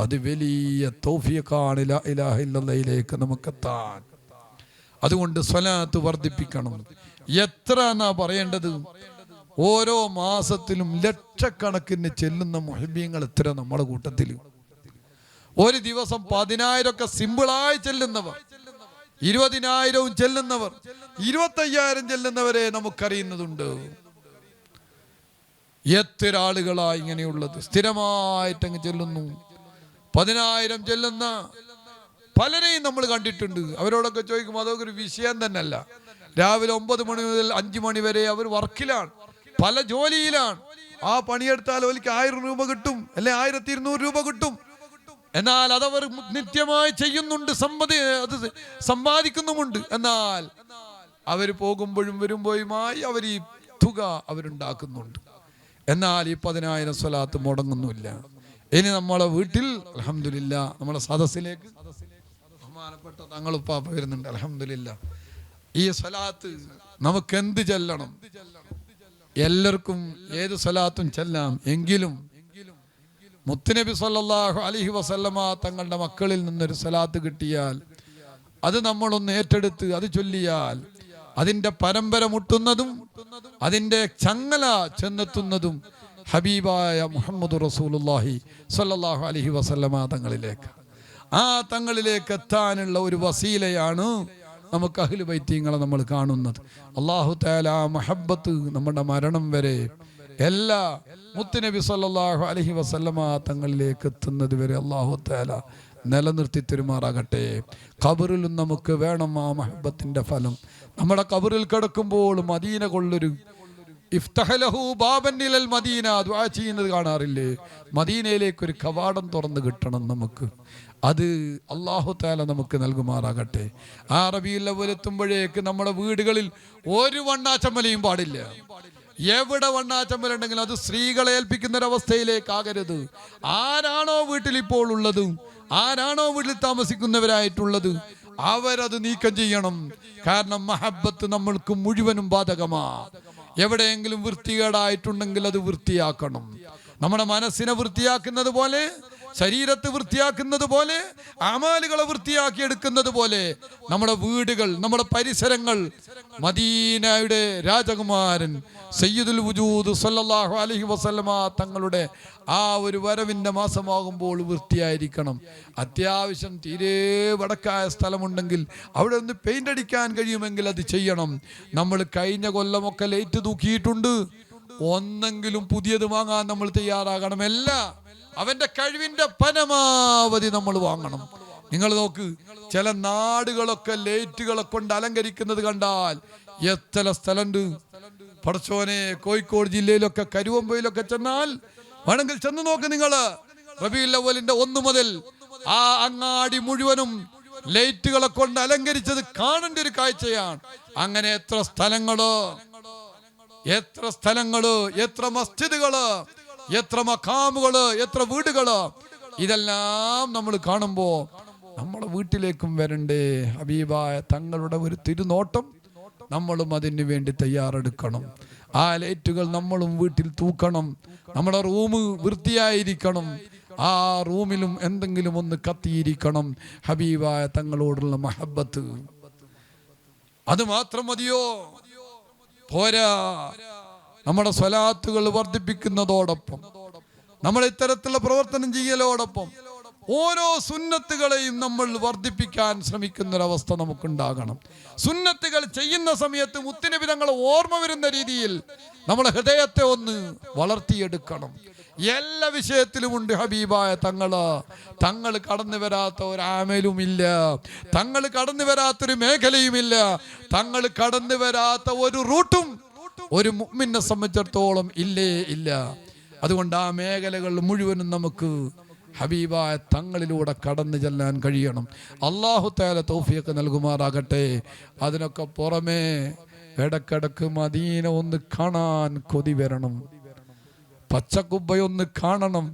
അത് വലിയ തൗഫീഖാണ് ലാ ഇലാഹ ഇല്ലല്ലാഹിലേക്ക് നമുക്കെത്താൻ. അതുകൊണ്ട് സ്വലാത്ത് വർദ്ധിപ്പിക്കണം. എത്ര എന്നാ പറയേണ്ടത്? ഓരോ മാസത്തിലും ലക്ഷക്കണക്കിന് ചെല്ലുന്ന മുഹബ്ബീങ്ങൾ എത്ര നമ്മുടെ കൂട്ടത്തിൽ? ഒരു ദിവസം 10,000 ഒക്കെ സിമ്പിളായി ചെല്ലുന്നവർ, 20,000 ചെല്ലുന്നവർ, 25,000 ചെല്ലുന്നവരെ നമുക്കറിയുന്നതുണ്ട്. എത്ര ആളുകളാണ് ഇങ്ങനെയുള്ളത്? സ്ഥിരമായിട്ടങ്ങ് ചെല്ലുന്നു. 10,000 ചെല്ലുന്ന പലരെയും നമ്മൾ കണ്ടിട്ടുണ്ട്. അവരോടൊക്കെ ചോദിക്കുമ്പോൾ അതൊക്കെ ഒരു വിഷയം തന്നെയല്ല. രാവിലെ 9 മണി മുതൽ 5 മണി വരെ അവർ വർക്കിലാണ്, പല ജോലിയിലാണ്. ആ പണിയെടുത്താൽ അവർക്ക് 1000 രൂപ കിട്ടും, അല്ലെ 1200 രൂപ കിട്ടും. എന്നാൽ അതവർ നിത്യമായി ചെയ്യുന്നുണ്ട്, അത് സമ്പാദിക്കുന്നുമുണ്ട്. എന്നാൽ അവർ പോകുമ്പോഴും വരുമ്പോഴുമായി അവർ ഈ തുക അവരുണ്ടാക്കുന്നുണ്ട്. എന്നാൽ ഈ 10,000 സ്വലാത്ത് മുടങ്ങുന്നില്ല. ഇനി നമ്മളെ വീട്ടിൽ അൽഹംദുലില്ലാ നമ്മളെ സദസ്സിലേക്ക് ബഹുമാനപ്പെട്ട തങ്ങളുപ്പാപ്പ വരുന്നുണ്ട്. അൽഹംദുലില്ലാ ഈ സ്വലാത്ത് നമുക്ക് എന്ത് ചെല്ലണം? എല്ലാവർക്കും ഏത് സ്വലാത്തും ചെല്ലാം. എങ്കിലും മുത്തുനബി സല്ലല്ലാഹു അലൈഹി വസല്ലമ തങ്ങളുടെ മക്കളിൽ നിന്നൊരു സ്വലാത്ത് കിട്ടിയാൽ അത് നമ്മളൊന്ന് ഏറ്റെടുത്ത് അത് ചൊല്ലിയാൽ അതിന്റെ പരമ്പര മുട്ടുന്നതും അതിന്റെ ചങ്ങല ചെന്നെത്തുന്നതും ഹബീബായ മുഹമ്മദ് റസൂലുള്ളാഹി സ്വല്ലല്ലാഹു അലൈഹി വസല്ലമ തങ്ങളിലേക്ക്. ആ തങ്ങളിലേക്ക് എത്താനുള്ള ഒരു വസീലയാണ് നമുക്ക് അഹ്ലു ബൈത്തിങ്ങളെ നമ്മൾ കാണുന്നത്. അല്ലാഹു തആല മഹബ്ബത്ത് നമ്മുടെ മരണം വരെ എല്ലാ മുത്തുനബി സല്ലല്ലാഹു അലൈഹി വസല്ലമ തങ്ങളിലേക്ക് എത്തുന്നത് വരെ അല്ലാഹു തആല നിലനിർത്തി തരുമാറാകട്ടെ. ഖബറിലും നമുക്ക് വേണം ആ മഹബ്ബത്തിന്റെ ഫലം. നമ്മുടെ ഖബറിൽ കിടക്കുമ്പോൾ മദീന കൊള്ളൊരു ഇഫ്തഹ് ലഹു ബാബൻ ഇലൽ മദീന ദുആ ചെയ്യുന്നത് കാണാറില്ലേ? മദീനയിലേക്ക് ഒരു കവാടം തുറന്നു കിട്ടണം നമുക്ക്. അത് അല്ലാഹു തആല നമുക്ക് നൽകുമാറാകട്ടെ. ആ റബീഉൽ അവ്വൽ എത്തുമ്പോഴേക്ക് നമ്മുടെ വീടുകളിൽ ഒരു വണ്ണാച്ചമ്മലയും പാടില്ല. എവിടെ വണ്ണാച്ചമ്മലുണ്ടെങ്കിലും അത് സ്ത്രീകളെ ഏൽപ്പിക്കുന്ന ഒരവസ്ഥയിലേക്കാകരുത്. ആരാണോ വീട്ടിൽ ഇപ്പോൾ ഉള്ളത്, ആരാണോ വീട്ടിൽ താമസിക്കുന്നവരായിട്ടുള്ളത്, അവരത് നീക്കം ചെയ്യണം. കാരണം മഹബ്ബത്ത് നമ്മൾക്ക് മുഴുവനും ബാധകമാ. എവിടെയെങ്കിലും വൃത്തികേടായിട്ടുണ്ടെങ്കിൽ അത് വൃത്തിയാക്കണം. നമ്മുടെ മനസ്സിനെ വൃത്തിയാക്കുന്നത് പോലെ, ശരീരത്തെ വൃത്തിയാക്കുന്നത് പോലെ, അമാലുകളെ വൃത്തിയാക്കി എടുക്കുന്നത് പോലെ നമ്മുടെ വീടുകൾ, നമ്മുടെ പരിസരങ്ങൾ മദീനയുടെ രാജകുമാരൻ സയ്യിദുൽ വജൂദ് സല്ലല്ലാഹു അലൈഹി വസല്ലമ തങ്ങളുടെ ആ ഒരു വരവിന്റെ മാസമാകുമ്പോൾ വൃത്തിയായിരിക്കണം. അത്യാവശ്യം തീരെ വടക്കായ സ്ഥലമുണ്ടെങ്കിൽ അവിടെ ഒന്ന് പെയിന്റ് അടിക്കാൻ കഴിയുമെങ്കിൽ അത് ചെയ്യണം. നമ്മൾ കഴിഞ്ഞ കൊല്ലമൊക്കെ ലൈറ്റ് തൂക്കിയിട്ടുണ്ട്. ഒന്നെങ്കിലും പുതിയത് വാങ്ങാൻ നമ്മൾ തയ്യാറാകണം. അവന്റെ കഴിവിന്റെ പരമാവധി നമ്മൾ വാങ്ങണം. നിങ്ങൾ നോക്ക്, ചില നാടുകളൊക്കെ ലൈറ്റുകളെ കൊണ്ട് അലങ്കരിക്കുന്നത് കണ്ടാൽ എത്ര സ്ഥലമുണ്ട്. പടച്ചോനെ, കോഴിക്കോട് ജില്ലയിലൊക്കെ കരുവമ്പയിലൊക്കെ ചെന്നാൽ വേണമെങ്കിൽ ചെന്ന് നോക്ക് നിങ്ങൾ. റബീഉൽ അവ്വലിന്റെ 1 മുതൽ ആ അങ്ങാടി മുഴുവനും ലൈറ്റുകളെ കൊണ്ട് അലങ്കരിച്ചത് കാണേണ്ട ഒരു കാഴ്ചയാണ്. അങ്ങനെ എത്ര സ്ഥലങ്ങള്, എത്ര മസ്ജിദുകള്, എത്ര മഖാമുകള്, എത്ര വീടുകള്. ഇതെല്ലാം നമ്മൾ കാണുമ്പോൾ നമ്മളെ വീട്ടിലേക്കും വരണ്ടേ ഹബീബായ തങ്ങളുടെ ഒരു തിരുനോട്ടം നമ്മളും അതിനു വേണ്ടി തയ്യാറെടുക്കണം. ആ ലൈറ്റുകൾ നമ്മളും വീട്ടിൽ തൂക്കണം. നമ്മുടെ റൂം വൃത്തിയായിരിക്കണം. ആ റൂമിലും എന്തെങ്കിലും ഒന്ന് കത്തിയിരിക്കണം. ഹബീബായ തങ്ങളോടുള്ള മഹബത്ത്. അത് മാത്രം മതിയോ? പോരാ. നമ്മുടെ സ്വലാത്തുകൾ വർദ്ധിപ്പിക്കുന്നതോടൊപ്പം, നമ്മൾ ഇത്തരത്തിലുള്ള പ്രവർത്തനം ചെയ്യലോടൊപ്പം ഓരോ സുന്നത്തുകളെയും നമ്മൾ വർദ്ധിപ്പിക്കാൻ ശ്രമിക്കുന്നൊരവസ്ഥ നമുക്കുണ്ടാകണം. സുന്നത്തുകൾ ചെയ്യുന്ന സമയത്ത് മുത്തുനബി തങ്ങളെ ഓർമ്മ വരുന്ന രീതിയിൽ നമ്മളെ ഹൃദയത്തെ ഒന്ന് വളർത്തിയെടുക്കണം. എല്ലാ വിഷയത്തിലുമുണ്ട് ഹബീബായ തങ്ങൾ കടന്നു വരാത്ത ഒരു ആമലുമില്ല, തങ്ങൾ കടന്നു വരാത്തൊരു മേഖലയുമില്ല, തങ്ങൾ കടന്നു വരാത്ത ഒരു റൂട്ടും ഒരു മുഅ്മിനെ സംബന്ധിച്ചിടത്തോളം ഇല്ലേ ഇല്ല. അതുകൊണ്ട് ആ മേഖലകൾ മുഴുവനും നമുക്ക് ഹബീബായ തങ്ങളിലൂടെ കടന്നു ചെല്ലാൻ കഴിയണം. അല്ലാഹു തആല തൗഫീഖ് നൽകുമാറാകട്ടെ. അതിനൊക്കെ പുറമേ ഇടക്കിടക്ക് മദീന ഒന്ന് കാണാൻ കൊതി വരണം. പച്ചക്കുബ്ബയൊന്ന് കാണണം.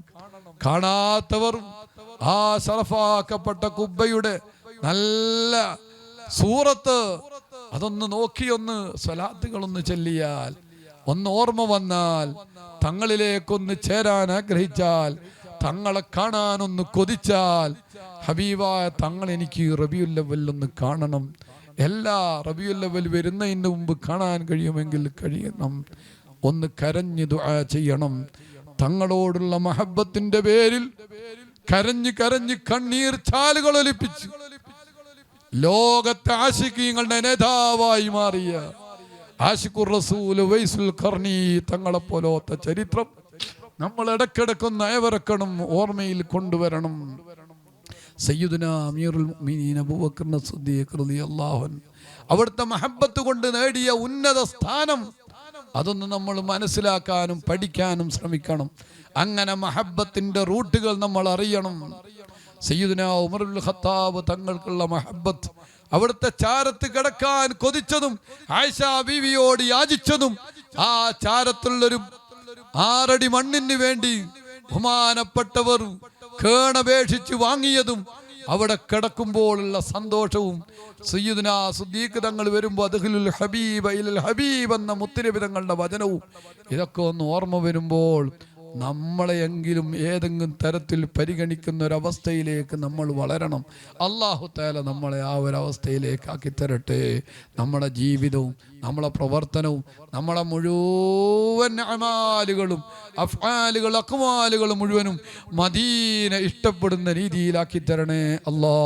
കാണാത്തവർ ആ ശറഫാക്കപ്പെട്ട കുബ്ബയുടെ നല്ല സൂറത്ത് അതൊന്ന് നോക്കിയൊന്ന് സ്വലാത്തുകളൊന്ന് ചൊല്ലിയാൽ, ഒന്ന് ഓർമ്മ വന്നാൽ, തങ്ങളിലേക്കൊന്ന് ചേരാൻ ആഗ്രഹിച്ചാൽ, തങ്ങളെ കാണാനൊന്ന് കൊതിച്ചാൽ, ഹബീബായ തങ്ങൾ എനിക്ക് റബീഉൽ അവ്വൽ ഒന്ന് കാണണം, എല്ലാ റബീഉൽ അവ്വൽ വരുന്നതിന് മുമ്പ് കാണാൻ കഴിയുമെങ്കിൽ കഴിയണം, ഒന്ന് കരഞ്ഞ് ദുആ ചെയ്യണം. തങ്ങളോടുള്ള മഹബത്തിന്റെ പേരിൽ കരഞ്ഞ് കരഞ്ഞ് കണ്ണീർ ചാലുകൾ ഒലിപ്പിച്ച് ലോകത്തെ ആശിഖീങ്ങളുടെ നേതാവായി മാറിയ ആശിഖുർ റസൂൽ വൈസുൽ ഖർനി തങ്ങളെ പോലത്തെ ചരിത്രം നമ്മൾ ഇടക്കിടക്കൊന്ന് അയവിറക്കണം, ഓർമ്മയിൽ കൊണ്ടുവരണം. സയ്യിദുനാ അമീറുൽ മുഅ്മിനീൻ അബൂബക്കർ സിദ്ദീഖ് റളിയല്ലാഹു അൻഹു അവിടുത്തെ മഹബത്ത് കൊണ്ട് നേടിയ ഉന്നത സ്ഥാനം അതൊന്ന് നമ്മൾ മനസ്സിലാക്കാനും പഠിക്കാനും ശ്രമിക്കണം. അങ്ങനെ മഹബത്തിന്റെ റൂട്ടുകൾ നമ്മൾ അറിയണം. സയ്യിദുനാ ഉമറുൽ ഖത്താബ് തങ്ങൾക്കുള്ള മഹബത്ത്, അവിടുത്തെ ചാരത്ത് കിടക്കാൻ കൊതിച്ചതും ആയിഷ ബീവിയോട് യാചിച്ചതും, ആ ചാരത്തുള്ളൊരു 6 അടി മണ്ണിന് വേണ്ടി ബഹുമാനപ്പെട്ടവർ കേണപേക്ഷിച്ച് വാങ്ങിയതും, അവിടെ കിടക്കുമ്പോഴുള്ള സന്തോഷവും, സയ്യിദുനാ സിദ്ദീഖ് തങ്ങൾ വരുമ്പോൾ അദ്ഖിലുൽ ഹബീബ ഇലൽ ഹബീബ് എന്ന മുത്തുനബി തങ്ങളുടെ വചനവും ഇതൊക്കെ ഒന്ന് ഓർമ്മ വരുമ്പോൾ നമ്മളെയെങ്കിലും ഏതെങ്കിലും തരത്തിൽ പരിഗണിക്കുന്ന ഒരവസ്ഥയിലേക്ക് നമ്മൾ വളരണം. അല്ലാഹു തആല നമ്മളെ ആ ഒരവസ്ഥയിലേക്ക് ആക്കി തരട്ടെ. നമ്മുടെ ജീവിതവും നമ്മളെ പ്രവർത്തനവും നമ്മളെ മുഴുവൻ അമാലുകളും അഫ്ആലുകൾ അഖ്വാലുകളും മുഴുവനും മദീന ഇഷ്ടപ്പെടുന്ന രീതിയിലാക്കി തരണേ അല്ലാ.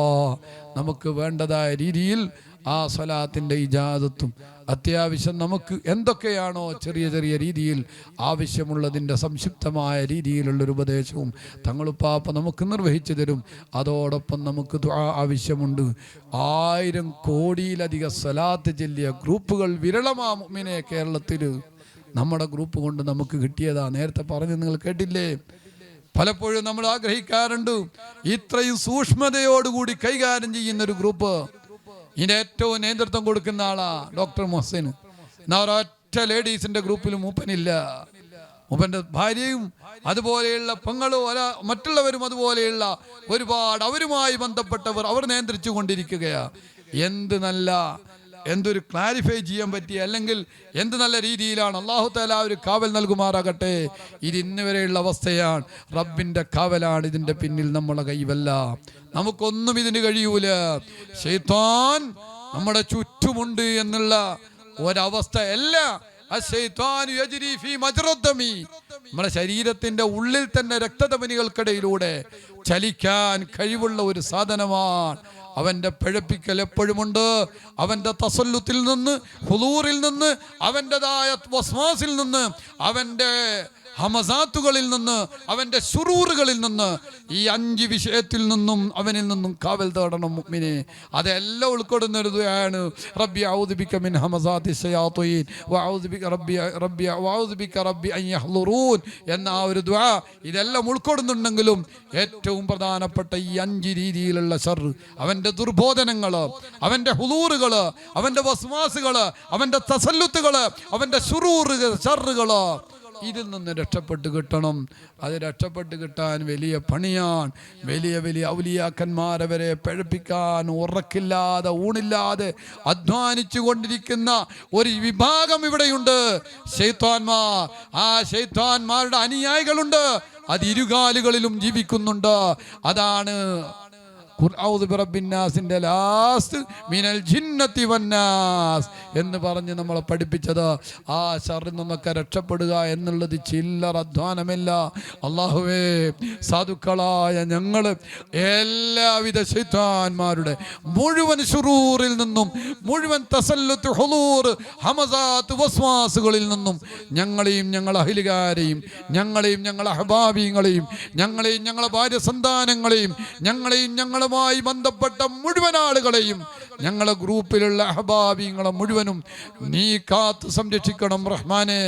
നമുക്ക് വേണ്ടതായ രീതിയിൽ ആ സ്വലാത്തിൻ്റെ ഇജാദത്തും അത്യാവശ്യം നമുക്ക് എന്തൊക്കെയാണോ ചെറിയ ചെറിയ രീതിയിൽ ആവശ്യമുള്ളതിൻ്റെ സംക്ഷിപ്തമായ രീതിയിലുള്ളൊരു ഉപദേശവും തങ്ങളുപ്പാപ്പ നമുക്ക് നിർവഹിച്ചു തരും. അതോടൊപ്പം നമുക്ക് ദുആ ആവശ്യമുണ്ട്. 1000 കോടിയിലധികം സ്വലാത്ത് ചൊല്ലിയ ഗ്രൂപ്പുകൾ വിരളമാ മുഅ്മിനെ കേരളത്തിൽ. നമ്മുടെ ഗ്രൂപ്പ് കൊണ്ട് നമുക്ക് കിട്ടിയതാ. നേരത്തെ പറഞ്ഞ് നിങ്ങൾ കേട്ടില്ലേ? പലപ്പോഴും നമ്മൾ ആഗ്രഹിക്കാറുണ്ട് ഇത്രയും സൂക്ഷ്മതയോടുകൂടി കൈകാര്യം ചെയ്യുന്നൊരു ഗ്രൂപ്പ്. ഇതിൻ്റെ ഏറ്റവും നേതൃത്വം കൊടുക്കുന്ന ആളാ ഡോക്ടർ മുഹസിൻ. എന്നാൽ ഒരൊറ്റ ലേഡീസിന്റെ ഗ്രൂപ്പിൽ മൂപ്പനില്ല. മൂപ്പന്റെ ഭാര്യയും അതുപോലെയുള്ള പെങ്ങളും മറ്റുള്ളവരും അതുപോലെയുള്ള ഒരുപാട് അവരുമായി ബന്ധപ്പെട്ടവർ അവർ നിയന്ത്രിച്ചു കൊണ്ടിരിക്കുകയാ. എന്തൊരു ക്ലാരിഫൈ ചെയ്യാൻ പറ്റിയ, അല്ലെങ്കിൽ എന്ത് നല്ല രീതിയിലാണ്. അല്ലാഹു തആല ഒരു കാവൽ നൽകുമാറാകട്ടെ. ഇത് ഇന്ന് വരെയുള്ള അവസ്ഥയാണ്. റബ്ബിന്റെ കാവലാണ് ഇതിന്റെ പിന്നിൽ, നമ്മളെ കൈവല്ല. നമുക്കൊന്നും ഇതിന് കഴിയൂല. ശൈത്താൻ നമ്മുടെ ചുറ്റുമുണ്ട് എന്നുള്ള ഒരവസ്ഥ അല്ല. നമ്മുടെ ശരീരത്തിന്റെ ഉള്ളിൽ തന്നെ രക്തധമനികൾക്കിടയിലൂടെ ചലിക്കാൻ കഴിവുള്ള ഒരു സാധനമാണ്. അവന്റെ പിഴപ്പിക്കൽ എപ്പോഴുമുണ്ട്. അവന്റെ തസല്ലുത്തിൽ നിന്ന്, ഹുളൂറിൽ നിന്ന്, അവൻ്റെതായ വസ്വാസിൽ നിന്ന്, അവന്റെ ഹമസാത്തുകളിൽ നിന്ന്, അവന്റെ ശുറൂറുകളിൽ നിന്ന്, ഈ 5 വിഷയത്തിൽ നിന്നും അവനിൽ നിന്നും കാവൽ തേടണം മുഅ്മിനെ. അതെല്ലാം ഉൾക്കൊള്ളുന്ന ഒരു ദുആയാണ് റബ്ബി അഊദു ബിക മിൻ ഹമസാത്തി ശയാത്തീൻ വഅഊദു ബിക റബ്ബി വഅഊദു ബിക റബ്ബി അൻ യഹ്ളുറൂൻ എന്ന ആ ഒരു ദുആ ഇതെല്ലാം ഉൾക്കൊള്ളുന്നുണ്ടെങ്കിലും ഏറ്റവും പ്രധാനപ്പെട്ട ഈ 5 രീതിയിലുള്ള ശർറ്, അവന്റെ ദുർബോധനങ്ങൾ, അവന്റെ ഹുളൂറുകൾ, അവന്റെ വസ്വാസുകൾ, അവന്റെ തസല്ലുത്തുകൾ, അവന്റെ ശുറൂറുകൾ, ശർറുകൾ, ഇതിൽ നിന്ന് രക്ഷപ്പെട്ട് കിട്ടണം. അത് രക്ഷപ്പെട്ട് കിട്ടാൻ വലിയ പണിയാണ്. വലിയ വലിയ ഔലിയാക്കന്മാരെ വരെ പഴപ്പിക്കാൻ ഉറക്കില്ലാതെ ഊണില്ലാതെ അധ്വാനിച്ചു കൊണ്ടിരിക്കുന്ന ഒരു വിഭാഗം ഇവിടെയുണ്ട്, ശൈത്താന്മാർ. ആ ശൈത്താന്മാരുടെ അനുയായികളുണ്ട്, അത് ഇരുകാലുകളിലും ജീവിക്കുന്നുണ്ട്. അതാണ് ഖുർആൻ ലാസ്റ്റ് മിനൽ ജിന്നത്തി വന്നാസ് എന്ന് പറഞ്ഞ് നമ്മളെ പഠിപ്പിച്ചത്. ആ ശർറിൽ നിന്നൊക്കെ രക്ഷപ്പെടുക എന്നുള്ളത് ചില്ലറ അധ്വാനമല്ല. അല്ലാഹുവേ, സാധുക്കളായ ഞങ്ങൾ എല്ലാവിധ ശൈത്താന്മാരുടെ മുഴുവൻ ശുറൂറിൽ നിന്നും, മുഴുവൻ തസല്ലുത്ത്, ഹുളൂർ, ഹമസാത്ത്, വസ്വാസുകളിൽ നിന്നും ഞങ്ങളെയും ഞങ്ങളെ അഹ്ലുകാരെയും ഞങ്ങളെയും ഞങ്ങളെ അഹ്ബാബീങ്ങളെയും ഞങ്ങളെയും ഞങ്ങളെ ഭാര്യ സന്താനങ്ങളെയും ഞങ്ങളെയും ഞങ്ങളുമായി ബന്ധപ്പെട്ട മുഴുവൻ ആളുകളെയും ഞങ്ങളെ ഗ്രൂപ്പിലുള്ള അഹ്ബാബീങ്ങളെ മുഴുവനും നീ കാത്ത് സംരക്ഷിക്കണം റഹ്മാനെ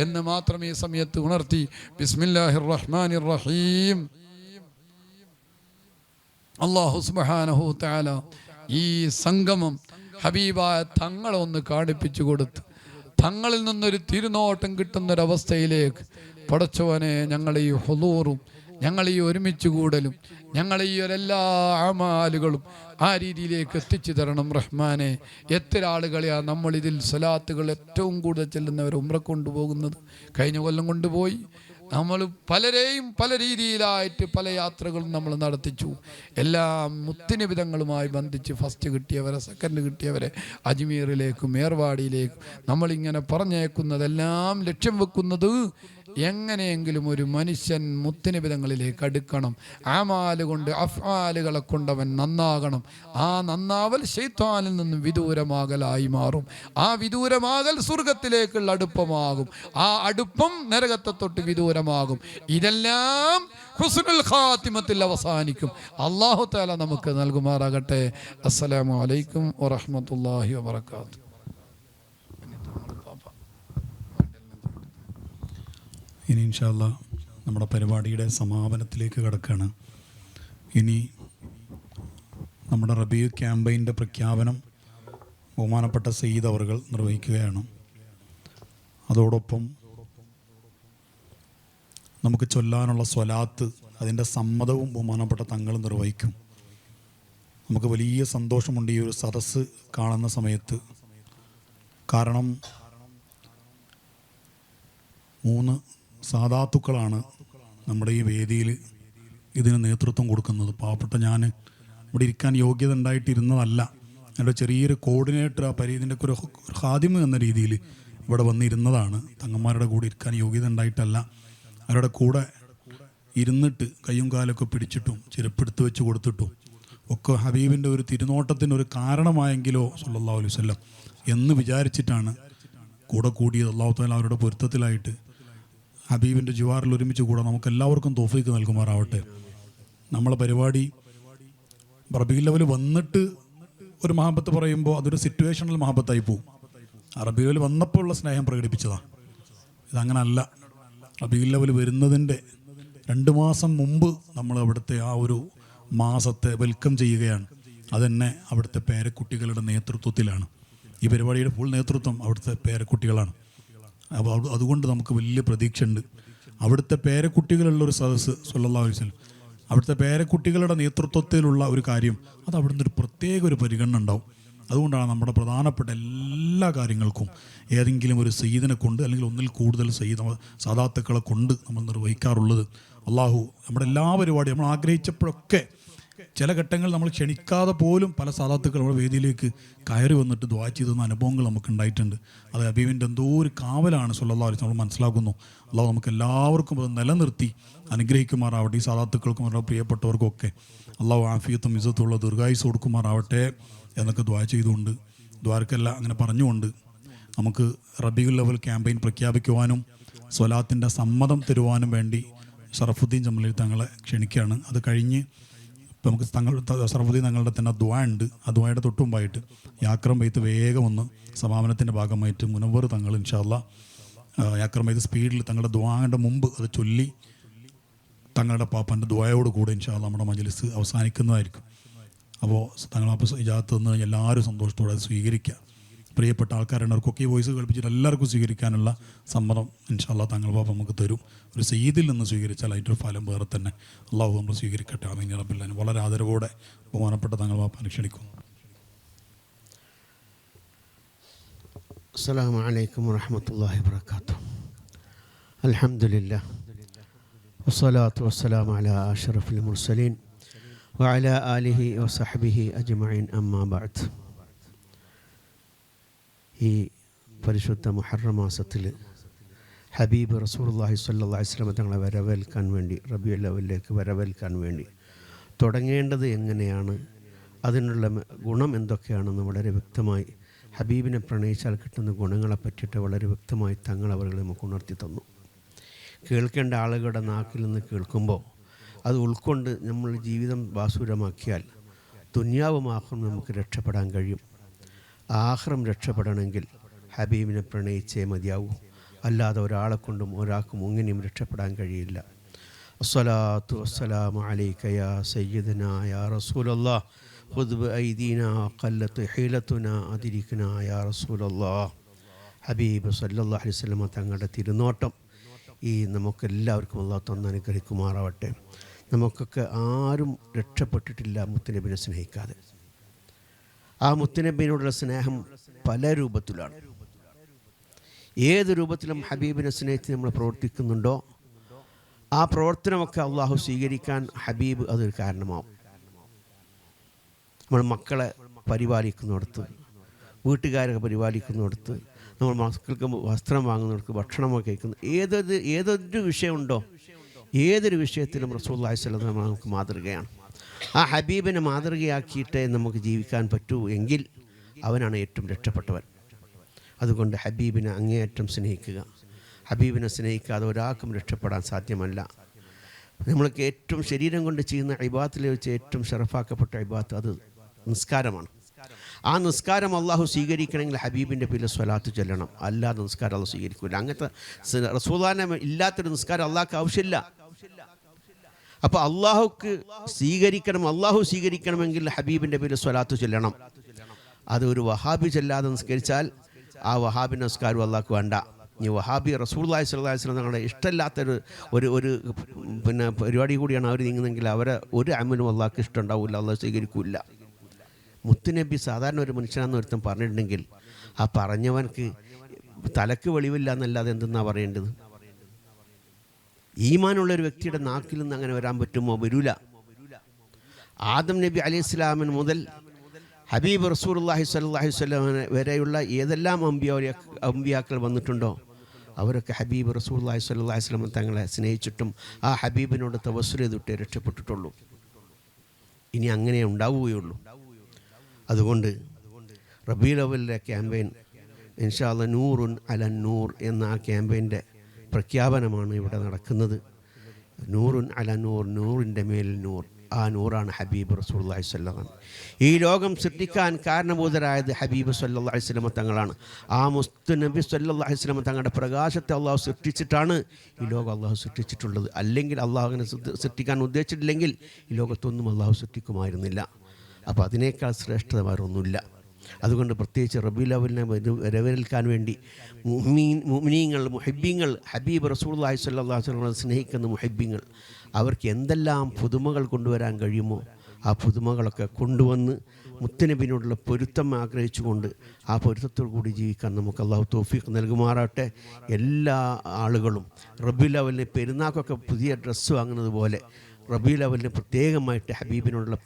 എന്ന് മാത്രം ഈ സമയത്ത് ഉണർത്തി ബിസ്മില്ലാഹിർ റഹ്മാനിർ റഹീം. അല്ലാഹു സുബ്ഹാനഹു തആല ഈ സംഗമം ഹബീബായ തങ്ങളെ ഒന്ന് കാണിപ്പിച്ചു കൊടുത്ത് തങ്ങളിൽ നിന്നൊരു തിരുനോട്ടം കിട്ടുന്നൊരവസ്ഥയിലേക്ക് പടച്ചവനെ ഞങ്ങളെ ഈ ഹുളൂറും ഞങ്ങളെ ഈ ഒരുമിച്ച് കൂടലും ഞങ്ങളെ ഈ എല്ലാ അമാലുകളും ആ രീതിയിലേക്ക് എത്തിച്ചു തരണം റഹ്മാനെ. എത്ര ആളുകളെയാണ് നമ്മളിതിൽ സ്വലാത്തുകൾ ഏറ്റവും കൂടുതൽ ചെല്ലുന്നവർ ഉംറ കൊണ്ടുപോകുന്നത്. കഴിഞ്ഞ കൊല്ലം കൊണ്ടുപോയി. നമ്മൾ പലരെയും പല രീതിയിലായിട്ട് പല യാത്രകളും നമ്മൾ നടത്തിച്ചു. എല്ലാം മുത്തുനിബിതങ്ങളുമായി ബന്ധിച്ച് ഫസ്റ്റ് കിട്ടിയവരെ, സെക്കൻഡ് കിട്ടിയവരെ അജ്മീറിലേക്കും മേർവാടിയിലേക്കും നമ്മളിങ്ങനെ പറഞ്ഞേക്കുന്നതെല്ലാം ലക്ഷ്യം വെക്കുന്നത് എങ്ങനെയെങ്കിലും ഒരു മനുഷ്യൻ മുത്തുനിബിതങ്ങളിലേക്ക് അടുക്കണം. ആമാല് കൊണ്ട് അഫ്ആലുകളെ കൊണ്ടവൻ നന്നാകണം. ആ നന്നാവൽ ശൈത്താനിൽ നിന്നും വിദൂരമാകലായി മാറും. ആ വിദൂരമാകൽ സ്വർഗത്തിലേക്കുള്ള അടുപ്പമാകും. ആ അടുപ്പം നരകത്തെ തൊട്ട് വിദൂരമാകും. ഇതെല്ലാം ഹുസ്നുൽ ഖാത്തിമത്തിൽ അവസാനിക്കും. അല്ലാഹു തആല നമുക്ക് നൽകുമാറാകട്ടെ. അസ്സലാമു അലൈക്കും വറഹ്മത്തുള്ളാഹി വബറകാതുഹു. ഇനി ഇൻഷാ അല്ലാ നമ്മുടെ പരിപാടിയുടെ സമാപനത്തിലേക്ക് കടക്കുകയാണ്. ഇനി നമ്മുടെ റബീഉ ക്യാമ്പയിൻ്റെ പ്രഖ്യാപനം ബഹുമാനപ്പെട്ട സയ്യിദ് അവറുകൾ നിർവഹിക്കുകയാണ്. അതോടൊപ്പം നമുക്ക് ചൊല്ലാനുള്ള സ്വലാത്ത് അതിൻ്റെ സമ്മതവും ബഹുമാനപ്പെട്ട തങ്ങൾ നിർവഹിക്കും. നമുക്ക് വലിയ സന്തോഷമുണ്ട് ഈ ഒരു സദസ്സ് കാണുന്ന സമയത്ത്. കാരണം 3 സാദാത്തുക്കളാണ് നമ്മുടെ ഈ വേദിയിൽ ഇതിന് നേതൃത്വം കൊടുക്കുന്നത്. പാവപ്പെട്ട ഞാൻ ഇവിടെ ഇരിക്കാൻ യോഗ്യത ഉണ്ടായിട്ടിരുന്നതല്ല. എൻ്റെ ചെറിയൊരു കോർഡിനേറ്റർ ആ ഇതിൻ്റെ ഒരു ഖാദിമ് എന്ന രീതിയിൽ ഇവിടെ വന്നിരുന്നതാണ്. തങ്ങന്മാരുടെ കൂടെ ഇരിക്കാൻ യോഗ്യത ഉണ്ടായിട്ടല്ല. അവരുടെ കൂടെ ഇരുന്നിട്ട് കയ്യും കാലൊക്കെ പിടിച്ചിട്ടും ചെരുപ്പെടുത്ത് വെച്ച് കൊടുത്തിട്ടും ഒക്കെ ഹബീബിൻ്റെ ഒരു തിരുനോട്ടത്തിന് ഒരു കാരണമായെങ്കിലോ സല്ലല്ലാഹു അലൈഹി വസല്ലം എന്ന് വിചാരിച്ചിട്ടാണ് കൂടെ കൂടിയത്. അല്ലാഹു തആല അവരുടെ പൊരുത്തത്തിലായിട്ട് ഹബീബിൻ്റെ ജിവാറിൽ ഒരുമിച്ച് കൂടെ നമുക്ക് എല്ലാവർക്കും തൗഫീക്ക് നൽകുമാറാവട്ടെ. നമ്മളെ പരിപാടി റബീഉൽ അവ്വൽ വന്നിട്ട് ഒരു മഹബത്ത് പറയുമ്പോൾ അതൊരു സിറ്റുവേഷണൽ മഹബത്തായി പോവും. റബീഉൽ അവ്വൽ വന്നപ്പോൾ ഉള്ള സ്നേഹം പ്രകടിപ്പിച്ചതാണ്. ഇതങ്ങനല്ല. റബീഉൽ അവ്വൽ വരുന്നതിൻ്റെ 2 മാസം മുമ്പ് നമ്മൾ അവിടുത്തെ ആ ഒരു മാസത്തെ വെൽക്കം ചെയ്യുകയാണ്. അതെന്നെ അവിടുത്തെ പേരക്കുട്ടികളുടെ നേതൃത്വത്തിലാണ്. ഈ പരിപാടിയുടെ ഫുൾ നേതൃത്വം അവിടുത്തെ പേരക്കുട്ടികളാണ്. അപ്പോൾ അതുകൊണ്ട് നമുക്ക് വലിയ പ്രതീക്ഷയുണ്ട്. അവിടുത്തെ പേരക്കുട്ടികളുള്ളൊരു സദസ്സ് സല്ലല്ലാഹു അലൈഹി വസല്ലം, അവിടുത്തെ പേരക്കുട്ടികളുടെ നേതൃത്വത്തിലുള്ള ഒരു കാര്യം, അത് അവിടുന്ന് ഒരു പ്രത്യേക ഒരു പരിഗണന ഉണ്ടാവും. അതുകൊണ്ടാണ് നമ്മുടെ പ്രധാനപ്പെട്ട എല്ലാ കാര്യങ്ങൾക്കും ഏതെങ്കിലും ഒരു സയ്യിദിനെ കൊണ്ട് അല്ലെങ്കിൽ ഒന്നിൽ കൂടുതൽ സാദാത്തുക്കളെ കൊണ്ട് നമ്മൾ നിർവഹിക്കാറുള്ളത്. അള്ളാഹു നമ്മുടെ എല്ലാ പരിപാടിയും നമ്മൾ ആഗ്രഹിച്ചപ്പോഴൊക്കെ ചില ഘട്ടങ്ങൾ നമ്മൾ ക്ഷണിക്കാതെ പോലും പല സാദാത്തുക്കൾ നമ്മുടെ വേദിയിലേക്ക് കയറി വന്നിട്ട് ദുആ ചെയ്തെന്ന അനുഭവങ്ങൾ നമുക്ക് ഉണ്ടായിട്ടുണ്ട്. അത് ഹബീബിൻ്റെ എന്തോ ഒരു കാവലാണ് സല്ലല്ലാഹു അലൈഹി വസല്ലം നമ്മൾ മനസ്സിലാക്കുന്നു. അള്ളാഹു നമുക്ക് എല്ലാവർക്കും അത് നിലനിർത്തി അനുഗ്രഹിക്കുമാറാവട്ടെ. ഈ സാദാത്തുക്കൾക്കും അവരുടെ പ്രിയപ്പെട്ടവർക്കും ഒക്കെ അള്ളാഹു ആഫിയത്തും ഇസ്സത്തുള്ള ദീർഘായുസ്സ് കൊടുക്കുമാറാവട്ടെ എന്നൊക്കെ ദുആ ചെയ്തുകൊണ്ട് ദ്വാരക്കല്ല അങ്ങനെ പറഞ്ഞുകൊണ്ട് നമുക്ക് റബീഉൽ അവ്വൽ ക്യാമ്പയിൻ പ്രഖ്യാപിക്കുവാനും സ്വലാത്തിൻ്റെ സമ്മതം തരുവാനും വേണ്ടി ഷറഫുദ്ദീൻ ജമലി തങ്ങളെ ക്ഷണിക്കുകയാണ്. അത് കഴിഞ്ഞ് ഇപ്പോൾ നമുക്ക് ഷറഫുദ്ദീൻ തങ്ങളുടെ തന്നെ ദുആ ഉണ്ട്. ആ ദുആയുടെ തൊട്ടുമുമ്പായിട്ട് യാക്രം ബൈത്ത് വേഗം ഒന്ന് സമാപനത്തിൻ്റെ ഭാഗമായിട്ട് മുനവ്വർ തങ്ങൾ ഇൻഷാ അല്ലാ യാക്രം ബൈത്ത് സ്പീഡിൽ തങ്ങളുടെ ദുആയുടെ മുമ്പ് അത് ചൊല്ലി തങ്ങളുടെ പാപ്പൻ്റെ ദുആയോട് കൂടെ ഇൻഷാ അല്ലാ നമ്മുടെ മജ്ലിസ് അവസാനിക്കുന്നതായിരിക്കും. അപ്പോൾ തങ്ങളപ്പോൾ ഇജാത്ത് നിന്ന് കഴിഞ്ഞാൽ എല്ലാവരും സന്തോഷത്തോടെ അത് സ്വീകരിക്കുക. പ്രിയപ്പെട്ട ആൾക്കാരുള്ളവർക്കൊക്കെ ഈ വോയിസ് കേൾപ്പിച്ചിട്ട് എല്ലാവർക്കും സ്വീകരിക്കാനുള്ള സമ്മതം ഇൻഷാ അല്ലാഹ് തങ്ങൾ ബാബ നമുക്ക് തരും. ഒരു സയ്യിദിൽ നിന്ന് സ്വീകരിച്ചാൽ അതിൻ്റെ ഫലം വേറെ തന്നെ. അള്ളാഹു നമ്മൾ സ്വീകരിക്കട്ടെ. ആമീൻ യാ റബ്ബൽ ആലമീൻ. വളരെ ആദരവോടെ ബഹുമാനപ്പെട്ട തങ്ങൾ ബാബ ക്ഷണിക്കുന്നു. അസ്സലാമു അലൈക്കും വറഹ്മത്തുള്ളാഹി വബറകാതുഹു. അൽഹംദുലില്ലാഹ് വസ്സലാത്തു വസ്സലാമു അലാ അഷ്റഫിൽ മുർസലീൻ വഅലാ ആലിഹി വസഹ്ബിഹി അജ്മഈൻ. അമ്മാ ബഅദ്. ഈ പരിശുദ്ധ മുഹറം മാസത്തിൽ ഹബീബ് റസൂലുള്ളാഹി സ്വല്ലല്ലാഹി അലൈഹി വസല്ലം തങ്ങളെ വരവേൽക്കാൻ വേണ്ടി, റബീഉൽ അവ്വലിലേക്ക് വരവേൽക്കാൻ വേണ്ടി തുടങ്ങേണ്ടത് എങ്ങനെയാണ്, അതിനുള്ള ഗുണം എന്തൊക്കെയാണെന്ന് വളരെ വ്യക്തമായി, ഹബീബിനെ പ്രണയിച്ചാൽ കിട്ടുന്ന ഗുണങ്ങളെ പറ്റിയിട്ട് വളരെ വ്യക്തമായി തങ്ങൾ അവർ നമുക്ക് ഉണർത്തി തന്നു. കേൾക്കേണ്ട ആളുകളുടെ നാക്കിൽ നിന്ന് കേൾക്കുമ്പോൾ അത് ഉൾക്കൊണ്ട് നമ്മൾ ജീവിതം ബാസുരമാക്കിയാൽ ദുനിയാവുമാഹ്റം നമുക്ക് രക്ഷപ്പെടാൻ കഴിയും. ആഖിറം രക്ഷപ്പെടണമെങ്കിൽ ഹബീബിനെ പ്രണയിച്ചേ മതിയാവൂ. അല്ലാതെ ഒരാളെ കൊണ്ടും ഒരാൾക്കും എങ്ങനെയും രക്ഷപ്പെടാൻ കഴിയില്ല. അസ്സലാത്തു വസ്സലാമു അലൈക യാ സയ്യിദനാ യാ റസൂലല്ലാഹ് ഖുദ് ബിഐദീനാ ഖല്ലത്ത് ഹീലത്തുനാ അദ്രിക്നാ യാ റസൂലല്ലാഹ്. ഹബീബ് സല്ലല്ലാഹു അലൈഹി വസല്ലം തങ്ങളുടെ തിരുനോട്ടം ഈ നമുക്കെല്ലാവർക്കും അല്ലാഹു തന്ന് അനുഗ്രഹിക്കുമാറാവട്ടെ. നമുക്കൊക്കെ ആരും രക്ഷപ്പെട്ടിട്ടില്ല മുത്തുനബിനെ സ്നേഹിക്കാതെ. ആ മുത്തുനബിയോടുള്ള സ്നേഹം പല രൂപത്തിലാണ്. ഏത് രൂപത്തിലും ഹബീബിനെ സ്നേഹിച്ച് നമ്മൾ പ്രവർത്തിക്കുന്നുണ്ടോ ആ പ്രവർത്തനമൊക്കെ അള്ളാഹു സ്വീകരിക്കാൻ ഹബീബ് അതൊരു കാരണമാവും. നമ്മൾ മക്കളെ പരിപാലിക്കുന്നിടത്ത്, വീട്ടുകാരൊക്കെ പരിപാലിക്കുന്നിടത്ത്, നമ്മൾ മക്കൾക്ക് വസ്ത്രം വാങ്ങുന്നിടത്ത്, ഭക്ഷണമൊക്കെ കഴിക്കുന്നു, ഏതൊരു വിഷയമുണ്ടോ ഏതൊരു വിഷയത്തിലും റസൂലുള്ളാഹി സ്വല്ലല്ലാഹു അലൈഹി വസല്ലം നമുക്ക് മാതൃകയാണ്. ആ ഹബീബിനെ മാതൃകയാക്കിയിട്ടേ നമുക്ക് ജീവിക്കാൻ പറ്റൂ എങ്കിൽ അവനാണ് ഏറ്റവും രക്ഷപ്പെട്ടവൻ. അതുകൊണ്ട് ഹബീബിനെ അങ്ങേയറ്റം സ്നേഹിക്കുക. ഹബീബിനെ സ്നേഹിക്കാതെ ഒരാൾക്കും രക്ഷപ്പെടാൻ സാധ്യമല്ല. നമ്മൾക്ക് ഏറ്റവും ശരീരം കൊണ്ട് ചെയ്യുന്ന ഇബാദത്തിൽ വെച്ച് ഏറ്റവും ഷറഫാക്കപ്പെട്ട ഇബാദത്ത് അത് നിസ്കാരമാണ്. ആ നിസ്കാരം അള്ളാഹു സ്വീകരിക്കണമെങ്കിൽ ഹബീബിൻ്റെ പേരിൽ സ്വലാത്ത് ചൊല്ലണം. അല്ലാതെ നിസ്കാരം അള്ളാഹു സ്വീകരിക്കില്ല. അങ്ങനത്തെ റസൂലുള്ളാഹിനെ ഇല്ലാത്തൊരു നിസ്കാരം അള്ളാഹ്ക്ക് ആവശ്യമില്ല. അപ്പോൾ അള്ളാഹു സ്വീകരിക്കണമെങ്കിൽ ഹബീബിൻ്റെ പേരിൽ സ്വലാത്ത് ചൊല്ലണം. അത് ഒരു വഹാബി ചൊല്ലാതെ നിസ്കരിച്ചാൽ ആ വഹാബി നിസ്കാരം അള്ളാഹ്ക്ക് വേണ്ട. ഈ വഹാബി റസൂലുള്ളാഹി സ്വല്ലല്ലാഹു അലൈഹി വസല്ലം തങ്ങളുടെ ഇഷ്ടമില്ലാത്തൊരു ഒരു പരിപാടി കൂടിയാണ് അവർ നീങ്ങുന്നതെങ്കിൽ അവരെ ഒരു അമലും അള്ളാഹ്ക്ക് ഇഷ്ടമുണ്ടാവില്ല, അള്ളാഹ് സ്വീകരിക്കില്ല. മുത്തുനബി സാധാരണ ഒരു മനുഷ്യനാണെന്ന് ഒരുത്തം പറഞ്ഞിട്ടുണ്ടെങ്കിൽ ആ പറഞ്ഞവൻക്ക് തലക്ക് വെളിവില്ല എന്നല്ലാതെ എന്തെന്നാണ് പറയേണ്ടത്? ഈമാനുള്ളൊരു വ്യക്തിയുടെ നാക്കിൽ നിന്ന് അങ്ങനെ വരാൻ പറ്റുമോ? വരൂല. ആദം നബി അലൈഹി ഇസ്ലാമിന് മുതൽ ഹബീബ് റസൂലുള്ളാഹി സ്വല്ലല്ലാഹു അലൈഹി വസല്ലം വരെയുള്ള ഏതെല്ലാം അമ്പിയാക്കൾ വന്നിട്ടുണ്ടോ അവരൊക്കെ ഹബീബ് റസൂലുള്ളാഹി സ്വല്ലല്ലാഹു അലൈഹി വസല്ലം തങ്ങളെ സ്നേഹിച്ചിട്ടും ആ ഹബീബിനോട് തവസ്സുൽ ചെയ്തിട്ടേ രക്ഷപ്പെട്ടിട്ടുള്ളൂ. ഇനി അങ്ങനെ ഉണ്ടാവുകയുള്ളൂ. അതുകൊണ്ട് റബീഉൽ അവ്വലിലെ ക്യാമ്പയിൻ ഇൻഷാ അല്ലാഹ് നൂറുൻ അലൻ നൂർ എന്ന ആ ക്യാമ്പയിൻ്റെ പ്രഖ്യാപനമാണ് ഇവിടെ നടക്കുന്നത്. നൂറുൻ അല നൂർ, നൂറിൻ്റെ മേൽ നൂർ. ആ നൂറാണ് ഹബീബ് റസൂലുള്ളാഹി സ്വല്ലല്ലാഹു അലൈഹി വസല്ലം. ഈ ലോകം സൃഷ്ടിക്കാൻ കാരണഭൂതരായത് ഹബീബ് സ്വല്ലല്ലാഹു അലൈഹി വസല്ലം തങ്ങളാണ്. ആ മുസ്തുനബി സ്വല്ലല്ലാഹു അലൈഹി വസല്ലം തങ്ങളുടെ പ്രകാശത്തെ അള്ളാഹു സൃഷ്ടിച്ചിട്ടാണ് ഈ ലോകം അള്ളാഹു സൃഷ്ടിച്ചിട്ടുള്ളത്. അല്ലെങ്കിൽ അള്ളാഹുവിനെ സൃഷ്ടിക്കാൻ ഉദ്ദേശിച്ചിട്ടില്ലെങ്കിൽ ഈ ലോകത്തൊന്നും അള്ളാഹു സൃഷ്ടിക്കുമായിരുന്നില്ല. അപ്പോൾ അതിനേക്കാൾ ശ്രേഷ്ഠത വേറൊന്നുമില്ല. അതുകൊണ്ട് പ്രത്യേകിച്ച് റബീഉൽ അവ്വലിനെ വരവേൽക്കാൻ വേണ്ടി മുഅ്മിനീങ്ങൾ, മുഹിബ്ബീങ്ങൾ, ഹബീബ് റസൂലുള്ളാഹി സ്വല്ലല്ലാഹു അലൈഹി വസല്ലം സ്നേഹിക്കുന്ന മുഹിബ്ബീങ്ങൾ അവർക്ക് എന്തെല്ലാം പുതുമകൾ കൊണ്ടുവരാൻ കഴിയുമോ ആ പുതുമകളൊക്കെ കൊണ്ടുവന്ന് മുത്തുനബിനോടുള്ള പൊരുത്തം ആഗ്രഹിച്ചുകൊണ്ട് ആ പൊരുത്തത്തോടു കൂടി ജീവിക്കാൻ നമുക്ക് അള്ളാഹു തൗഫീഖ് നൽകുമാറാട്ടെ. എല്ലാ ആളുകളും റബീഉൽ അവ്വലിന് പെരുന്നാൾക്കൊക്കെ പുതിയ ഡ്രസ്സ് വാങ്ങുന്നത് പോലെ റബീഉൽ അവ്വലിന് പ്രത്യേകമായിട്ട് ഹബീബിനുള്ള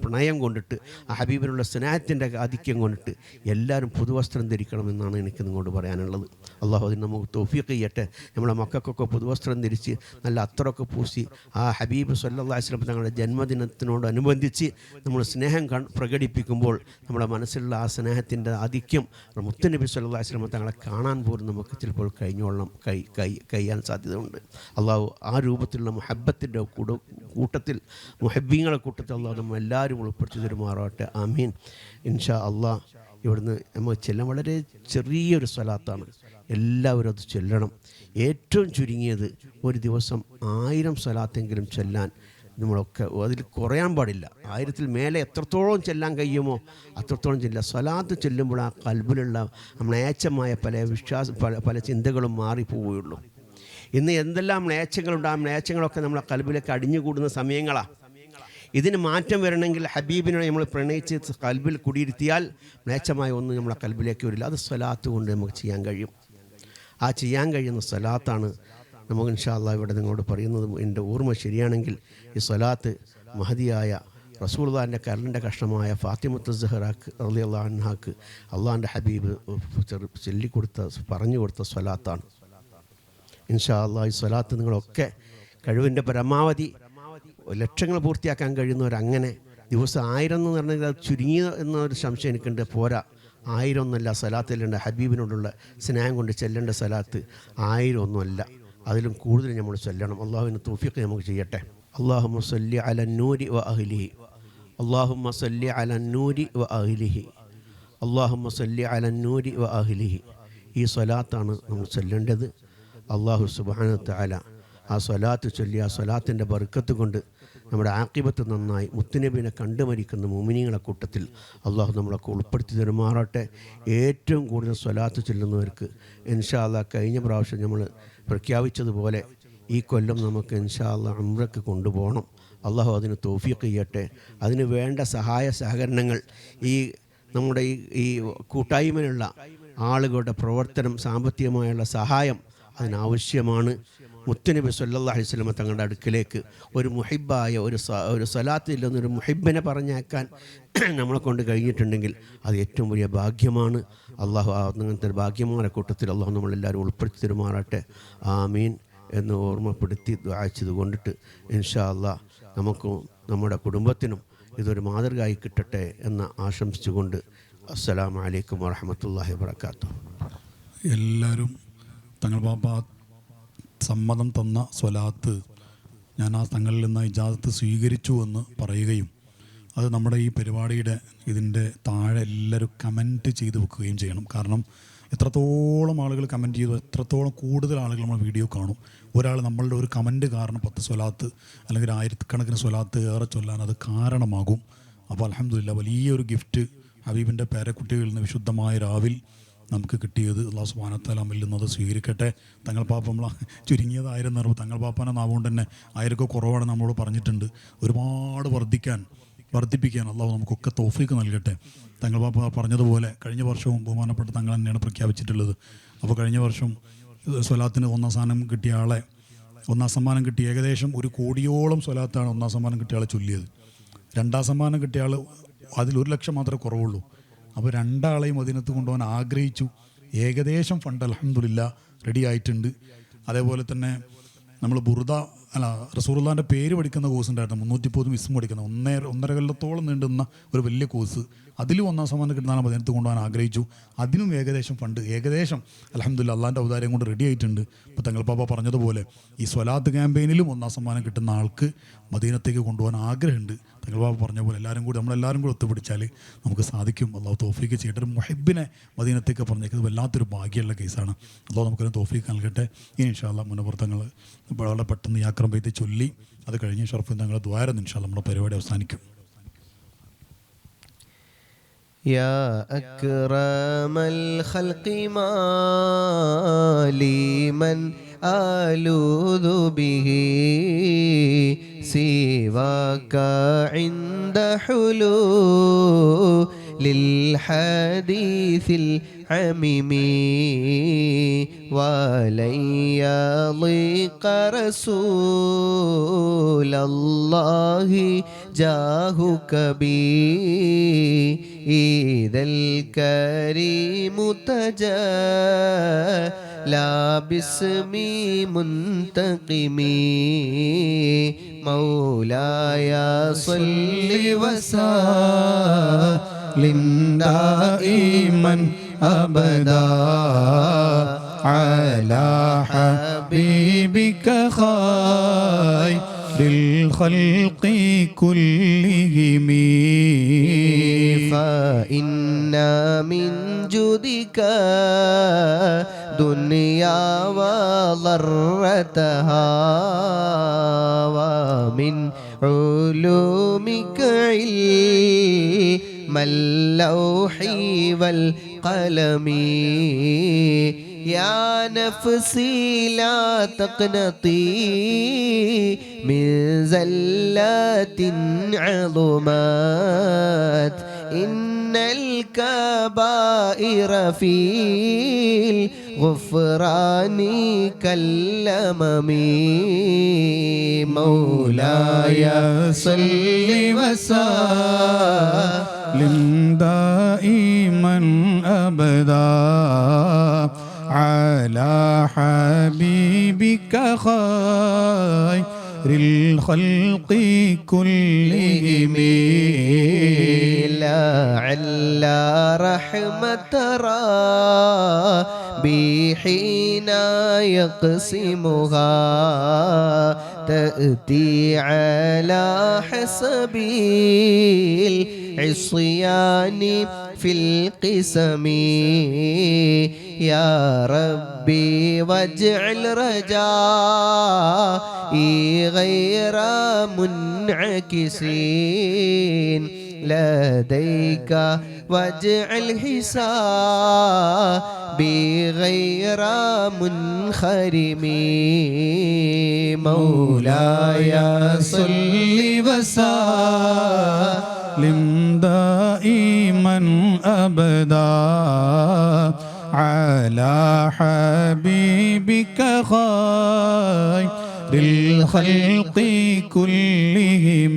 പ്രണയം കൊണ്ടിട്ട് ആ ഹബീബിനുള്ള സ്നേഹത്തിൻ്റെ ആധിക്യം കൊണ്ടിട്ട് എല്ലാവരും പുതുവസ്ത്രം ധരിക്കണമെന്നാണ് എനിക്ക് നിങ്ങളോട് പറയാനുള്ളത്. അള്ളാഹു അതിന് നമുക്ക് തൗഫീഖ് ചെയ്യട്ടെ. നമ്മളെ മക്കൾക്കൊക്കെ പുതുവസ്ത്രം ധരിച്ച് നല്ല അത്തറൊക്കെ പൂശി ആ ഹബീബ് സ്വല്ലല്ലാഹു അലൈഹി വസല്ലം തങ്ങളുടെ ജന്മദിനത്തിനോടനുബന്ധിച്ച് നമ്മൾ സ്നേഹം പ്രകടിപ്പിക്കുമ്പോൾ നമ്മുടെ മനസ്സിലുള്ള ആ സ്നേഹത്തിൻ്റെ ആധിക്യം മുത്തുനബി സ്വല്ലല്ലാഹു അലൈഹി വസല്ലം തങ്ങളെ കാണാൻ പോലും നമുക്ക് ചിലപ്പോൾ കഴിയാൻ സാധ്യതയുണ്ട്. അള്ളാഹു ആ രൂപത്തിലുള്ള മുഹബ്ബത്തിൻ്റെ കൂട്ടത്തിൽ, മുഹബ്ബീങ്ങളെ കൂട്ടത്തിൽ അള്ളാഹു നമ്മൾ എല്ലാവരും ഉൾപ്പെടുത്തി തരുമാറാവട്ടെ. ആമീൻ. ഇൻഷാ അള്ളാഹ് ഇവിടുന്ന് നമ്മൾ ചെല്ലാൻ വളരെ ചെറിയൊരു സ്വലാത്താണ്. എല്ലാവരും അത് ചൊല്ലണം. ഏറ്റവും ചുരുങ്ങിയത് ഒരു ദിവസം 1000 സ്വലാത്തെങ്കിലും ചൊല്ലാൻ നമ്മളൊക്കെ അതിൽ കുറയാൻ പാടില്ല. 1000-ൽ മേലെ എത്രത്തോളം ചെല്ലാൻ കഴിയുമോ അത്രത്തോളം ചെല്ലുക. സ്വലാത്ത് ചെല്ലുമ്പോൾ ആ കൽബിലുള്ള മ്ലേച്ഛമായ പല ചിന്തകളും മാറിപ്പോവുകയുള്ളൂ. ഇന്ന് എന്തെല്ലാം മ്ലേച്ഛങ്ങളുണ്ട്, ആ മ്ലേച്ഛങ്ങളൊക്കെ നമ്മളെ കൽബിലേക്ക് അടിഞ്ഞുകൂടുന്ന സമയങ്ങളാണ്. ഇതിന് മാറ്റം വരണമെങ്കിൽ ഹബീബിനെ നമ്മൾ പ്രണയിച്ച് കൽബിൽ കുടിയിരുത്തിയാൽ മ്ലേച്ഛമായ ഒന്നും നമ്മളെ കൽബിലേക്ക് വരില്ല. അത് സ്വലാത്ത് കൊണ്ട് നമുക്ക് ചെയ്യാൻ കഴിയും. ആ ചെയ്യാൻ കഴിയുന്ന സ്വലാത്താണ് നമുക്ക് ഇൻഷാ അല്ലാഹ് ഇവിടെ നിങ്ങളോട് പറയുന്നത്. എൻ്റെ ഓർമ്മ ശരിയാണെങ്കിൽ ഈ സ്വലാത്ത് മഹദിയായ റസൂലുള്ളാഹിൻ്റെ കരളിൻ്റെ കഷ്ണമായ ഫാത്തിമത്ത് സഹറാക്ക് റളിയല്ലാഹു അൻഹാക്ക് അള്ളാഹിൻ്റെ ഹബീബ് പറഞ്ഞു കൊടുത്ത സ്വലാത്താണ്. ഇൻഷാ അല്ലാഹ് ഈ സ്വലാത്ത് നിങ്ങളൊക്കെ കഴിവിൻ്റെ പരമാവധി ലക്ഷങ്ങൾ പൂർത്തിയാക്കാൻ കഴിയുന്നവരങ്ങനെ ദിവസം 1000 എന്ന് പറഞ്ഞാൽ അത് ചുരുങ്ങിയ എന്നൊരു സംശയം എനിക്കുണ്ട്. പോരാ, 1000 ഒന്നുമല്ല സ്വലാത്തിലുണ്ട്. ഹബീബിനോടുള്ള സ്നേഹം കൊണ്ട് ചെല്ലേണ്ട സ്വലാത്ത് 1000 ഒന്നുമല്ല, അതിലും കൂടുതൽ നമ്മൾ ചൊല്ലണം. അള്ളാഹുവിന് തൗഫീഖ് നമുക്ക് ചെയ്യട്ടെ. അല്ലാഹുമ്മ സല്ലി അലൻ നൂരി വ അഹ്ലിഹി, അല്ലാഹുമ്മ സല്ലി അലൻ നൂരി വ അഹ്ലിഹി, അല്ലാഹുമ്മ സല്ലി അലൻ നൂരി വ അഹ്ലിഹി. ഈ സ്വലാത്താണ് നമ്മൾ ചൊല്ലേണ്ടത്. അള്ളാഹു സുബ്ഹാനഹു വ തആല ആ സ്വലാത്ത് ചൊല്ലി ആ സ്വലാത്തിൻ്റെ ബർക്കത്ത് കൊണ്ട് നമ്മുടെ ആഖിബത്ത് നന്നായി മുത്തുനബിനെ കണ്ടുമരിക്കുന്ന മുഅ്മിനീങ്ങളുടെ കൂട്ടത്തിൽ അള്ളാഹു നമ്മളൊക്കെ ഉൾപ്പെടുത്തി തരുമാറാട്ടെ. ഏറ്റവും കൂടുതൽ സ്വലാത്ത് ചൊല്ലുന്നവർക്ക് ഇൻഷാ അല്ലാഹ് കഴിഞ്ഞ പ്രാവശ്യം നമ്മൾ പ്രഖ്യാപിച്ചതുപോലെ ഈ കൊല്ലം നമുക്ക് ഇൻഷാ അല്ലാഹ് ഉംറയ്ക്ക് കൊണ്ടുപോകണം. അള്ളാഹു അതിന് തൗഫീഖ് ചെയ്യട്ടെ. അതിന് വേണ്ട സഹായ സഹകരണങ്ങൾ നമ്മുടെ ഈ കൂട്ടായ്മയിലുള്ള ആളുകളുടെ പ്രവർത്തനം, സാമ്പത്തികമായുള്ള സഹായം അതിനാവശ്യമാണ്. മുത്തുനബി സല്ലല്ലാഹു അലൈഹി വസല്ലം തങ്ങളുടെ അടുക്കിലേക്ക് ഒരു മുഹിബായ ഒരു സ്വലാത്തിൽ നിന്നൊരു മുഹിബിനെ പറഞ്ഞേക്കാൻ നമ്മളെ കൊണ്ട് കഴിഞ്ഞിട്ടുണ്ടെങ്കിൽ അത് ഏറ്റവും വലിയ ഭാഗ്യമാണ്. അള്ളാഹു അങ്ങനത്തെ ഭാഗ്യമായ കൂട്ടത്തിൽ അള്ളാഹു നമ്മളെല്ലാവരും ഉൾപ്പെടുത്തി തരുമാറാട്ടെ. ആമീൻ എന്ന് ഓർമ്മപ്പെടുത്തി ദുആ ചെയ്ത് കൊണ്ടിട്ട് ഇൻഷാ അല്ലാഹ് നമുക്കും നമ്മുടെ കുടുംബത്തിനും ഇതൊരു മാതൃകയായി കിട്ടട്ടെ എന്ന് ആശംസിച്ചുകൊണ്ട് അസ്സലാമു അലൈക്കും വറഹ്മത്തുള്ളാഹി വബറകാതുഹു. എല്ലാവരും തങ്ങൾ പാപ്പ സമ്മതം തന്ന സ്വലാത്ത് ഞാൻ ആ തങ്ങളിൽ നിന്ന് ഇജാസത്ത് സ്വീകരിച്ചു എന്ന് പറയുകയും അത് നമ്മുടെ ഈ പരിപാടിയുടെ ഇതിൻ്റെ താഴെ എല്ലാവരും കമൻറ്റ് ചെയ്ത് വെക്കുകയും ചെയ്യണം. കാരണം എത്രത്തോളം ആളുകൾ കമൻറ്റ് ചെയ്തു, എത്രത്തോളം കൂടുതൽ ആളുകൾ നമ്മൾ വീഡിയോ കാണും. ഒരാൾ നമ്മളുടെ ഒരു കമൻറ്റ് കാരണം 10 സ്വലാത്ത് അല്ലെങ്കിൽ 1000കണക്കിന് സ്വലാത്ത് ഏറെ ചൊല്ലാൻ അത് കാരണമാകും. അപ്പോൾ അൽഹംദുലില്ലാഹ് വലിയൊരു ഗിഫ്റ്റ് ഹബീബിൻ്റെ പേരക്കുട്ടികളിൽ നിന്ന് വിശുദ്ധമായ രാവിൽ നമുക്ക് കിട്ടിയത് അല്ലാഹു സുബ്ഹാനഹു വ തആല അമിൽ സ്വീകരിക്കട്ടെ. തങ്ങൾ പാപ്പ നമ്മൾ ചുരുങ്ങിയത് 1000 എന്ന് പറയുമ്പോൾ തങ്ങൾ പാപ്പാനെ നാവുകൊണ്ട് തന്നെ 1000 കുറവാണ് നമ്മളോട് പറഞ്ഞിട്ടുണ്ട്. ഒരുപാട് വർദ്ധിപ്പിക്കാൻ അല്ലാഹു നമുക്കൊക്കെ തൗഫീഖ് നൽകട്ടെ. തങ്ങൾ പാപ്പ പറഞ്ഞതുപോലെ കഴിഞ്ഞ വർഷവും ബഹുമാനപ്പെട്ട തങ്ങൾ തന്നെയാണ് പ്രഖ്യാപിച്ചിട്ടുള്ളത്. അപ്പോൾ കഴിഞ്ഞ വർഷം സ്വലാത്തിന് ഒന്നാം സമ്മാനം കിട്ടിയ ഏകദേശം 1 കോടിയോളം സ്വലാത്താണ് ഒന്നാം സമ്മാനം കിട്ടിയ ആളെ ചൊല്ലിയത്. 2ാം സമ്മാനം കിട്ടിയ ആൾ അതിൽ 1 ലക്ഷം മാത്രമേ കുറവുള്ളൂ. അപ്പോൾ 2 ആളെയും അതിനകത്ത് കൊണ്ടുപോകാൻ ആഗ്രഹിച്ചു. ഏകദേശം ഫണ്ട് അൽഹംദുലില്ലാഹ് റെഡി ആയിട്ടുണ്ട്. അതേപോലെ തന്നെ നമ്മൾ റസൂലുള്ളാഹിൻ്റെ പേര് പഠിക്കുന്ന കോഴ്സ് ഉണ്ടായിരുന്നു. 330 ഇസ്മ പഠിക്കുന്ന 1.5 കൊല്ലത്തോളം നീണ്ടുന്ന ഒരു വലിയ കോഴ്സ്. അതിലും ഒന്നാം സമ്മാനം കിട്ടുന്നതാണ് അതിനകത്ത് കൊണ്ടുപോകാൻ ആഗ്രഹിച്ചു. അതിനും ഏകദേശം ഫണ്ട് അൽഹംദുലില്ലാഹ് അള്ളാഹിൻ്റെ ഔദാര്യം കൊണ്ട് റെഡി ആയിട്ടുണ്ട്. ഇപ്പോൾ തങ്ങൾ പാപ്പ പറഞ്ഞതുപോലെ ഈ സ്വലാത്ത് ക്യാമ്പയിനിലും ഒന്നാം സമ്മാനം കിട്ടുന്ന ആൾക്ക് മദീനത്തേക്ക് കൊണ്ടുപോകാൻ ആഗ്രഹമുണ്ട്. തങ്ങൾ പാപ്പ പറഞ്ഞ പോലെ നമ്മളെല്ലാവരും കൂടി ഒത്തുപിടിച്ചാൽ നമുക്ക് സാധിക്കും. അള്ളാഹു തൗഫീഖ് ചെയ്യട്ടെ. ഒരു മുഹിബിനെ മദീനത്തേക്ക് പറഞ്ഞേക്കുന്നത് വല്ലാത്തൊരു ഭാഗ്യമുള്ള കേസാണ്. അള്ളാഹു നമുക്കൊരു തൗഫീഖ് നൽകട്ടെ. ഇനി ഇൻഷാ അല്ലാഹ് മുന്നപ്പുറത്തങ്ങൾ വളരെ പെട്ടെന്ന് യാക്രം പെയ്ത് ചൊല്ലി അത് കഴിഞ്ഞ് ഷറഫ് തങ്ങൾ ദ്വാരം ഇൻഷാ അല്ലാഹ് നമ്മുടെ പരിപാടി അവസാനിക്കും. يا أكرم الخلق ما لي من آلوذ به سواك عند حلول للحديث العميم ولن يضيق رسول الله جاهك بي إذا الكريم تجلى باسمي منتقمي مولاي صل وسلم دائما أبدا على حبيبك خير للخلق كلهم فإن من جودك دنيا وضرتها ومن علومك علم اللوح والقلم يا نفسي لا تقنطي من زلات عظمات إن الكبائر في الغفران كالأمم مولاي صل وسلم دائما أبدا على حبيبك خير الخلق كلهم لعل رحمة ربي حين يقسمها تأتي على حسب العصيان في القسم يا ربي واجعل رجائي غير منعكسين لديك واجعل حسابي غير منخرم مولاي صل وسلم دائما أبدا على حبيبك خير الخلق كلهم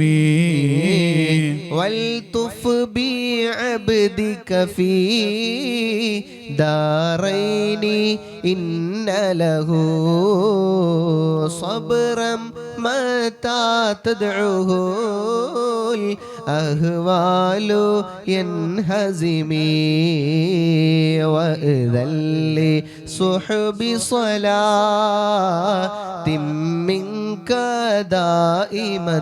والطف بعبدك في دارين إن له صبرا متى تدعوه الأهوال ينهزمي وإذل صحب صلاة منك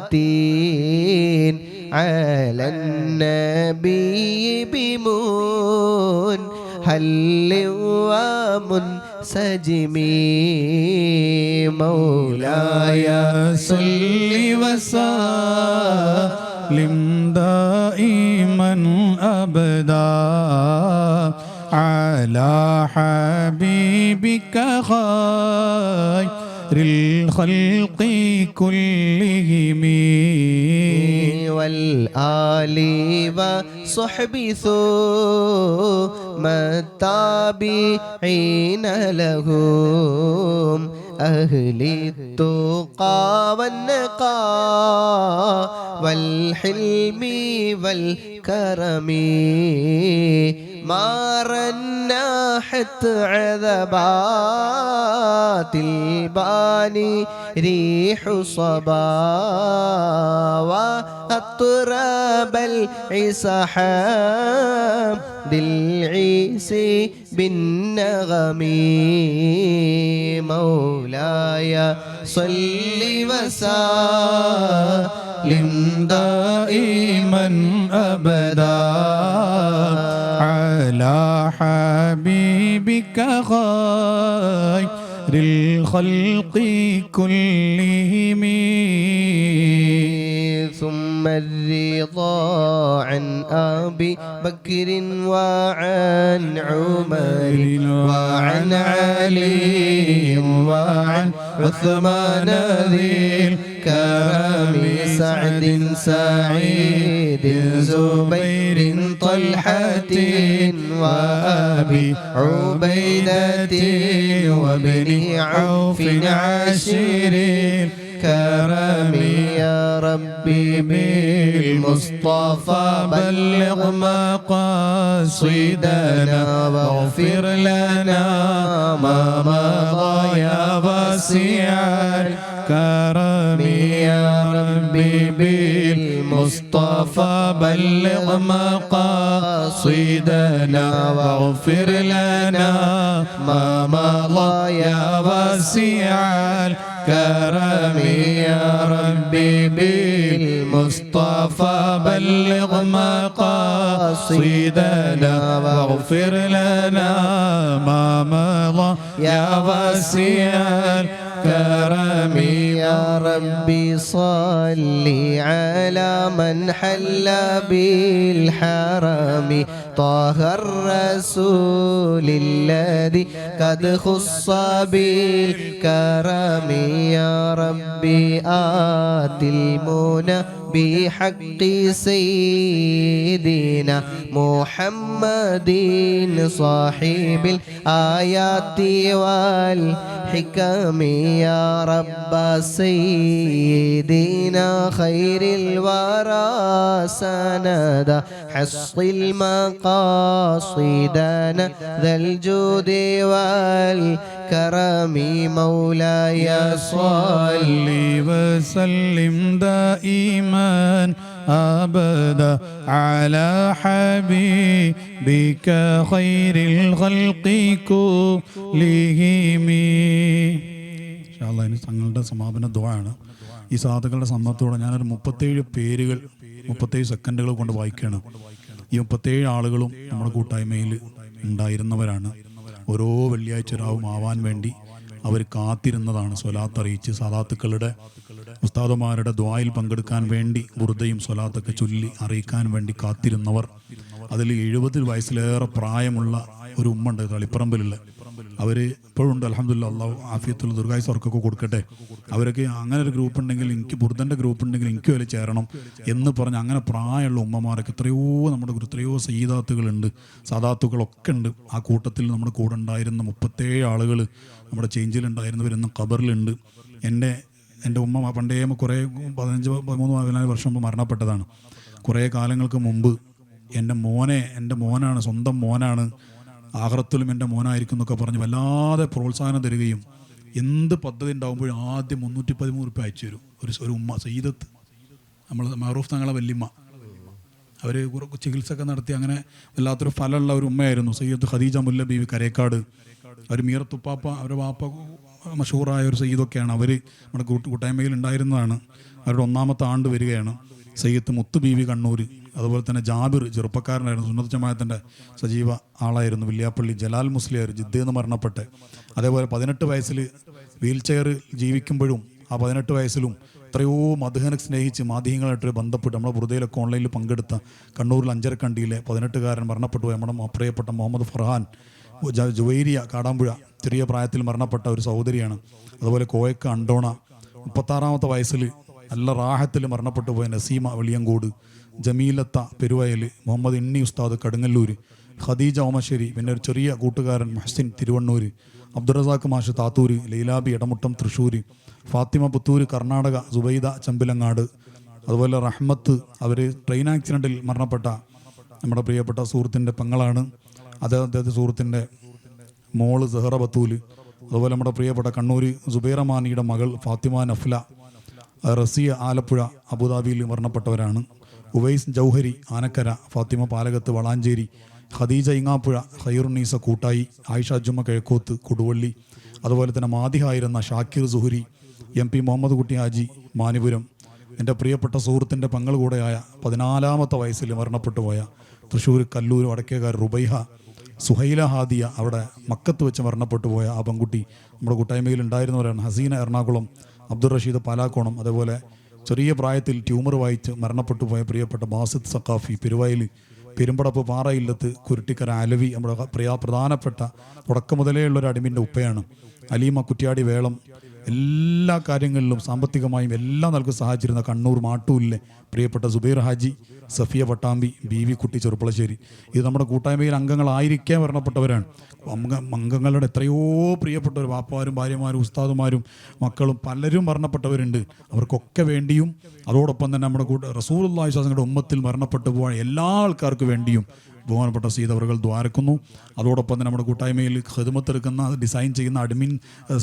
دائمتين على النبي بمون هل ومنسجم مولاي صل وسلم دائما أبدا على حبيبك خير الخلق كلهم والآل وصحب ثم التابعين لهم أهل التقى والنقى والحلم والكرم ما رنحت عذبات الباني ريح صبا وأطرب العسحام بالعيس بالنغم مولاي صل وسلم دائما أبدا على حبيبك خير الخلق كلهم ثم الرضا عن أبي بكر وعن عمر وعن علي وعن عثمان ذي الكرم سعد سعيد زبير طلحة وأبي عبيدة وابن عوف عاشر الكرم يا ربي بالمصطفى بلغ مقاصدنا واغفر لنا ما مضى يا واسع الكرم يا ربي بالمصطفى بلغ مقاصدنا واغفر لنا ما مضى يا واسع الكرم يا ربي بالمصطفى بلغ مقاصدنا واغفر لنا ما مضى يا واسع الكرم يا ربي صل على من حل بالحرم طه الرسول الذي قد خص بالكرم يا ربي آت المنى بحق سيدنا محمد صاحب الآيات والحكم يا رب سيدنا خير الورى سندا حصل مقاصدنا ذا الجود والكرم مولاي صل وسلم دائما أبدا على حبيبك خير الخلق كلهم. ഇനി തങ്ങളുടെ സമാപന ദുആയാണ്. ഈ സാധുക്കളുടെ സമ്മതത്തോടെ ഞാനൊരു 37 സെക്കൻഡുകൾ കൊണ്ട് വായിക്കുകയാണ്. ഈ 37 ആളുകളും നമ്മുടെ കൂട്ടായ്മയിൽ ഉണ്ടായിരുന്നവരാണ്. ഓരോ വെള്ളിയാഴ്ച രാവും ആവാൻ വേണ്ടി അവർ കാത്തിരുന്നതാണ്. സ്വലാത്ത് അറിയിച്ച് സാദാത്തുക്കളുടെ ഉസ്താദുമാരുടെ ദുആയിൽ പങ്കെടുക്കാൻ വേണ്ടി ബുർദയും സ്വലാത്തൊക്കെ ചൊല്ലി അറിയിക്കാൻ വേണ്ടി കാത്തിരുന്നവർ. അതിൽ 70 വയസ്സിലേറെ പ്രായമുള്ള ഒരു ഉമ്മ ഉണ്ട് തളിപ്പറമ്പിലുള്ള. അവർ ഇപ്പോഴും ഉണ്ട്. അൽഹംദുലില്ലാഹ്, അല്ലാഹു ആഫിയത്തുൽ ദീർഘായുസ്സും അവർക്കൊക്കെ കൊടുക്കട്ടെ. അവരൊക്കെ അങ്ങനെ ഒരു ഗ്രൂപ്പ് ഉണ്ടെങ്കിൽ, എനിക്ക് ബുർദൻ്റെ ഗ്രൂപ്പ് ഉണ്ടെങ്കിൽ എനിക്ക് അതിൽ ചേരണം എന്ന് പറഞ്ഞ് അങ്ങനെ പ്രായമുള്ള ഉമ്മമാരൊക്കെ എത്രയോ സയ്യിദാത്തുകളുണ്ട്, സാദാത്തുകളൊക്കെ ഉണ്ട്. ആ കൂട്ടത്തിൽ നമ്മുടെ കൂടെ ഉണ്ടായിരുന്ന 37 ആളുകൾ നമ്മുടെ ചേഞ്ചിലുണ്ടായിരുന്നവരെന്നും ഖബറിലുണ്ട്. എൻ്റെ ഉമ്മ പണ്ടേ കുറേ 15-14 വർഷം മുമ്പ് മരണപ്പെട്ടതാണ്. കുറേ കാലങ്ങൾക്ക് മുമ്പ് എൻ്റെ മോനാണ്, സ്വന്തം മോനാണ്, ആഖിറത്തിലും എൻ്റെ മോനായിരിക്കും എന്നൊക്കെ പറഞ്ഞ് വല്ലാതെ പ്രോത്സാഹനം തരികയും എന്ത് പദ്ധതി ഉണ്ടാകുമ്പോഴും ആദ്യം 313 രൂപ അയച്ചു തരും. ഒരു ഉമ്മ സയ്യിദത്ത്, നമ്മൾ മഅറൂഫ് തങ്ങളെ വല്യമ്മ, അവർ ചികിത്സയൊക്കെ നടത്തി അങ്ങനെ വല്ലാത്തൊരു ഫലമുള്ള ഒരു ഉമ്മയായിരുന്നു സയ്യിദ് ഖദീജ മുല്ല ബീവി കരേക്കാട്. അവർ മീറത്തുപ്പാപ്പ, അവരുടെ വാപ്പ മഷഹൂറായ ഒരു സയ്യിദൊക്കെയാണ്. അവർ നമ്മുടെ കൂട്ടായ്മയിൽ ഉണ്ടായിരുന്നതാണ്. അവരുടെ 1ാമത്തെ ആണ്ട് വരികയാണ്. സയ്യിദ് മുത്തു ബീവി കണ്ണൂർ, അതുപോലെ തന്നെ ജാബിർ ചെറുപ്പക്കാരനായിരുന്നു, സുന്നത്ത് ജമാഅത്തിൻ്റെ സജീവ ആളായിരുന്നു. വില്യാപ്പള്ളി ജലാൽ മുസ്ലിയാർ ജിദ്ദയിൽ മരണപ്പെട്ട്. അതേപോലെ 18 വയസ്സിൽ വീൽ ചെയർ ജീവിക്കുമ്പോഴും ആ 18 വയസ്സിലും എത്രയോ മദ്ഹനെ സ്നേഹിച്ച് മാധ്യമങ്ങളായിട്ട് ബന്ധപ്പെട്ട് നമ്മുടെ ബുർദയിലൊക്കെ ഓൺലൈനിൽ പങ്കെടുത്ത കണ്ണൂരിൽ അഞ്ചരക്കണ്ടിയിലെ 18-കാരൻ മരണപ്പെട്ടു. നമ്മുടെ പ്രിയപ്പെട്ട മുഹമ്മദ് ഫർഹാൻ ജുവൈരിയ കാടാമ്പുഴ ചെറിയ പ്രായത്തിൽ മരണപ്പെട്ട ഒരു സഹോദരിയാണ്. അതുപോലെ കോയക്ക് അണ്ടോണ 36-ാമത്തെ വയസ്സിൽ നല്ല റാഹത്തിൽ മരണപ്പെട്ടു പോയ നസീമ വെളിയങ്കോട്, ജമീലത്ത പെരുവയൽ, മുഹമ്മദ് ഇണ്ണി ഉസ്താദ് കടുങ്ങല്ലൂർ, ഖദീജ ഓമശ്ശേരി, പിന്നെ ഒരു ചെറിയ കൂട്ടുകാരൻ മുഹ്സിൻ തിരുവണ്ണൂർ, അബ്ദുറസാഖ് മാഷ് താത്തൂർ, ലൈലാബി ഇടമുട്ടം തൃശ്ശൂർ, ഫാത്തിമ പുത്തൂർ കർണാടക, സുബൈദ ചമ്പിലങ്ങാട്, അതുപോലെ റഹ്മത്ത് അവർ ട്രെയിൻ ആക്സിഡൻറ്റിൽ മരണപ്പെട്ട നമ്മുടെ പ്രിയപ്പെട്ട സുഹൃത്തിൻ്റെ പെങ്ങളാണ്. അദ്ദേഹത്തെ സുഹൃത്തിൻ്റെ മോള് സഹറ ബത്തൂല്, അതുപോലെ നമ്മുടെ പ്രിയപ്പെട്ട കണ്ണൂർ സുബൈറമാനിയുടെ മകൾ ഫാത്തിമ നഫ്ല, റസിയ ആലപ്പുഴ അബുദാബിയിൽ മരണപ്പെട്ടവരാണ്. ഉവൈസ് ജൗഹരി ആനക്കര, ഫാത്തിമ പാലകത്ത് വളാഞ്ചേരി, ഖദീജ ഇങ്ങാപ്പുഴ, ഖൈറുന്നീസ കൂട്ടായി, ആയിഷ ജുമ്മ കിഴക്കോത്ത് കൊടുവള്ളി, അതുപോലെ തന്നെ മാദിഹായിരുന്ന ഷാക്കിർ സുഹരി, MP മുഹമ്മദ് കുട്ടി ഹാജി മാനിപുരം, എൻ്റെ പ്രിയപ്പെട്ട സുഹൃത്തിൻ്റെ പങ്കൾ കൂടെയായ 14-ാമത്തെ വയസ്സിൽ മരണപ്പെട്ടു പോയ തൃശ്ശൂർ കല്ലൂർ വടക്കേക്കാർ റുബൈഹ, സുഹൈല ഹാദിയ അവിടെ മക്കത്ത് വെച്ച് മരണപ്പെട്ടു പോയ ആ പെൺകുട്ടി നമ്മുടെ കൂട്ടായ്മയിൽ ഉണ്ടായിരുന്നവരാണ്. ഹസീന എറണാകുളം, അബ്ദുൾ റഷീദ് പാലാക്കോണം, അതേപോലെ ചെറിയ പ്രായത്തിൽ ട്യൂമർ വായിച്ച് മരണപ്പെട്ടു പോയ പ്രിയപ്പെട്ട ബാസിദ് സഖാഫി പെരുവയൽ, പെരുമ്പടപ്പ് പാറയില്ലത്ത് കുരുട്ടിക്കര അലവി നമ്മുടെ പ്രധാനപ്പെട്ട തുടക്കം മുതലേ ഉള്ളൊരു അടിമിൻ്റെ ഉപ്പയാണ്. അലീമ കുറ്റ്യാടി വേളം, എല്ലാ കാര്യങ്ങളിലും സാമ്പത്തികമായും എല്ലാം നൽകി സഹായിച്ചിരുന്ന കണ്ണൂർ മാട്ടൂരിലെ പ്രിയപ്പെട്ട സുബൈർ ഹാജി, സഫിയ പട്ടാമ്പി, ബീവി കുട്ടി ചെറുപ്പളശ്ശേരി. ഇത് നമ്മുടെ കൂട്ടായ്മയിൽ അംഗങ്ങളായിരിക്കെ മരണപ്പെട്ടവരാണ്. അംഗങ്ങളുടെ എത്രയോ പ്രിയപ്പെട്ടവർ, വാപ്പാരും ഭാര്യമാരും ഉസ്താദുമാരും മക്കളും പലരും മരണപ്പെട്ടവരുണ്ട്. അവർക്കൊക്കെ വേണ്ടിയും അതോടൊപ്പം തന്നെ നമ്മുടെ റസൂലുള്ളാഹി സ്വല്ലല്ലാഹു അലൈഹി വസല്ലമയുടെ ഉമ്മത്തിൽ മരണപ്പെട്ടു പോയ എല്ലാ ആൾക്കാർക്ക് വേണ്ടിയും ബഹുമാനപ്പെട്ട സയ്യിദ് അവറുകൾ ദ്വാരക്കുന്നു. അതോടൊപ്പം തന്നെ നമ്മുടെ കൂട്ടായ്മയിൽ ഖിദ്മത്തെടുക്കുന്ന ഡിസൈൻ ചെയ്യുന്ന അഡ്മിൻ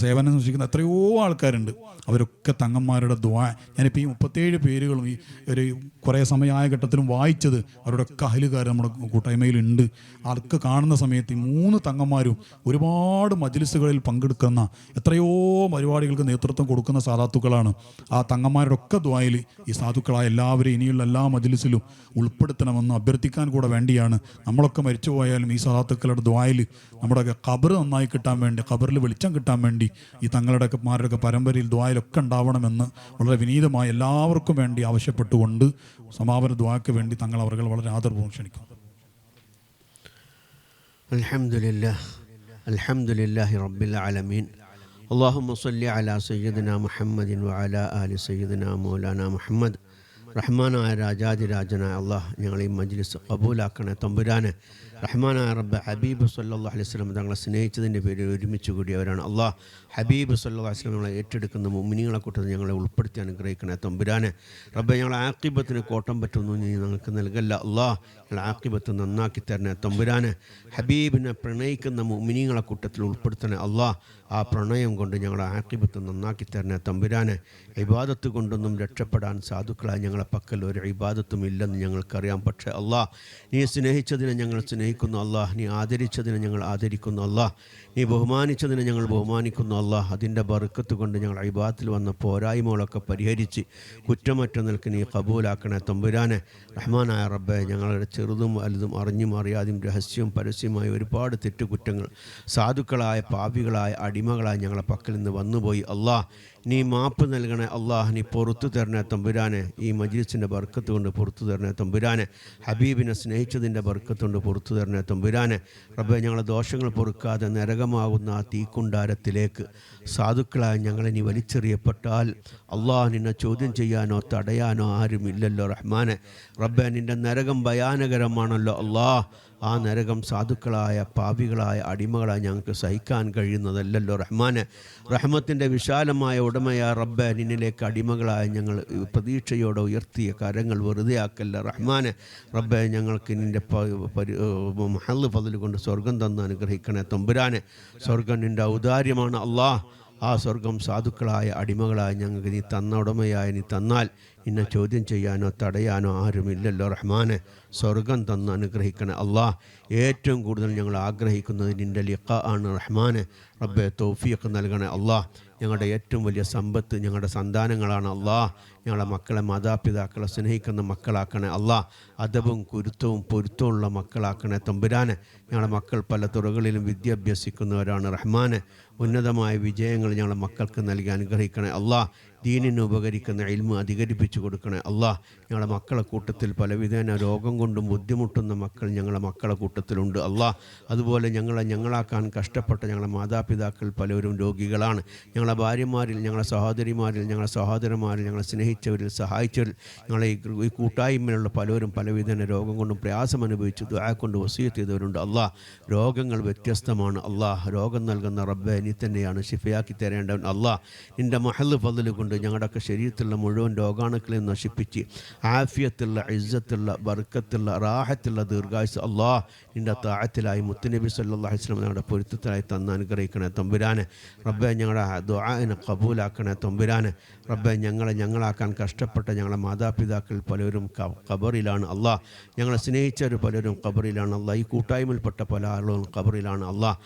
സേവനം സൂക്ഷിക്കുന്ന എത്രയോ ആൾക്കാരുണ്ട്. അവരൊക്കെ തങ്ങന്മാരുടെ ദ്വാ, ഞാനിപ്പോൾ ഈ 37 പേരുകളും ഈ ഒരു കുറേ സമയമായ ഘട്ടത്തിലും വായിച്ചത് അവരുടെയൊക്കെ അഹലുകാർ നമ്മുടെ കൂട്ടായ്മയിലുണ്ട്. അതൊക്കെ കാണുന്ന സമയത്ത് ഈ 3 തങ്ങന്മാരും ഒരുപാട് മജ്ലിസുകളിൽ പങ്കെടുക്കുന്ന എത്രയോ പരിപാടികൾക്ക് നേതൃത്വം കൊടുക്കുന്ന സാദാത്തുക്കളാണ്. ആ തങ്ങന്മാരുടെ ഒക്കെ ദ്വായിൽ ഈ സാധുക്കളായ എല്ലാവരെയും ഇനിയുള്ള എല്ലാ മജ്ലിസിലും ഉൾപ്പെടുത്തണമെന്ന് അഭ്യർത്ഥിക്കാൻ കൂടെ വേണ്ടിയാണ് നമ്മളൊക്കെ മരിച്ചു പോയാലും ഈ സഹാത്തുക്കളുടെ ദ്വായിൽ നമ്മുടെയൊക്കെ ഖബർ നന്നായി കിട്ടാൻ വേണ്ടി, ഖബറിൽ വെളിച്ചം കിട്ടാൻ വേണ്ടി ഈ തങ്ങളുടെമാരുടെയൊക്കെ പരമ്പരയിൽ ദ്വായിലൊക്കെ ഉണ്ടാവണമെന്ന് വളരെ വിനീതമായി എല്ലാവർക്കും വേണ്ടി ആവശ്യപ്പെട്ടുകൊണ്ട് സമാപന ദ്വാക്ക് വേണ്ടി തങ്ങൾ അവർ വളരെ ആദരപൂർവ്വം ക്ഷണിക്കും. അൽഹംദുലില്ലാഹി റബ്ബിൽ ആലമീൻ. اللهم صل على سيدنا محمد وعلى آل سيدنا مولانا محمد. റഹ്മാനായ രാജാതിരാജനായ അള്ളാഹ് ഞങ്ങൾ ഈ മജ്ലിസ് കബൂലാക്കണേ തമ്പുരാനെ. റഹ്മാനായ റബ്ബ് ഹബീബ് സല്ലല്ലാഹു അലൈഹി വസല്ലം തങ്ങളെ സ്നേഹിച്ചതിൻ്റെ പേരിൽ ഒരുമിച്ച് കൂടിയവരാണ്. അള്ളാഹ് ഹബീബ് സല്ലല്ലാഹു അലൈഹി വസല്ലം ഞങ്ങളെ ഏറ്റെടുക്കുന്ന മുഅ്മിനീങ്ങളെ കൂട്ടത്തിൽ ഞങ്ങളെ ഉൾപ്പെടുത്തി അനുഗ്രഹിക്കണേ തമ്പുരാനെ. റബ്ബെ ഞങ്ങളെ ആഖിബത്തിന് കോട്ടം പറ്റുന്നു നീ ഞങ്ങൾക്ക് നൽകല്ല. അള്ളാഹ് ഞങ്ങളെ ആഖിബത്ത് നന്നാക്കി തരണേ തമ്പുരാനെ. ഹബീബിനെ പ്രണയിക്കുന്ന മുഅ്മിനീങ്ങളെ കൂട്ടത്തിൽ ഉൾപ്പെടുത്തണേ അള്ളാഹ്. ആ പ്രണയം കൊണ്ട് ഞങ്ങളെ ആഖിബത്ത് നന്നാക്കി തരണേ തമ്പുരാനെ. ഇബാദത്ത് കൊണ്ടൊന്നും രക്ഷപ്പെടാൻ സാധുക്കളായി ഞങ്ങളെ പക്കൽ ഒരു ഇബാദത്തും ഇല്ലെന്ന് ഞങ്ങൾക്കറിയാം. പക്ഷേ അള്ളാഹ് നീ സ്നേഹിച്ചതിനെ ഞങ്ങൾ സ്നേഹിക്കുന്നു അള്ളാഹ്. നീ ആദരിച്ചതിനെ ഞങ്ങൾ ആദരിക്കുന്നു അള്ളാഹ്. നീ ബഹുമാനിച്ചതിനെ ഞങ്ങൾ ബഹുമാനിക്കുന്നു അള്ളാഹ്. അതിൻ്റെ ബർക്കത്ത് കൊണ്ട് ഞങ്ങൾ ഇബാദത്തിൽ വന്ന പോരായ്മകളൊക്കെ പരിഹരിച്ച് കുറ്റമറ്റ നിൽക്ക് നീ കബൂലാക്കണേ തമ്പുരാനെ. റഹ്മാനായ റബ്ബെ ഞങ്ങളുടെ ചെറുതും വലുതും അറിഞ്ഞും അറിയാതെയും രഹസ്യവും പരസ്യമായ ഒരുപാട് തെറ്റുകുറ്റങ്ങൾ സാധുക്കളായ പാപികളായ അടിമകളായ ഞങ്ങളെ പക്കൽ നിന്ന് വന്നുപോയി അള്ളാഹ്. നീ മാപ്പ് നൽകണേ അള്ളാഹ്. നീ പുറത്തു തരണേ തമ്പുരാനെ. ഈ മജ്ലിസിൻ്റെ ബർക്കത്ത് കൊണ്ട് പുറത്തു തരണേ തമ്പുരാനെ. ഹബീബിനെ സ്നേഹിച്ചതിൻ്റെ ബർക്കത്ത് കൊണ്ട് പുറത്തു തരണേ തമ്പുരാനെ. റബ്ബെ ഞങ്ങളെ ദോഷങ്ങൾ പൊറുക്കാതെ നരകമാകുന്ന ആ തീക്കുണ്ടാരത്തിലേക്ക് സാധുക്കളായ ഞങ്ങളെ നീ വലിച്ചെറിയപ്പെട്ടാൽ അള്ളാഹ് നിന്നെ ചോദ്യം ചെയ്യാനോ തടയാനോ ആരുമില്ലല്ലോ റഹ്മാനെ. റബ്ബെ നിൻ്റെ നരകം ഭയാനകരമാണല്ലോ അള്ളാഹ്. ആ നരകം സാധുക്കളായ പാപികളായ അടിമകളായ ഞങ്ങൾക്ക് സഹിക്കാൻ കഴിയുന്നതല്ലല്ലോ റഹ്മാനെ. റഹ്മത്തിൻ്റെ വിശാലമായ ഉടമയായ റബ്ബെ നിന്നിലേക്ക് അടിമകളായ ഞങ്ങൾ പ്രതീക്ഷയോടെ ഉയർത്തിയ കരങ്ങൾ വെറുതെ ആക്കല്ല റഹ്മാനെ. റബ്ബെ ഞങ്ങൾക്ക് നിൻ്റെ മഹൽ ഫضൽ കൊണ്ട് സ്വർഗം തന്ന് അനുഗ്രഹിക്കണേ തമ്പുരാനെ. സ്വർഗം നിൻ്റെ ഔദാര്യമാണ് അള്ളാഹ്. ആ സ്വർഗം സാധുക്കളായ അടിമകളായ ഞങ്ങൾക്ക് നീ തന്ന ഉടമയായ നീ തന്നാൽ നിന്നെ ചോദ്യം ചെയ്യാനോ തടയാനോ ആരുമില്ലല്ലോ റഹ്മാനെ. സ്വർഗം തന്ന് അനുഗ്രഹിക്കണേ അള്ളാഹ്. ഏറ്റവും കൂടുതൽ ഞങ്ങൾ ആഗ്രഹിക്കുന്നത് നിൻ്റെ ലിഖ ആണ് റഹ്മാനെ. റബ്ബെ തൗഫീഖ് നൽകണേ അള്ളാഹ്. ഞങ്ങളുടെ ഏറ്റവും വലിയ സമ്പത്ത് ഞങ്ങളുടെ സന്താനങ്ങളാണ് അള്ളാഹ്. ഞങ്ങളുടെ മക്കളെ മാതാപിതാക്കളെ സ്നേഹിക്കുന്ന മക്കളാക്കണേ അള്ളാഹ്. അദബും കുരുത്തവും പൊരുത്തമുള്ള മക്കളാക്കണേ തമ്പുരാനെ. ഞങ്ങളുടെ മക്കൾ പല തുറകളിലും വിദ്യ അഭ്യസിക്കുന്നവരാണ് റഹ്മാനെ. ഉന്നതമായ വിജയങ്ങൾ ഞങ്ങളുടെ മക്കൾക്ക് നൽകി അനുഗ്രഹിക്കണേ അള്ളാഹ്. ദീനിന് ഉപകരിക്കുന്ന ഇൽമ് അധികരിപ്പിച്ചു കൊടുക്കണേ അള്ളാഹ്. ഞങ്ങളുടെ മക്കളെ കൂട്ടത്തിൽ പലവിധേന രോഗം കൊണ്ടും ബുദ്ധിമുട്ടുന്ന മക്കൾ ഞങ്ങളുടെ മക്കളെ കൂട്ടത്തിലുണ്ട് അള്ളാഹ്. അതുപോലെ ഞങ്ങളാക്കാൻ കഷ്ടപ്പെട്ട ഞങ്ങളുടെ മാതാപിതാക്കൾ പലരും രോഗികളാണ്. ഞങ്ങളുടെ ഭാര്യമാരിൽ, ഞങ്ങളുടെ സഹോദരിമാരിൽ, ഞങ്ങളുടെ സഹോദരന്മാരിൽ, ഞങ്ങളെ സ്നേഹിച്ചവരിൽ, സഹായിച്ചവരിൽ, ഞങ്ങളെ ഈ കൂട്ടായ്മയിലുള്ള പലരും പലവിധേന രോഗം കൊണ്ടും പ്രയാസം അനുഭവിച്ചു ദുആ കൊണ്ട് വസിയത്ത് ചെയ്തവരുണ്ട് അള്ളാഹ്. രോഗങ്ങൾ വ്യത്യസ്തമാണ് അള്ളാഹ്. രോഗം നൽകുന്ന റബ്ബെ നീ തന്നെയാണ് ശിഫയാക്കി തരേണ്ടവൻ അള്ളാഹ്. നിൻ്റെ മഹൽ ഫضൽ കൊണ്ട് ഞങ്ങളുടെയൊക്കെ ശരീരത്തിലുള്ള മുഴുവൻ രോഗാണുക്കളെയും നശിപ്പിച്ച് ആഫിയത്തുള്ള, ഇസ്സത്തുള്ള, ബർക്കത്തുള്ള, റാഹത്തുള്ള ദീർഘായുസ് അള്ളാഹ് നിൻ്റെ താഅത്തിലായി മുത്തുനബി സല്ലല്ലാഹു അലൈഹി വസല്ലം ഞങ്ങളുടെ പൊരുത്തത്തിലായി തന്ന് അനുഗ്രഹിക്കണേ തമ്പുരാനെ. റബ്ബെ ഞങ്ങളുടെ ദുആഇനെ ഖബൂലാക്കണേ തമ്പുരാനെ. റബ്ബെ ഞങ്ങളാക്കാൻ കഷ്ടപ്പെട്ട ഞങ്ങളുടെ മാതാപിതാക്കൾ പലരും ഖബറിലാണ് അള്ളാഹ്. ഞങ്ങളെ സ്നേഹിച്ചവർ പലരും ഖബറിലാണ് അള്ളാഹ്. ഈ കൂട്ടായ്മയിൽപ്പെട്ട പല ആളുകളും ഖബറിലാണ് അള്ളാഹ്.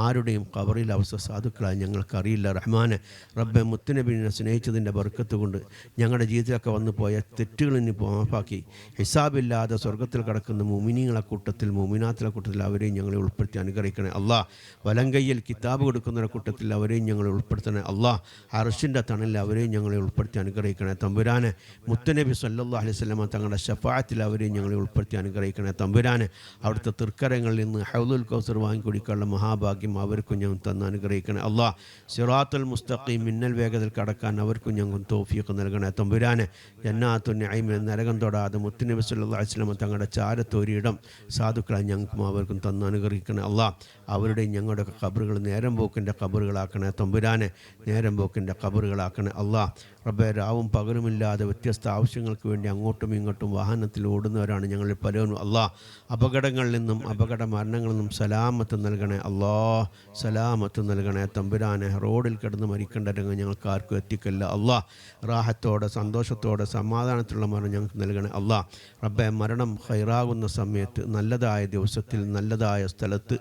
ആരുടെയും ഖബറിലെ അവസ്ഥ സാധുക്കളായി ഞങ്ങൾക്കറിയില്ല റഹ്മാനെ. റബ്ബെ മുത്തുനബിനെ സ്നേഹിച്ചതിൻ്റെ ബർക്കത്ത് കൊണ്ട് ഞങ്ങളുടെ ജീവിതത്തിലൊക്കെ വന്നു പോയ തെറ്റുകളിന് മാപ്പാക്കി ഹിസാബില്ലാതെ സ്വർഗത്തിൽ കിടക്കുന്ന മുഅ്മിനീങ്ങളെ കൂട്ടത്തിൽ, മുഅ്മിനാത്തുകളുടെ കൂട്ടത്തിൽ അവരെയും ഞങ്ങളെ ഉൾപ്പെടുത്തി അനുഗ്രഹിക്കണേ അള്ളാഹ്. വലങ്കയ്യിൽ കിതാബ് കൊടുക്കുന്നവരുടെ കൂട്ടത്തിൽ അവരെയും ഞങ്ങളെ ഉൾപ്പെടുത്തണേ അള്ളാഹ്. അർശിൻ്റെ തണലിൽ അവരെയും ഞങ്ങളെ ഉൾപ്പെടുത്തി അനുഗ്രഹിക്കണേ തമ്പുരാനെ. മുത്തുനബി സല്ലല്ലാഹു അലൈഹി വസല്ലം തങ്ങളുടെ ശഫാഅത്തിൽ അവരെയും ഞങ്ങളെ ഉൾപ്പെടുത്തി അനുഗ്രഹിക്കണേ തമ്പുരാനെ. അവിടുത്തെ തൃക്കരങ്ങളിൽ നിന്ന് ഹൗലുൽ കൗസർ വാങ്ങിക്കൊടുക്കാനുള്ള മഹാഭാഗ്യം അവർക്കും ഞങ്ങൾ തന്ന് അനുഗ്രഹിക്കണേ അള്ളാഹ്. സിറാത്തുൽ മുസ്തഖീം മിന്നൽ വേഗത്തിൽ കടക്കാൻ അവർക്കും ഞങ്ങൾ തൗഫീഖ് നൽകണേ തമ്പുരാനെ. ജന്നാത്തുൻ നഈമിൽ നരകം തൊടാതെ മുത്തുനബി സല്ലല്ലാഹു അലൈഹി വസല്ലം തങ്ങളുടെ ചാരത്തൊരിടം സാധുക്കളായി ഞങ്ങൾക്കും അവർക്കും തന്ന് അനുഗ്രഹിക്കണേ അള്ളാഹ്. അവരുടെയും ഞങ്ങളുടെ ഖബറുകൾ നേരം പോക്കിൻ്റെ ഖബറുകളാക്കണേ തമ്പുരാനെ. നേരം പോക്കിൻ്റെ ഖബറുകളാക്കണേ അള്ളാഹ്. റബ്ബെ രാവും പകലുമില്ലാതെ വ്യത്യസ്ത ആവശ്യങ്ങൾക്ക് വേണ്ടി അങ്ങോട്ടും ഇങ്ങോട്ടും വാഹനത്തിൽ ഓടുന്നവരാണ് ഞങ്ങളിൽ പലരും അള്ളാഹ്. അപകടങ്ങളിൽ നിന്നും അപകട മരണങ്ങളിൽ നിന്നും സലാമത്ത് നൽകണേ അള്ളാഹ്. സലാമത്ത് നൽകണേ തമ്പുരാനെ. റോഡിൽ കിടന്ന് മരിക്കേണ്ട രംഗം ഞങ്ങൾക്ക് ആർക്കും എത്തിക്കല്ല അള്ളാഹ്. റാഹത്തോടെ, സന്തോഷത്തോടെ, സമാധാനത്തിലുള്ള മരണം ഞങ്ങൾക്ക് നൽകണേ അള്ളാഹ്. റബ്ബെ മരണം ഖൈറാകുന്ന സമയത്ത്, നല്ലതായ ദിവസത്തിൽ, നല്ലതായ സ്ഥലത്ത്,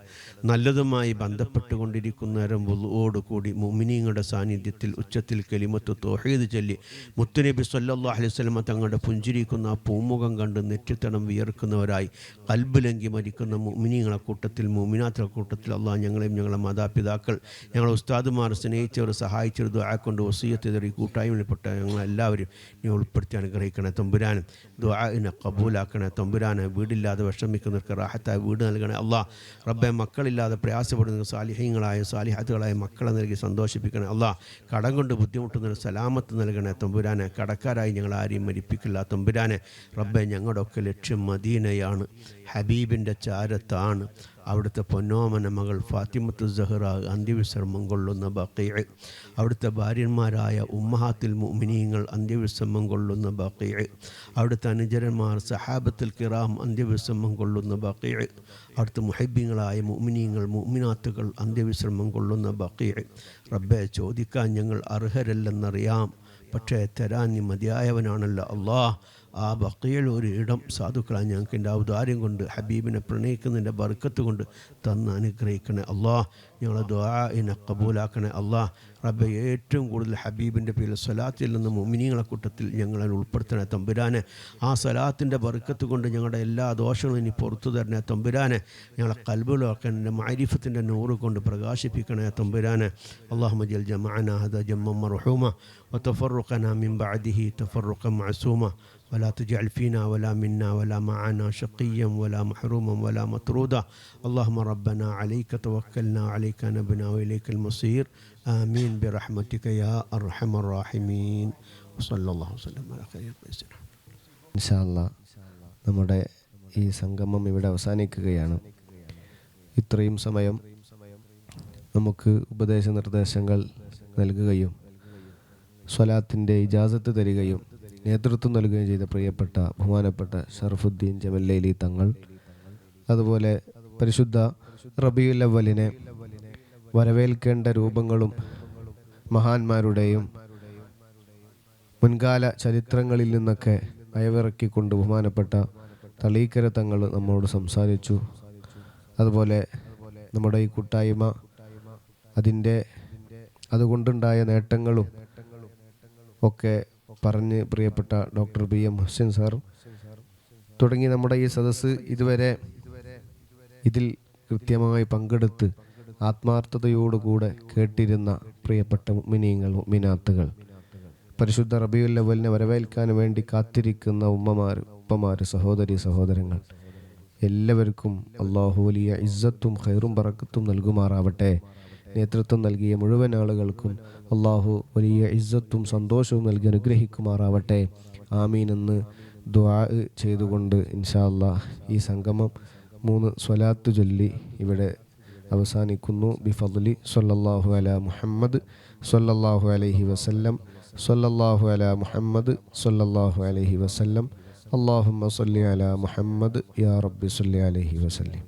നല്ലതുമായി ബന്ധപ്പെട്ടുകൊണ്ടിരിക്കുന്ന വൈകുന്നേരം വുളുവോടുകൂടി മുഅ്മിനീങ്ങളുടെ സാന്നിധ്യത്തിൽ ഉച്ചത്തിൽ കലിമത്ത് തൗഹീദ് ചൊല്ലി മുത്തുനബി സല്ലല്ലാഹു അലൈഹി വസല്ലം തങ്ങളുടെ പുഞ്ചിരിക്കുന്ന ആ പൂമുഖം കണ്ട് നെറ്റിത്തടം വിയർക്കുന്നവരായി കൽബിലെങ്കി മരിക്കുന്ന മുഅ്മിനീങ്ങളുടെ കൂട്ടത്തിൽ മുഅ്മിനാത്തുകളുടെ കൂട്ടത്തിൽ അള്ളാഹ് ഞങ്ങളെയും ഞങ്ങളുടെ മാതാപിതാക്കൾ ഞങ്ങളുടെ ഉസ്താദുമാർ സ്നേഹിച്ചവർ സഹായിച്ചവർ ദുആ കൊണ്ട് വസിയ്യത്ത് ചെയ്ത ഈ കൂട്ടായ്മയിൽപ്പെട്ട ഞങ്ങളെല്ലാവരും നീ ഉൾപ്പെടുത്തി അനുഗ്രഹിക്കണേ തമ്പുരാൻ. ദുആഇനെ കബൂലാക്കണേ തമ്പുരാനെ. വീടില്ലാതെ വിഷമിക്കുന്നവർക്ക് റാഹത്തായ വീട് നൽകണേ അള്ളാഹ്. റബ്ബെ മക്കളില്ലാതെ പ്രയാസപ്പെടുന്ന സാലിഹീങ്ങളായ സാലിഹാത്തുകളായ മക്കളെ നൽകി സന്തോഷിപ്പിക്കണേ അള്ളാഹ്. കടം കൊണ്ട് ബുദ്ധിമുട്ടുന്നവർ സലാമത്ത് നൽകണേ തമ്പുരാനെ. കടക്കാരായി ഞങ്ങൾ ആരെയും മരിപ്പിക്കില്ല തമ്പുരാനെ. റബ്ബെ ഞങ്ങളുടെ ഒക്കെ ലക്ഷ്യം മദീനയാണ്, ഹബീബിൻ്റെ ചാരത്താണ്. അവിടുത്തെ പൊന്നോമന മകൾ ഫാത്തിമത്ത് സഹ്റ അന്ത്യവിശ്രമം കൊള്ളുന്ന ബഖീഅ്, അവിടുത്തെ ഭാര്യന്മാരായ ഉമ്മഹാത്തുൽ മുഅ്മിനീങ്ങൾ അന്ത്യവിശ്രമം കൊള്ളുന്ന ബഖീഅ്, അവിടുത്തെ അനുചരന്മാർ സഹാബത്തുൽ കിറാം അന്ത്യവിശ്രമം കൊള്ളുന്ന ബഖീഅ്, അവിടുത്തെ മുഹബ്ബീങ്ങളായ മുഅ്മിനീങ്ങൾ മുഅ്മിനാത്തുകൾ അന്ത്യവിശ്രമം കൊള്ളുന്ന ബഖീഅ്. റബ്ബെ ചോദിക്കാൻ ഞങ്ങൾ അർഹരല്ലെന്നറിയാം, പക്ഷേ തരാൻ നീ മതിയായവനാണല്ലോ അള്ളാഹ്. ആ ബഖീയിൽ ഒരു ഇടം സാധുക്കളാൻ ഞങ്ങൾക്ക് എൻ്റെ ഔദാര്യം കൊണ്ട് ഹബീബിനെ പ്രണയിക്കുന്നതിൻ്റെ ബർക്കത്ത് കൊണ്ട് തന്ന് അനുഗ്രഹിക്കണേ അള്ളാഹ്. ഞങ്ങളെ ദുആഇനെ കബൂലാക്കണേ അള്ളാഹ്. റബ്ബെ ഏറ്റവും കൂടുതൽ ഹബീബിൻ്റെ പേരിൽ സ്വലാത്തിൽ നിന്ന് മുഅ്മിനീങ്ങളെ കൂട്ടത്തിൽ ഞങ്ങളെ ഉൾപ്പെടുത്തണേ തമ്പുരാനെ. ആ സ്വലാത്തിൻ്റെ ബർക്കത്ത് കൊണ്ട് ഞങ്ങളുടെ എല്ലാ ദോഷങ്ങളും ഇനി പുറത്തു തരണേ തമ്പുരാനെ. ഞങ്ങളെ ഖൽബിലൊക്കെ എൻ്റെ മഅരിഫത്തിൻ്റെ നൂറ് കൊണ്ട് പ്രകാശിപ്പിക്കണേ തമ്പുരാനെ. അല്ലാഹുമ്മ ജൽ ജമഅനാ ഹദാ ജമ്മൻ മർഹൂമ വതഫറഖനാ മിൻ ബഅദിഹി തഫറഖൻ മഅസൂമ ولا تجعل فينا ولا منا ولا معنا شقيا ولا محروما ولا مطرودا. اللهم ربنا عليك توكلنا عليك نبنا وإليك المصير. آمين برحمتك يا أرحم الراحمين. وصلى الله وسلم على خير بإذنه. إن شاء الله നമ്മുടെ ഈ സംഗമം ഇവിടെ അവസാനിക്കുകയാണ്. ഇത്രയും സമയം നമുക്ക് ഉപദേശ നിർദ്ദേശങ്ങൾ നൽകുകയും സ്വലാത്തിൻ്റെ ഇജാസത്ത് തരികയും നേതൃത്വം നൽകുകയും ചെയ്ത പ്രിയപ്പെട്ട ബഹുമാനപ്പെട്ട ഷറഫുദ്ദീൻ ജമല്ലൈലി തങ്ങൾ, അതുപോലെ പരിശുദ്ധ റബീഉൽ അവ്വലിനെ വരവേൽക്കേണ്ട രൂപങ്ങളും മഹാന്മാരുടെയും മുൻകാല ചരിത്രങ്ങളിൽ നിന്നൊക്കെ അയവിറക്കിക്കൊണ്ട് ബഹുമാനപ്പെട്ട തളീക്കര തങ്ങൾ നമ്മോട് സംസാരിച്ചു. അതുപോലെ നമ്മുടെ ഈ കൂട്ടായ്മ അതുകൊണ്ടുണ്ടായ നേട്ടങ്ങളും ഒക്കെ പറഞ്ഞ് പ്രിയപ്പെട്ട ഡോക്ടർ BM മുഹ്സിൻ സാർ തുടങ്ങി നമ്മുടെ ഈ സദസ്സ് ഇതുവരെ ഇതിൽ കൃത്യമായി പങ്കെടുത്ത് ആത്മാർത്ഥതയോടുകൂടെ കേട്ടിരുന്ന പ്രിയപ്പെട്ട മുഅ്മിനീങ്ങൾ മുഅ്മിനാത്തുകൾ, പരിശുദ്ധ റബീഉൽ അവ്വലിനെ വരവേൽക്കാൻ വേണ്ടി കാത്തിരിക്കുന്ന ഉപ്പമാർ, സഹോദരങ്ങൾ എല്ലാവർക്കും അല്ലാഹു വലിയ ഇസ്സത്തും ഖൈറും ബറക്കത്തും നൽകുമാറാവട്ടെ. നേതൃത്വം നൽകിയ മുഴുവൻ ആളുകൾക്കും അല്ലാഹു വലിയ ഇസ്സത്തും സന്തോഷവും നൽകി അനുഗ്രഹിക്കുമാറാവട്ടെ. ആമീൻ എന്ന് ദുആ ചെയ്തുകൊണ്ട് ഇൻഷാ അല്ലാഹ് ഈ സംഗമം 3 സ്വലാത്ത് ചൊല്ലി ഇവിടെ അവസാനിക്കുന്നു. ബിഫദ്ലി സ്വല്ലല്ലാഹു അലാ മുഹമ്മദ് സ്വല്ലല്ലാഹു അലൈഹി വസല്ലം, സ്വല്ലല്ലാഹു അലാ മുഹമ്മദ് സ്വല്ലല്ലാഹു അലൈഹി വസല്ലം, അല്ലാഹുമ്മ സ്വല്ലി അലാ മുഹമ്മദ് യാ റബ്ബി സ്വല്ലി അലൈഹി വസല്ലം.